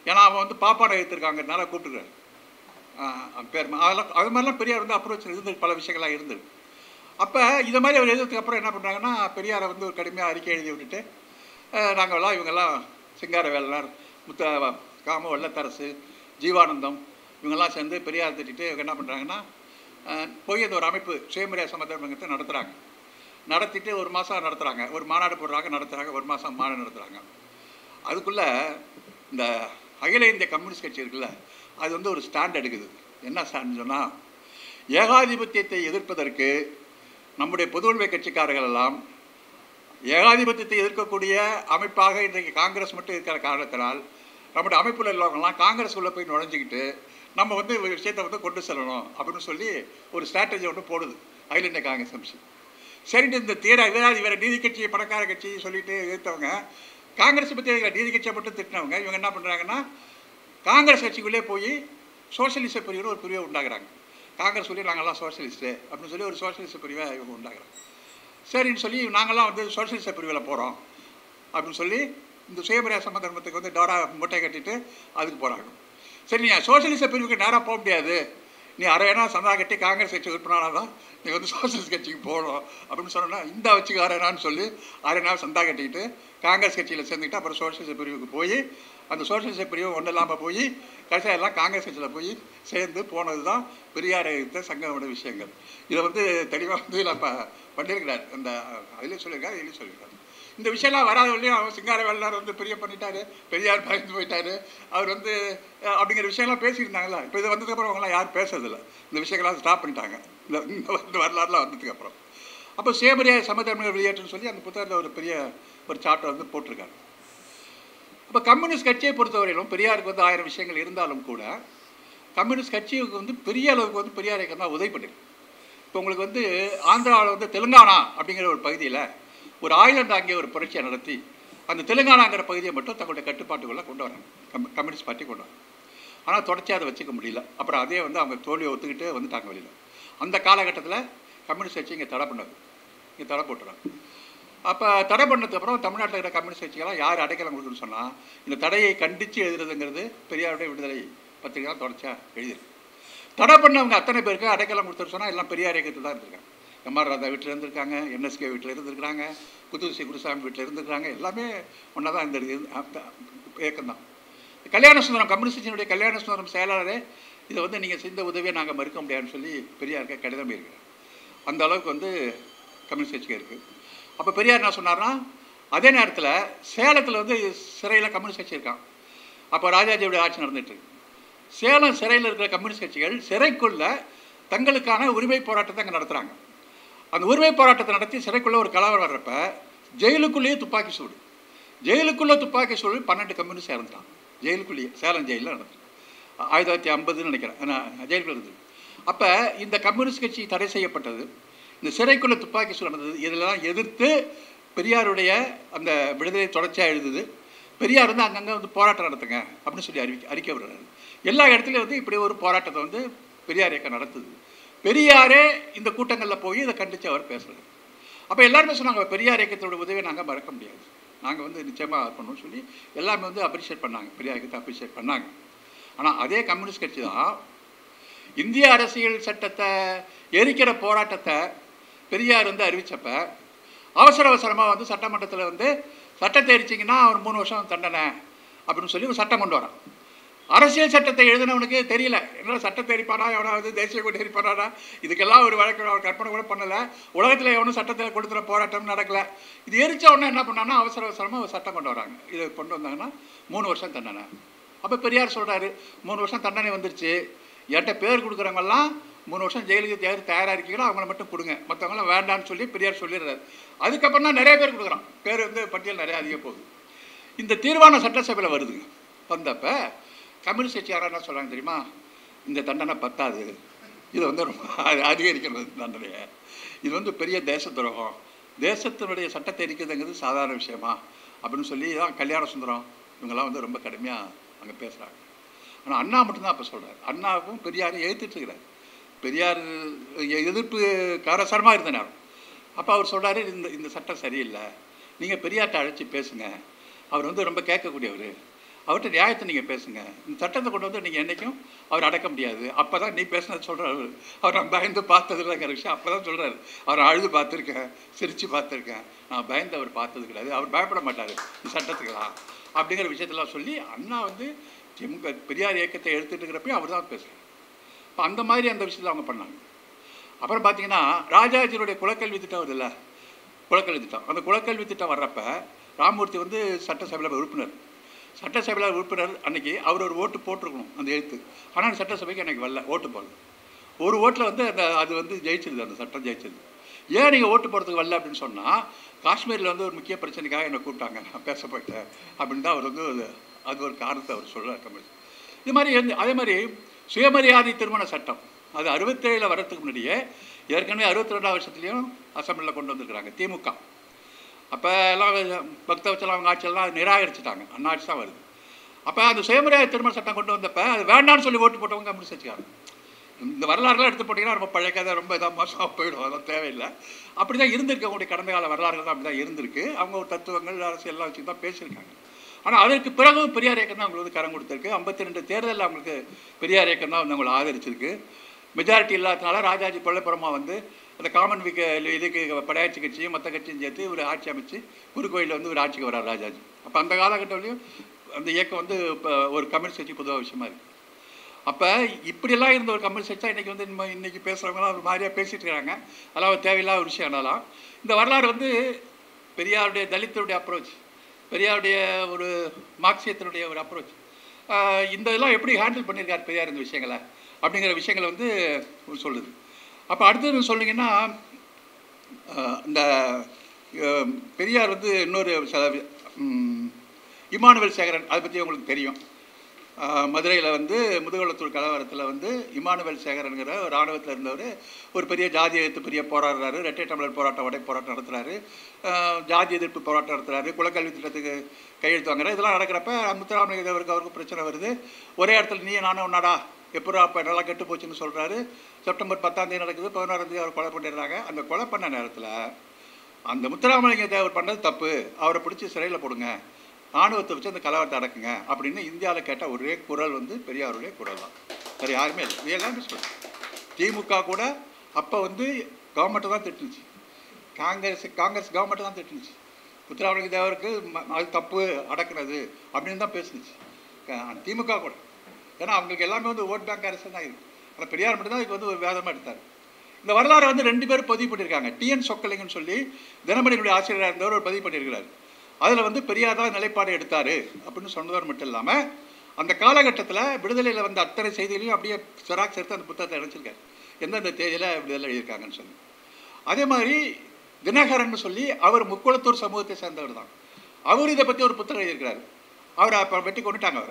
ஏன்னா அவன் வந்து பாப்பானை எடுத்திருக்காங்கிறதுனால கூப்பிட்டுருக்காரு. பேர் அதெல்லாம் அது மாதிரிலாம் பெரியார் வந்து அப்ரோச் இருந்து பல விஷயங்கள்லாம் இருந்தது. அப்போ இதை மாதிரி அவர் எழுதுறதுக்கு அப்புறம் என்ன பண்ணுறாங்கன்னா, பெரியாரை வந்து ஒரு கடுமையாக அறிக்கை எழுதி விட்டுட்டு நாங்கள்லாம் இவங்கெல்லாம் சிங்காரவேலனார், காம வல்லத்தரசு, ஜீவானந்தம் இவங்கெல்லாம் சேர்ந்து பெரியார் திட்டிட்டு இவங்க என்ன பண்ணுறாங்கன்னா போய் அந்த ஒரு அமைப்பு சுயமரியாதை சமத்துவத்தை நடத்துகிறாங்க. நடத்திட்டு ஒரு மாதம் நடத்துகிறாங்க, ஒரு மாநாடு போடுறாங்க, நடத்துகிறாங்க, ஒரு மாதம் மாநாடு நடத்துகிறாங்க. அதுக்குள்ளே இந்த அகில இந்திய கம்யூனிஸ்ட் கட்சி இருக்குல்ல, அது வந்து ஒரு ஸ்டாண்ட் எடுக்குது. என்ன ஸ்டாண்ட் சொன்னால், ஏகாதிபத்தியத்தை எதிர்ப்பதற்கு நம்முடைய பொதுவுடைமை கட்சிக்காரர்கள் எல்லாம் ஏகாதிபத்தியத்தை எதிர்க்கக்கூடிய அமைப்பாக இன்றைக்கு காங்கிரஸ் மட்டும் இருக்கிற காரணத்தினால் நம்முடைய அமைப்பில் உள்ளவங்கலாம் காங்கிரஸ் உள்ளே போய் நுழைஞ்சிக்கிட்டு நம்ம வந்து விஷயத்தை வந்து கொண்டு செல்லணும் அப்படின்னு சொல்லி ஒரு ஸ்ட்ராட்டஜி ஒன்று போடுது அகில இந்திய காங்கிரஸ் கமிஷி. சரிட்டு இந்த வேற நீதி கட்சி பணக்கார கட்சி சொல்லிட்டு எதிர்த்தவங்க, காங்கிரஸ் பற்றி நீதி கட்சியை மட்டும் திட்டினவங்க இவங்க என்ன பண்ணுறாங்கன்னா, காங்கிரஸ் கட்சிக்குள்ளே போய் சோசியலிச பிரிவுன்னு ஒரு பிரிவை உண்டாக்குறாங்க. காங்கிரஸ் சொல்லி நாங்கள்லாம் சோசியலிஸ்ட்டு அப்படின்னு சொல்லி ஒரு சோசியலிச பிரிவை இவங்க உண்டாக்குறாங்க. சரின்னு சொல்லி நாங்கள்லாம் வந்து சோசியலிச பிரிவில் போகிறோம் அப்படின்னு சொல்லி இந்த சுயமரியாதை சமதர்மத்துக்கு வந்து டோரா மூட்டை கட்டிட்டு அதுக்கு போகிறாங்க. சரி, நீ சோசியலிச பிரிவுக்கு நேராக போக முடியாது, நீ அரையனா சந்தா கட்டி காங்கிரஸ் கட்சி உறுப்பினராக தான் நீ வந்து சோசியலிஸ்ட் கட்சிக்கு போகணும் அப்படின்னு சொன்னோன்னா, இந்த வச்சுக்கு அரையனான்னு சொல்லி அரையனா சந்தா கட்டிக்கிட்டு காங்கிரஸ் கட்சியில் சேர்ந்துக்கிட்டு அப்புறம் சோசியலிச பிரிவுக்கு போய் அந்த சோசியலிச பிரிவு ஒன்றும் இல்லாமல் போய் கடைசியாக எல்லாம் காங்கிரஸ் கட்சியில் போய் சேர்ந்து போனது தான் பெரியார் எழுத்த சங்கமோட விஷயங்கள். இதை வந்து தெளிவாக வந்து நான் பண்ணியிருக்கிறார், அந்த அதிலே சொல்லியிருக்காரு, இதிலே சொல்லியிருக்காரு. இந்த விஷயம்லாம் வராத வழியும் அவன் சிங்காரவேலனார் வந்து பெரிய பண்ணிட்டாரு, பெரியார் பயந்து போயிட்டாரு, அவர் வந்து அப்படிங்கிற விஷயம்லாம் பேசியிருந்தாங்களா. இப்போ இது வந்ததுக்கப்புறம் அவங்களாம் யாரும் பேசுறதில்லை, இந்த விஷயங்கள்லாம் ஸ்டாப் பண்ணிட்டாங்க இந்த வரலாறுலாம் வந்ததுக்கப்புறம். அப்போ சுயமரியாதை சமதர்ம வெளியேற்றம்னு சொல்லி அந்த புத்தகத்தில் ஒரு பெரிய ஒரு சார்ட்டை வந்து போட்டிருக்காரு. அப்போ கம்யூனிஸ்ட் கட்சியை பொறுத்தவரையிலும் பெரியாருக்கு வந்து 1000 விஷயங்கள் இருந்தாலும் கூட கம்யூனிஸ்ட் கட்சிக்கு வந்து பெரிய அளவுக்கு வந்து பெரியார் இயக்கம் தான் உதவி பண்ணிருக்கு. இப்போ உங்களுக்கு வந்து ஆந்திராவில் வந்து தெலுங்கானா அப்படிங்கிற ஒரு பகுதியில் ஒரு ஆயுதம் தாங்கிய ஒரு புரட்சியை நடத்தி அந்த தெலுங்கானாங்கிற பகுதியை மட்டும் தங்களுடைய கட்டுப்பாட்டுக்குள்ளே கொண்டு வராங்க, கம்யூனிஸ்ட் பார்ட்டி கொண்டு வராங்க. ஆனால் தொடர்ச்சி அதை வச்சுக்க முடியல. அப்புறம் அதே வந்து அவங்க தோல்வியை ஒத்துக்கிட்டு வந்துட்டாங்க வெளியில். அந்த காலகட்டத்தில் கம்யூனிஸ்ட் கட்சி இங்கே தடை பண்ணது, இங்கே தடை போட்டுறாங்க. அப்போ தடை பண்ணதுக்கப்புறம் தமிழ்நாட்டில் இருக்கிற கம்யூனிஸ்ட் கட்சிகளாம் யார் அடைக்கலம் கொடுக்குன்னு சொன்னால் இந்த தடையை கண்டித்து எழுதுறதுங்கிறது பெரியாருடைய விடுதலை பத்திரிகை தொடர்ச்சியாக எழுதியிருக்கு. தடை பண்ணவங்க அத்தனை பேருக்கு அடைக்கலம் கொடுத்துட்டு சொன்னால் எல்லாம் பெரியார் இயக்கத்தில் தான் இருந்திருக்காங்க. எம்ஆர் ராதா வீட்டில் இருந்திருக்காங்க, என்எஸ்கே வீட்டில் இருந்திருக்கிறாங்க, குத்துசி குருசாமி வீட்டில் இருந்திருக்காங்க. எல்லாமே ஒன்றா தான் இந்த இயக்கம் தான். கல்யாண சுந்தரம் கம்யூனிஸ்ட் கட்சியினுடைய கல்யாண சுந்தரம் செயலாளரே இதை வந்து நீங்கள் செய்த உதவியை நாங்கள் மறுக்க முடியாதுன்னு சொல்லி பெரியாருக்கு கடிதம் இருக்கிறார். அந்த அளவுக்கு வந்து கம்யூனிஸ்ட் கட்சிக்கு இருக்குது. அப்போ பெரியார் என்ன சொன்னார்னா, அதே நேரத்தில் சேலத்தில் வந்து சிறையில் கம்யூனிஸ்ட் கட்சி இருக்கான். அப்போ ராஜாஜியுடைய ஆட்சி நடந்துகிட்ருக்கு. சேலம் சிறையில் இருக்கிற கம்யூனிஸ்ட் கட்சிகள் சிறைக்குள்ள தங்களுக்கான உரிமை போராட்டத்தை அங்கே நடத்துகிறாங்க. அந்த உரிமை போராட்டத்தை நடத்தி சிறைக்குள்ளே ஒரு கலவரம் வர்றப்ப ஜெயிலுக்குள்ளேயே துப்பாக்கி சூடு, ஜெயிலுக்குள்ளே துப்பாக்கி சூடு 12 கம்யூனிஸ்ட் இறந்துட்டான். ஜெயிலுக்குள்ளேயே சேலம் ஜெயிலில் நடந்துருக்கு. 1950 நினைக்கிறேன், ஜெயிலுக்குள்ள இருந்தது. அப்போ இந்த கம்யூனிஸ்ட் கட்சி தடை செய்யப்பட்டது, இந்த சிறைக்குள்ளே துப்பாக்கி சூடு நடந்தது. இதெல்லாம் எதிர்த்து பெரியாருடைய அந்த விடுதலை தொடர்ச்சியாக எழுதுது. பெரியார் வந்து அங்கங்கே வந்து போராட்டம் நடத்துங்க அப்படின்னு சொல்லி அறிக்கை விடுறாரு. எல்லா இடத்துலையும் வந்து இப்படி ஒரு போராட்டத்தை வந்து பெரியார் இயக்கம் நடத்துது. பெரியாரே இந்த கூட்டங்களில் போய் இதை கண்டித்து அவர் பேசுகிறார். அப்போ எல்லாருமே சொன்னாங்க, பெரியார் இயக்கத்தோட உதவியை நாங்கள் மறக்க முடியாது, நாங்கள் வந்து நிச்சயமாக பண்ணணும்னு சொல்லி எல்லாமே வந்து அப்ரிஷியேட் பண்ணாங்க, பெரியார் இயக்கத்தை அப்ரிஷியேட் பண்ணாங்க. ஆனால் அதே கம்யூனிஸ்ட் கட்சி தான் இந்திய அரசியல் சட்டத்தை எரிக்கிற போராட்டத்தை பெரியார் வந்து அறிவித்தப்ப அவசர அவசரமாக வந்து சட்டமன்றத்தில் வந்து சட்டத்தை எரிச்சிங்கன்னா அவர் 3 வருஷம் தண்டனை அப்படின்னு சொல்லி ஒரு சட்டம் கொண்டு வரான். அரசியல் சட்டத்தை எழுதினவனுக்கு தெரியல, என்னால் சட்டத்தை எரிப்பானா, எவனாவது தேசிய கொடி எரிப்பானா, இதுக்கெல்லாம் ஒரு வழக்கு அவர் கற்பனை கூட பண்ணலை. உலகத்தில் எவனும் சட்டத்தில் கொடுத்துற போராட்டம் நடக்கலை. இது எரிச்ச உடனே என்ன பண்ணான்னா அவசர அவசரமாக ஒரு சட்டம் கொண்டு வராங்க. இதை கொண்டு வந்தாங்கன்னா 3 வருஷம் தண்டனை. அப்போ பெரியார் சொல்கிறாரு, 3 வருஷம் தண்டனை வந்துருச்சு, என்கிட்ட பேர் கொடுக்குறவங்கெல்லாம் 3 வருஷம் ஜெயிலுக்கு தயாராக இருக்கீங்களோ அவங்கள மட்டும் கொடுங்க, மற்றவங்களாம் வேண்டான்னு சொல்லி பெரியார் சொல்லிடுறாரு. அதுக்கப்புறம் தான் நிறைய பேர் கொடுக்குறான், பேர் வந்து பட்டியல் நிறைய அதிகம் போகுது. இந்த தீர்மானம் சட்டசபையில் வருதுங்க. வந்தப்போ கம்யூனிஸ்ட் கட்சி யாரா என்ன சொல்கிறாங்க தெரியுமா, இந்த தண்டனை பத்தாது, இதை வந்து ரொம்ப அதிகரிக்கிறது தண்டனையை, இது வந்து பெரிய தேச துரோகம், தேசத்தினுடைய சட்டத்தை எரிக்கிறதுங்கிறது சாதாரண விஷயமா அப்படின்னு சொல்லி தான் கல்யாண சுந்தரம் இவங்கெல்லாம் வந்து ரொம்ப கடுமையாக அங்கே பேசுகிறாங்க. ஆனால் அண்ணா மட்டும்தான் அப்போ சொல்கிறார். அண்ணாவுக்கும் பெரியாரை எதிர்த்துட்டுருக்கிறார். பெரியார் எதிர்ப்பு காரசாரமாக இருந்த நேரம். அப்போ அவர் சொல்கிறாரு, இந்த சட்டம் சரியில்லை, நீங்கள் பெரியார்கிட்ட அழைச்சி பேசுங்க, அவர் வந்து ரொம்ப கேட்கக்கூடியவர், அவர்கிட்ட நியாயத்தை நீங்கள் பேசுங்க, இந்த சட்டத்தை கொண்டு வந்து நீங்கள் என்றைக்கும் அவர் அடக்க முடியாது. அப்போ தான் நீ பேசுனது சொல்கிறாரு. அவர் நான் பயந்து பார்த்ததுலங்கிற விஷயம் அப்போ தான் சொல்கிறாரு. அவர் அழுது பார்த்துருக்கேன், சிரித்து பார்த்துருக்கேன், நான் பயந்து அவர் பார்த்தது கிடையாது, அவர் பயப்பட மாட்டார் இந்த சட்டத்துக்கெல்லாம் அப்படிங்கிற விஷயத்தெல்லாம் சொல்லி அண்ணா வந்து பெரியார் இயக்கத்தை எடுத்துகிட்டு இருக்கிறப்பையும் அவர் தான் பேசுகிறார். இப்போ அந்த மாதிரி அந்த விஷயத்தில் அவங்க பண்ணாங்க. அப்புறம் பார்த்தீங்கன்னா ராஜாஜியுடைய குலக்கல்வி திட்டம் வருது இல்லை, குலக்கல்வி திட்டம், அந்த குலக்கல்வி திட்டம் வர்றப்ப ராமமூர்த்தி வந்து சட்டசபையில் உறுப்பினர், சட்டசபையில் உறுப்பினர் அன்றைக்கி அவர் ஒரு ஓட்டு போட்டிருக்கணும் அந்த எழுத்து. ஆனால் சட்டசபைக்கு எனக்கு வரல, ஓட்டு போடல. ஒரு ஓட்டில் வந்து அது வந்து ஜெயிச்சிருது, அந்த சட்டம் ஜெயிச்சிருது. ஏன் நீங்கள் ஓட்டு போடுறதுக்கு வரல அப்படின்னு சொன்னால், காஷ்மீரில் வந்து ஒரு முக்கிய பிரச்சனைக்காக என்னை கூப்பிட்டாங்க, நான் பேச போயிட்டேன் அப்படின்னு தான் அவர் வந்து அது ஒரு காரணத்தை அவர் சொல்கிறார் கம்யூனிஸ்ட். இது மாதிரி அதே மாதிரி சுயமரியாதை திருமண சட்டம் அது 67 வரத்துக்கு முன்னாடியே ஏற்கனவே 62ஆம் வருஷத்துலேயும் அசம்பிளியில் கொண்டு வந்திருக்கிறாங்க திமுக. அப்போ எல்லாம் பக்தவச்சலம் அவங்க ஆட்சியெல்லாம் நிராகரிச்சுட்டாங்க, அண்ணாட்சி தான் வருது. அப்போ அந்த சுயமரியாதை திருமண சட்டம் கொண்டு வந்தப்போ அது வேண்டான்னு சொல்லி ஓட்டு போட்டவங்க கம்யூனிஸ்ட் வச்சுக்காங்க. இந்த வரலாறுலாம் எடுத்து போட்டிங்கன்னா ரொம்ப பழைய கதை, ரொம்ப இதாக மோசமாக போயிடும், அதெல்லாம் தேவையில்லை. அப்படி தான் இருந்திருக்கு, அவங்களுடைய கடந்த கால வரலாறுகள் தான் அப்படி தான் இருந்திருக்கு. அவங்க ஒரு தத்துவங்கள் அரசியல்லாம் வச்சு தான் பேசியிருக்காங்க. ஆனால் அதற்கு பிறகு பெரியார் இயக்கம் தான் அவங்களுக்கு வந்து கரம் கொடுத்துருக்கு. 52 தேர்தலில் அவங்களுக்கு பெரியார் இயக்கம் தான் வந்து அவங்களை ஆதரிச்சிருக்கு. மெஜாரிட்டி இல்லாதனால ராஜாஜி கொல்லைப்புறமாக வந்து அந்த காமன் இதுக்கு படையாட்சி கட்சியும் மற்ற கட்சியும் சேர்த்து ஒரு ஆட்சி அமைச்சு குறுக்கோயிலில் வந்து ஒரு ஆட்சிக்கு வரார் ராஜாஜி. அப்போ அந்த காலகட்டத்திலையும் அந்த இயக்கம் வந்து இப்போ ஒரு கம்யூனிஸ்ட் கட்சி பொதுவாக விஷயமா இருக்குது. அப்போ இப்படியெல்லாம் இருந்த ஒரு கம்யூனிஸ்ட் கட்சி இன்றைக்கி வந்து இன்றைக்கி பேசுகிறவங்களாம் ஒரு மாதிரியாக பேசிகிட்டு இருக்காங்க. அதெல்லாம் தேவையில்லாத ஒரு விஷயம். ஆனாலும் இந்த வரலாறு வந்து பெரியாருடைய தலித்தருடைய அப்ரோச், பெரியாருடைய ஒரு மார்க்சியத்தினுடைய ஒரு அப்ரோச், இந்த இதெல்லாம் எப்படி ஹேண்டில் பண்ணியிருக்கார் பெரியார் இந்த விஷயங்களை அப்படிங்கிற விஷயங்களை வந்து சொல்லுது. அப்போ அடுத்தது சொன்னீங்கன்னா இந்த பெரியார் வந்து இன்னொரு இமானுவேல் சேகரன், அதை பற்றி உங்களுக்கு தெரியும். மதுரையில் வந்து முதுகுளத்தூர் கலவரத்தில் வந்து இமானுவேல் சேகரனுங்கிற ஒரு இராணுவத்தில் இருந்தவர் ஒரு பெரிய ஜாதி எதிர்த்து பெரிய போராடுறாரு, இரட்டை டம்ளர் போராட்டம், உடை போராட்டம் நடத்துகிறாரு, ஜாதி எதிர்ப்பு போராட்டம் நடத்துகிறாரு, குலக்கல்வி திட்டத்துக்கு கையெழுத்து வாங்குறாரு. இதெல்லாம் நடக்கிறப்ப முத்துராமலிங்க தேவருக்கு அவருக்கு பிரச்சனை வருது. ஒரே இடத்துல நீ நானும் ஒன்னாடா எப்போ அப்போ நல்லா கெட்டு போச்சுன்னு சொல்கிறாரு. செப்டம்பர் 10 நடக்குது, 11 அவர் கொலை பண்ணிடுறாங்க. அந்த கொலை பண்ண நேரத்தில் அந்த முத்துராமலிங்க தேவர் பண்ணது தப்பு, அவரை பிடிச்சி சிறையில் போடுங்க, இராணுவத்தை வச்சு அந்த கலவரத்தை அடக்குங்க அப்படின்னு இந்தியாவில் கேட்ட ஒரே குரல் வந்து பெரியாருடைய குரல் தான். வேறு யாருமே இல்லை. எல்லாமே சொல்லுங்கள். திமுக கூட அப்போ வந்து கவர்மெண்ட்டை தான் திட்டுனுச்சு, காங்கிரஸ் கவர்மெண்ட்டை தான் திட்டுனுச்சு. முத்துராமலிங்க தேவருக்கு அது தப்பு அடக்குனது அப்படின்னு தான் பேசுனுச்சு திமுக கூட. ஏன்னா அவங்களுக்கு எல்லாமே வந்து ஓட் பேங்க் அரசு தான் இருக்குது. ஆனால் பெரியார் மட்டும் தான் இதுக்கு வந்து ஒரு வேதமாக எடுத்தார். இந்த வரலாறு வந்து 2 பேர் பதிவு பண்ணியிருக்காங்க. டிஎன் சொக்கலிங்கன்னு சொல்லி தினமணியினுடைய ஆசிரியராக இருந்தவர் ஒரு பதிவு பண்ணியிருக்கிறார். அதில் வந்து பெரியார் தான் நிலைப்பாடு எடுத்தார் அப்படின்னு சொன்னவர் மட்டும் இல்லாமல் அந்த காலகட்டத்தில் விடுதலையில் வந்த அத்தனை செய்திகளையும் அப்படியே செராக்ஸ் எடுத்து அந்த புத்தகத்தை இணைச்சிருக்காரு, எந்தெந்த தேதியில் விடுதலை எழுதியிருக்காங்கன்னு சொல்லி. அதே மாதிரி தினகரன் சொல்லி அவர் முக்குளத்தூர் சமூகத்தை சேர்ந்தவர் தான். அவர் இதை பற்றி ஒரு புத்தகம் எழுதியிருக்கிறார். அவரை அப்போ வெட்டி கொண்டுட்டாங்க.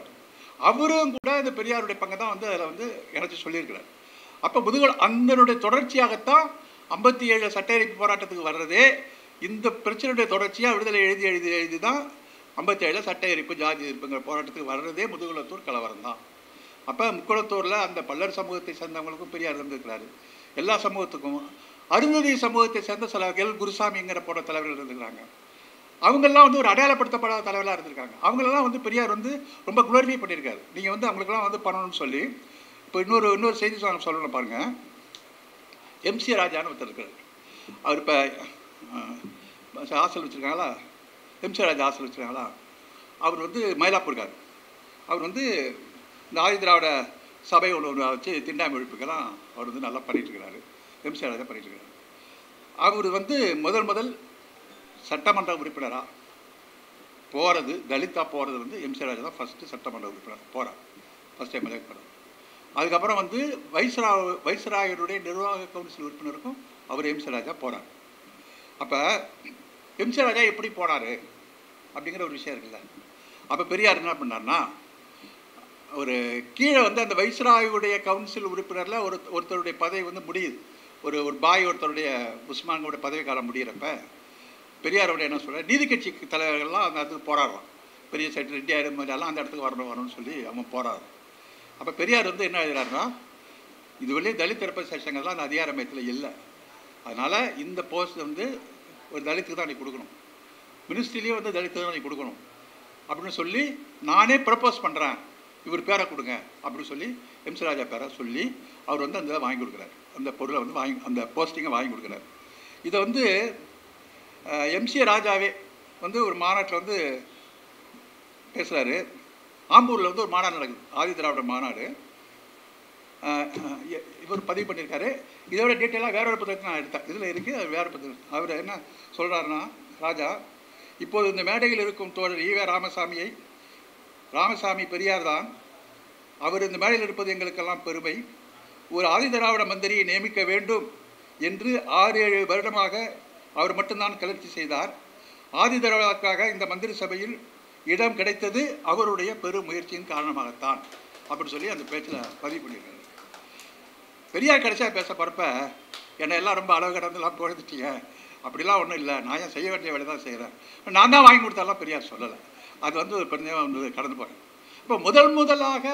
அவரும் கூட இந்த பெரியாருடைய பங்கை தான் வந்து அதில் வந்து இணைச்சி சொல்லியிருக்கிறார். அப்போ அதனுடைய தொடர்ச்சியாகத்தான் 57 சட்ட எரிப்பு போராட்டத்துக்கு வர்றதே இந்த பிரச்சனையுடைய தொடர்ச்சியாக விடுதலை எழுதி தான் 57 சட்ட எரிப்பு ஜாதி எரிப்புங்கிற போராட்டத்துக்கு வர்றதே முதுகுளத்தூர் கலவரம் தான். அப்போ முக்குளத்தூரில் அந்த பல்லர் சமூகத்தை சேர்ந்தவங்களுக்கும் பெரியார் இருந்திருக்கிறாரு. எல்லா சமூகத்துக்கும் அருந்ததி சமூகத்தை சேர்ந்த சில குருசாமிங்கிற போன்ற தலைவர்கள் இருந்திருக்கிறாங்க. அவங்கெல்லாம் வந்து ஒரு அடையாளப்படுத்தப்படாத தலைவராக இருந்திருக்காங்க. அவங்களெல்லாம் வந்து பெரியார் வந்து ரொம்ப குளோரிஃபை பண்ணியிருக்காரு. நீங்கள் வந்து அவங்களுக்கெல்லாம் வந்து பண்ணணும்னு சொல்லி. இப்போ இன்னொரு செய்தி சொல்லணும் பாருங்கள். எம்சி ராஜான்னு ஒருத்தர் இருக்கிறார். அவர் இப்போ ஹாஸ்டல் வச்சுருக்காங்களா, எம்சி ராஜா ஹாஸ்டல் வச்சுருக்காங்களா. அவர் வந்து மயிலாப்பூர்கார். அவர் வந்து இந்த ஆதி திராவிட சபை ஒன்று வச்சு திண்டாமை ஒழிப்புக்கெல்லாம் அவர் வந்து நல்லா பண்ணிட்டுருக்கிறாரு. எம்சி ராஜா பண்ணிட்டுருக்கிறார். அவர் வந்து முதல் சட்டமன்ற உறுப்பினராக போகிறது, தலித்தா போகிறது வந்து எம்சி ராஜா தான் ஃபஸ்ட்டு சட்டமன்ற உறுப்பினர் போகிறார், ஃபஸ்ட் எம்எல்ஏ போகிறார். அதுக்கப்புறம் வந்து வைஸ்ராயருடைய நிர்வாக கவுன்சில் உறுப்பினருக்கும் அவர் எம்சி ராஜா போகிறார். அப்போ எம்சி ராஜா எப்படி போனார் அப்படிங்கிற ஒரு விஷயம் இருக்குல்ல. அப்போ பெரியார் என்ன பண்ணார்னா, ஒரு கீழே வந்து அந்த வைஸ்ராயுடைய கவுன்சில் உறுப்பினரில் ஒருத்தருடைய பதவி வந்து முடியுது. ஒரு பாய் ஒருத்தருடைய உஸ்மானோட பதவி காலம் முடிகிறப்ப பெரியாரோட என்ன சொல்கிறார், நீதி கட்சி தலைவர்கள்லாம் அந்த இடத்துக்கு போராடுறான். பெரிய செட் ரெட்டியார் மாதிரிலாம் அந்த இடத்துக்கு வரணும்னு சொல்லி அவன் போராடுறான். அப்போ பெரியார் வந்து என்ன எழுதுறாருன்னா, இது வழியே தலித் ரெப்ரசன்டேஷன்கள்லாம் அந்த அதிகார மையத்தில் இல்லை, அதனால் இந்த போஸ்ட் வந்து ஒரு தலித்துக்கு தான் நீ கொடுக்கணும், மினிஸ்ட்ரிலேயும் வந்து தலித்துக்கு தான் நீ கொடுக்கணும் அப்படின்னு சொல்லி நானே ப்ரப்போஸ் பண்ணுறேன், இவர் பேரை கொடுங்க அப்படின்னு சொல்லி எம்சி ராஜா பேரை சொல்லி அவர் வந்து அந்த இதை வாங்கி கொடுக்குறாரு, அந்த பொருளை வந்து அந்த போஸ்டிங்கை வாங்கி கொடுக்குறாரு. இதை வந்து எம்சி ராஜாவே வந்து ஒரு மாநாட்டில் வந்து பேசுகிறாரு. ஆம்பூரில் வந்து ஒரு மாநாடு நடக்குது, ஆதி திராவிட மாநாடு. இவர் பதிவு பண்ணியிருக்காரு. இதோட டீட்டெயிலாக வேற ஒரு புத்தகத்தை நான் எடுத்தேன், இதில் இருக்குது, அது வேறு புத்தகம். அவர் என்ன சொல்கிறாருன்னா, ராஜா இப்போது இந்த மேடையில் இருக்கும் தோழர் ஈவே ராமசாமி பெரியார் தான், அவர் இந்த மேடையில் இருப்பது எங்களுக்கெல்லாம் பெருமை. ஒரு ஆதி திராவிட மந்திரியை நியமிக்க வேண்டும் என்று 6-7 வருடமாக அவர் மட்டும்தான் கிளர்ச்சி செய்தார். ஆதி திராவிடத்துக்காக இந்த மந்திரி சபையில் இடம் கிடைத்தது அவருடைய பெரும் முயற்சியின் காரணமாகத்தான் அப்படின்னு சொல்லி அந்த பேச்சில் பதிவு பண்ணியிருக்காரு. பெரியார் கடைசியாக பேச போகிறப்ப என்னை எல்லாம் ரொம்ப அளவு கடந்தெல்லாம் பொழுதுட்டீங்க, அப்படிலாம் ஒன்றும் இல்லை, நான் ஏன் செய்ய வேண்டிய வேலை தான் செய்கிறேன், நான் தான் வாங்கி கொடுத்தாலாம் பெரியார் சொல்லலை. அது வந்து ஒரு பெருமையாக வந்து கடந்து போகிறேன். இப்போ முதலாக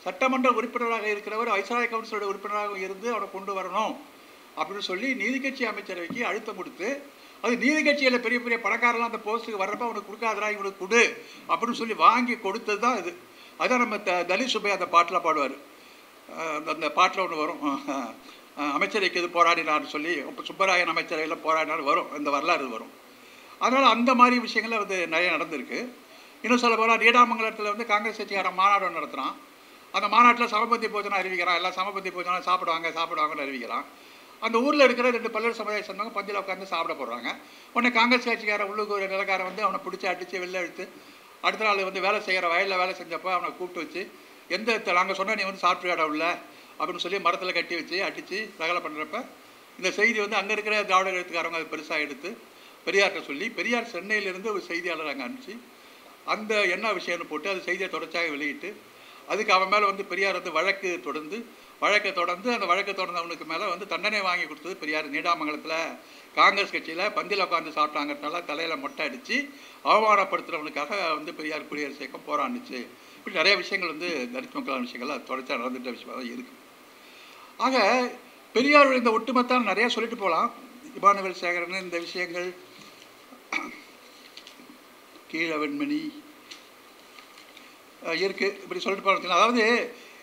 சட்டமன்ற உறுப்பினராக இருக்கிறவர் வைஸ்ராய கவுன்சிலோட உறுப்பினராக இருந்து அவனை கொண்டு வரணும் அப்படின்னு சொல்லி நீதி கட்சி அமைச்சரவைக்கு அழுத்தம் கொடுத்து, அது நீதி கட்சியில் பெரிய பெரிய பணக்காரெல்லாம் அந்த போஸ்ட்டுக்கு வர்றப்ப அவனுக்கு கொடுக்காதரா, இவனுக்கு கொடு அப்படின்னு சொல்லி வாங்கி கொடுத்தது தான் இது. அதுதான் நம்ம தலித் சுப்பையா அந்த பாட்டில் பாடுவார். அந்த பாட்டில் ஒன்று வரும், அமைச்சரைக்கு இது போராடினார்னு சொல்லி, இப்போ சுப்பராயன் அமைச்சரையில் போராடினார் வரும், இந்த வரலாறு வரும். அதனால் அந்த மாதிரி விஷயங்கள் வந்து நிறைய நடந்திருக்கு. இன்னும் சொல்ல போனால் நீடாமங்கலத்தில் வந்து காங்கிரஸ் கட்சிக்காரன் மாநாடு நடத்துகிறான். அந்த மாநாட்டில் சமபந்தி போஜனம் அறிவிக்கிறான், எல்லாம் சமபந்தி போஜனம் சாப்பிடுவாங்கன்னு அறிவிக்கிறான். அந்த ஊரில் இருக்கிற 2 பல்லர் சமுதாயம் சொன்னாங்க, பந்தியில் உட்காந்து சாப்பிட போடுறாங்க. உடனே காங்கிரஸ் கட்சிக்காரன் உள்ளுக்கு ஒரு நிலக்காரன் வந்து அவனை பிடிச்சி அடித்து வெளில எடுத்து அடுத்த நாள் வந்து வேலை செய்கிற வயலில் வேலை செஞ்சப்போ அவனை கூப்பிட்டு வச்சு, நாங்கள் சொன்ன நீ வந்து சாப்பிட்டு உள்ள அப்படின்னு சொல்லி மரத்தில் கட்டி வச்சு அடித்து ரகலை பண்ணுறப்ப இந்த செய்தி வந்து அங்கே இருக்கிற திராவிட எழுத்துக்காரங்க அதை பெருசாக எடுத்து பெரியார்கிட்ட சொல்லி, பெரியார் சென்னையிலேருந்து ஒரு செய்தியாளர் அங்கே அனுப்பிச்சு அந்த என்ன விஷயம்னு போட்டு அது செய்தியை தொடர்ச்சியாக வெளியிட்டு அதுக்கு அவன் மேலே வந்து பெரியார் வந்து வழக்கை தொடர்ந்து அந்த வழக்கை தொடர்ந்தவனுக்கு மேலே வந்து தண்டனை வாங்கி கொடுத்தது பெரியார். நீடாமங்கலத்தில் காங்கிரஸ் கட்சியில் பந்தியில் உட்காந்து சாப்பிட்டாங்கிறதுனால தலையில் மொட்டை அடித்து அவமானப்படுத்துகிறவனுக்காக வந்து பெரியார் குடியரசு இயக்கம் போராடிச்சு. இப்படி நிறைய விஷயங்கள் வந்து தலித் மக்களான விஷயங்கள்லாம் தொடர்ச்சியாக நடந்துகிட்ட விஷயமாக தான் இருக்குது. ஆக பெரியாருடைய இந்த ஒட்டுமொத்தம் நிறையா சொல்லிட்டு போகலாம். இமானுவேல் சேகரன் இந்த விஷயங்கள், கீழவெண்மணி இருக்குது, இப்படி சொல்லிட்டு போகிறதுக்கு. அதாவது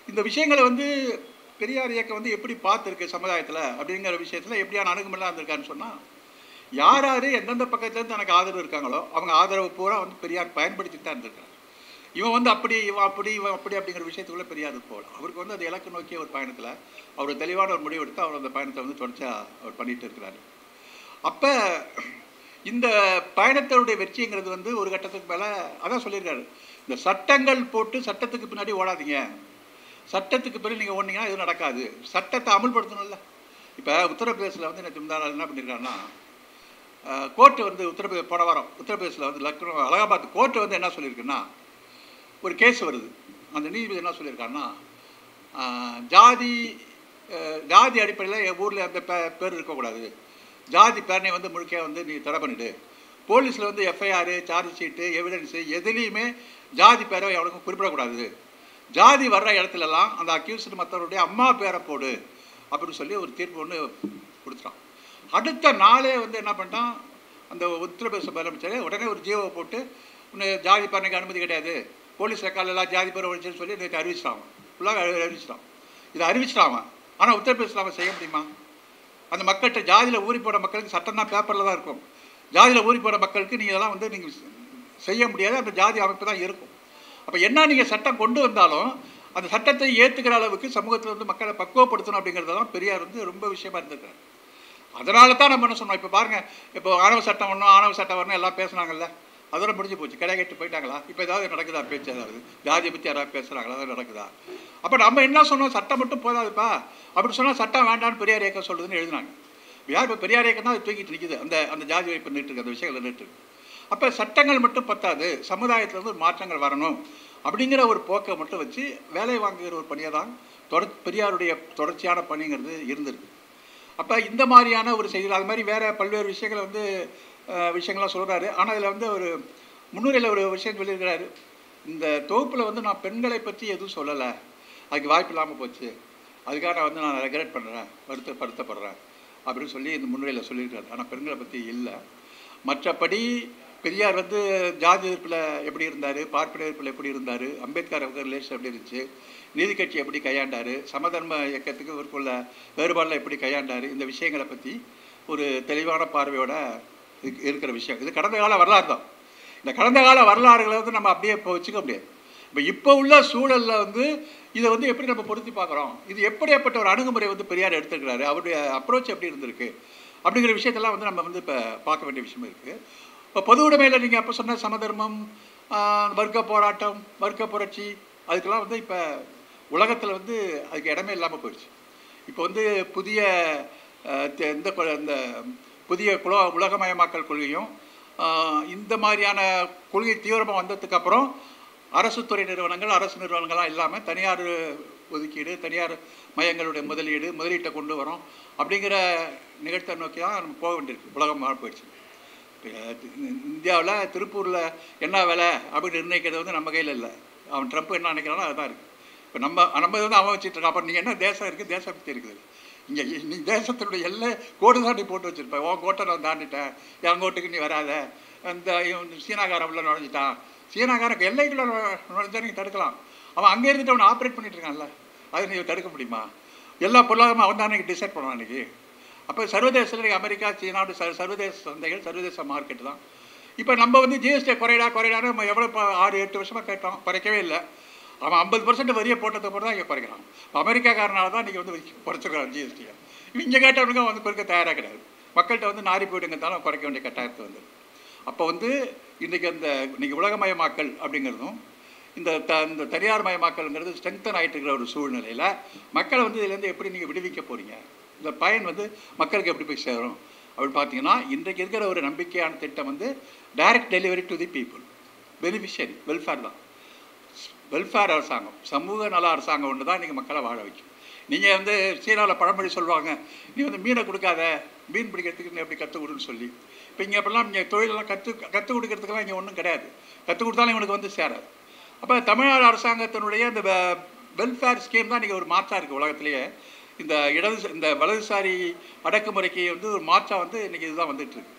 இந்த விஷயங்களை வந்து பெரியார் இயக்கம் வந்து எப்படி பார்த்துருக்கு சமுதாயத்தில் அப்படிங்கிற விஷயத்தில் எப்படியான அணுகுமெல்லாம் இருந்திருக்காருன்னு சொன்னால், யார் யார் எந்தெந்த பக்கத்துலேருந்து தனக்கு ஆதரவு இருக்காங்களோ அவங்க ஆதரவு பூரா வந்து பெரியார் பயன்படுத்திட்டு தான் இருந்திருக்காரு. இவன் வந்து அப்படி இவன் அப்படி அப்படிங்கிற விஷயத்துக்குள்ளே பெரியார் போகல. அவருக்கு வந்து அது இலக்கு நோக்கிய ஒரு பயணத்தில் அவர் தெளிவான ஒரு முடிவு எடுத்து அவர் அந்த பயணத்தை வந்து தொடர்ச்சியாக அவர் பண்ணிகிட்டு இருக்கிறாரு. அப்போ இந்த பயணத்தினுடைய வெற்றிங்கிறது வந்து ஒரு கட்டத்துக்கு மேலே அதான் சொல்லியிருக்காரு, இந்த சட்டங்கள் போட்டு சட்டத்துக்கு பின்னாடி ஓடாதீங்க, சட்டத்துக்கு பின்னாடி நீங்கள் ஓடினீங்கன்னா எதுவும் நடக்காது, சட்டத்தை அமல்படுத்தணும்ல. இப்போ உத்தரப்பிரதேசில் வந்து எனக்கு முந்தா நாள் என்ன பண்ணியிருக்காருன்னா, கோர்ட்டு வந்து போன வாரம் உத்தரப்பிரதேசில் வந்து லக்னோ அலகாபாத் கோர்ட்டு வந்து என்ன சொல்லியிருக்குன்னா, ஒரு கேஸ் வருது. அந்த நீதிபதி என்ன சொல்லியிருக்காருன்னா, ஜாதி அடிப்படையில் என் ஊரில் அந்த பேர் இருக்கக்கூடாது, ஜாதி பேரனை வந்து முழுக்க வந்து நீ தடை பண்ணிவிடு, போலீஸில் வந்து எஃப்ஐஆர் சார்ஜ் ஷீட்டு எவிடன்ஸு எதுலேயுமே ஜாதி பேரை எவனுக்கும் குறிப்பிடக்கூடாது, ஜாதி வர்ற இடத்துலலாம் அந்த அக்யூஸ்டு மற்றவருடைய அம்மா பேரை போடு அப்படின்னு சொல்லி ஒரு தீர்ப்பு ஒன்று கொடுத்துட்டான். அடுத்த நாளே வந்து என்ன பண்ணிட்டான் அந்த உத்தரப்பிரதேச முதலமைச்சர், உடனே ஒரு ஜியோவை போட்டு இன்னும் ஜாதி பேரனுக்கு அனுமதி கிடையாது, போலீஸ் ரெக்கார்டெல்லாம் ஜாதி பேரை ஒழிச்சுன்னு சொல்லி நேற்று அறிவிச்சிட்டான். ஃபுல்லாக அறிவிச்சிட்டான். இதை அறிவிச்சிட்டான். ஆனால் உத்தரப்பிரதேசில் அவன் செய்ய முடியுமா? அந்த மக்கள்கிட்ட ஜாதியில் ஊறி போகிற மக்களுக்கு சட்டம் தான் பேப்பரில் தான் இருக்கும். ஜாதியில் ஊறி போகிற மக்களுக்கு நீங்கள் இதெல்லாம் வந்து நீங்கள் செய்ய முடியாது, அந்த ஜாதி அமைப்பு தான் இருக்கும். அப்போ என்ன நீங்கள் சட்டம் கொண்டு வந்தாலும் அந்த சட்டத்தை ஏற்றுக்கிற அளவுக்கு சமூகத்தில் வந்து மக்களை பக்குவப்படுத்தணும் அப்படிங்கிறதெல்லாம் பெரியார் வந்து ரொம்ப விஷயமா இருந்திருக்காரு. அதனால தான் நம்ம என்ன சொன்னோம், இப்போ பாருங்கள், இப்போ ஆணவ சட்டம் வரணும் எல்லாம் பேசுனாங்கல்ல, அதோட முடிஞ்சு போச்சு, கடை கட்டி போயிட்டாங்களா? இப்போ ஏதாவது நடக்குதா பேச்சு? ஏதாவது ஜாதியை பற்றி யாராவது பேசுகிறாங்களா? அதாவது நடக்குதா? அப்போ நம்ம என்ன சொன்னோம், சட்டம் மட்டும் போதாதுப்பா அப்படி சொன்னால் சட்டம் வேண்டான்னு பெரியார் இயக்கம் சொல்லுதுன்னு எழுதினாங்க. யார் இப்போ பெரியார் இயக்கம் தான் தூக்கிட்டு நிற்கிது, அந்த ஜாதி வைப்பு நின்றுருக்கு, அந்த விஷயங்கள் நின்றுருக்கு. அப்போ சட்டங்கள் மட்டும் பத்தாது, சமுதாயத்தில் வந்து மாற்றங்கள் வரணும் அப்படிங்கிற ஒரு போக்கை மட்டும் வச்சு வேலை வாங்குகிற ஒரு பணியை தான் பெரியாருடைய தொடர்ச்சியான பணிங்கிறது இருந்திருக்கு. அப்போ இந்த மாதிரியான ஒரு செய்திகள், அது மாதிரி வேறு பல்வேறு விஷயங்களை வந்து விஷயங்கள்லாம் சொல்கிறாரு. ஆனால் அதில் வந்து ஒரு முன்னுரையில் ஒரு விஷயம் சொல்லியிருக்கிறாரு, இந்த தொகுப்பில் வந்து நான் பெண்களை பற்றி எதுவும் சொல்லலை, அதுக்கு வாய்ப்பு இல்லாமல் போச்சு, அதுக்காக வந்து நான் ரெக்ரெட் பண்ணுறேன், வருத்தப்படுறேன் அப்படின்னு சொல்லி இந்த முன்னுரையில் சொல்லியிருக்காரு. ஆனால் பெண்களை பற்றி இல்லை. மற்றபடி பெரியார் வந்து ஜாதி எதிர்ப்பில் எப்படி இருந்தார், பார்ப்பன எதிர்ப்பில் எப்படி இருந்தார், அம்பேத்கர் ரிலேஷன் எப்படி இருந்துச்சு, நீதி கட்சி எப்படி கையாண்டார், சமதர்ம இயக்கத்துக்கு இவருக்குள்ள வேறுபாடில் எப்படி கையாண்டார், இந்த விஷயங்களை பற்றி ஒரு தெளிவான பார்வையோட இருக்கிற விஷயம். இது கடந்த கால வரலாறு தான். இந்த கடந்த கால வரலாறுகளை வந்து நம்ம அப்படியே இப்போ வச்சுக்க முடியாது. இப்போ உள்ள சூழலில் வந்து இதை வந்து எப்படி நம்ம பொருத்தி பார்க்குறோம், இது எப்படியாப்பட்ட ஒரு அணுகுமுறை வந்து பெரியார் எடுத்துக்கிறாரு, அவருடைய அப்ரோச் எப்படி இருந்திருக்கு அப்படிங்கிற விஷயத்தெல்லாம் வந்து நம்ம வந்து இப்போ பார்க்க வேண்டிய விஷயம் இருக்குது. இப்போ பொது உடைமையில் நீங்கள் அப்போ சொன்ன சமதர்மம், வர்க்க போராட்டம், வர்க்க புரட்சி, அதுக்கெல்லாம் வந்து இப்போ உலகத்தில் வந்து அதுக்கு இடமே இல்லாமல் போயிடுச்சு. இப்போ வந்து புதிய புதிய உலகமயமாக்கல் கொள்கையும் இந்த மாதிரியான கொள்கை தீவிரமாக வந்ததுக்கப்புறம் அரசு துறை நிறுவனங்கள், அரசு நிறுவனங்கள்லாம் இல்லாமல் தனியார் ஒதுக்கீடு, தனியார் மையங்களுடைய முதலீட்டை கொண்டு வரோம் அப்படிங்கிற நிகழ்த்தை நோக்கி தான் நம்ம போக வேண்டியிருக்கு. உலகம் மாற போயிடுச்சு. இந்தியாவில் திருப்பூரில் என்ன வேலை அப்படின்னு நிர்ணயிக்கிறது வந்து நம்ம கையில் இல்லை. அவன் ட்ரம்ப் என்ன நினைக்கிறானோ அதுதான் இருக்குது. இப்போ நம்ம வந்து அவன் வச்சுட்டு இருக்கான். அப்புறம் நீங்கள் என்ன தேசம் இருக்குது, தேசபக்தி இருக்குது. இங்கே நீ தேசத்தினுடைய எல்லை கோடு தாண்டி போட்டு வச்சுருப்பேன், உன் கோட்டை நான் தாண்டிட்டேன், என் கோட்டுக்கு நீ வராத, அந்த சீனாக்காரன் உள்ள நுழைஞ்சிட்டான், சீனாக்காரனுக்கு எல்லைக்குள்ள நுழைஞ்சா நீங்கள் தடுக்கலாம், அவன் அங்கே இருந்துட்டு அவனை ஆப்ரேட் பண்ணிட்டு இருக்கான்ல, அதை நீங்கள் தடுக்க முடியுமா? எல்லா பொருளாதாரமும் அவன் தானே டிசைட் பண்ணுவான் அன்றைக்கி. அப்போ சர்வதேசத்தில் அமெரிக்கா, சீனாவோட சர்வதேச சந்தைகள், சர்வதேச மார்க்கெட்டு தான். இப்போ நம்ம வந்து ஜிஎஸ்டி குறைடான்னு நம்ம எவ்வளோ 6-8 வருஷமாக கேட்டோம், குறைக்கவே இல்லை. அவன் 50% வரியை போட்டதை போட்டு தான் இங்கே குறைக்கிறான். இப்போ அமெரிக்காக்காரனால தான் இன்றைக்கி வந்து குறைச்சிருக்கான் ஜிஎஸ்டியை. இங்கே கேட்டவனுங்க வந்து குறைக்க தயாராக கிடையாது. மக்கள்கிட்ட வந்து நாரி போயிடுங்கத்தாலும் குறைக்க வேண்டிய கட்டாயத்தை வந்து. அப்போ வந்து இன்றைக்கி உலகமயமாக்கல் அப்படிங்கிறதும் இந்த தனியார் மயமாக்கல்ங்கிறது ஸ்ட்ரெங்தன் ஆகிட்டு இருக்கிற ஒரு சூழ்நிலையில் மக்களை வந்து இதுலேருந்து எப்படி நீங்கள் விடுவிக்க போகிறீங்க, இந்த பயன் வந்து மக்களுக்கு எப்படி போய் சேரும் அப்படின்னு பார்த்தீங்கன்னா, இன்றைக்கு இருக்கிற ஒரு நம்பிக்கையான திட்டம் வந்து direct delivery to the people, beneficiary, welfare தான். வெல்ஃபேர் அரசாங்கம், சமூக நல அரசாங்கம் ஒன்று தான் இன்றைக்கி மக்களை வாழ வைக்கும். நீங்கள் வந்து சீனாவில் பழமொழி சொல்லுவாங்க, நீ வந்து மீனை கொடுக்காத, மீன் பிடிக்கிறதுக்கு நீ எப்படி கற்றுக் கொடுன்னு சொல்லி. இப்போ இங்கே எப்படிலாம் இங்கே தொழிலெல்லாம் கற்றுக் கொடுக்கறதுக்கெல்லாம் இங்கே ஒன்றும் கிடையாது. கற்றுக் கொடுத்தாலும் இவனுக்கு வந்து சேராது. அப்போ தமிழ்நாடு அரசாங்கத்தினுடைய இந்த வெல்ஃபேர் ஸ்கீம் தான் இன்றைக்கி ஒரு மாற்றாக இருக்குது உலகத்திலேயே. இந்த வலதுசாரி அடக்குமுறைக்கு வந்து ஒரு மாற்றம் வந்து இன்றைக்கி இதுதான் வந்துட்டுருக்கு.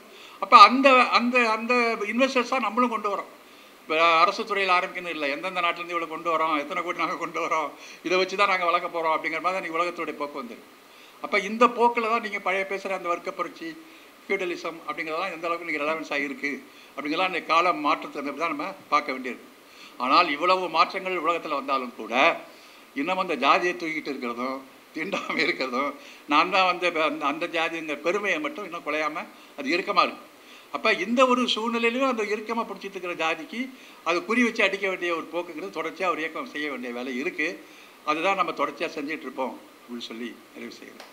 அப்போ அந்த அந்த அந்த இன்வெஸ்டர்ஸாக நம்மளும் கொண்டு வரோம். இப்போ அரசு துறையில் ஆரம்பிக்கணும் இல்லை, எந்தெந்த நாட்டிலேருந்து இவ்வளோ கொண்டு வரோம், எத்தனை கோடி நாங்கள் கொண்டு வரோம், இதை வச்சு தான் நாங்கள் வளர்க்க போகிறோம் அப்படிங்கிற மாதிரி தான் உலகத்துடைய போக்கு வந்துருக்கு. அப்போ இந்த போக்கில் தான் நீங்கள் பழைய பேசுகிற அந்த வர்க்க புரட்சி, ஃபியூடலிசம் அப்படிங்கிறதெல்லாம் எந்த அளவுக்கு நீங்கள் ரெலவன்ஸ் ஆகிருக்கு அப்படிங்கிறலாம் இந்த கால மாற்றத்தை தான் நம்ம பார்க்க வேண்டியிருக்கு. ஆனால் இவ்வளவு மாற்றங்கள் உலகத்தில் வந்தாலும் கூட இன்னும் அந்த ஜாதியை தூக்கிட்டு இருக்கிறதும் தீண்டாமல் இருக்கிறதும், நான் தான் வந்து அந்த ஜாதிங்கிற பெருமையை மட்டும் இன்னும் குலையாமல் அது இறுக்கமாக இருக்குது. அப்போ இந்த ஒரு சூழ்நிலையிலும் அந்த இறுக்கமாக பிடிச்சிட்டு இருக்கிற ஜாதிக்கு அது குறி வச்சு அடிக்க வேண்டிய ஒரு போக்குங்கிறது தொடர்ச்சியாக ஒரு இயக்கம் செய்ய வேண்டிய வேலை இருக்குது. அதுதான் நம்ம தொடர்ச்சியாக செஞ்சிட்ருப்போம் அப்படின்னு சொல்லி நிறைவு செய்கிறோம்.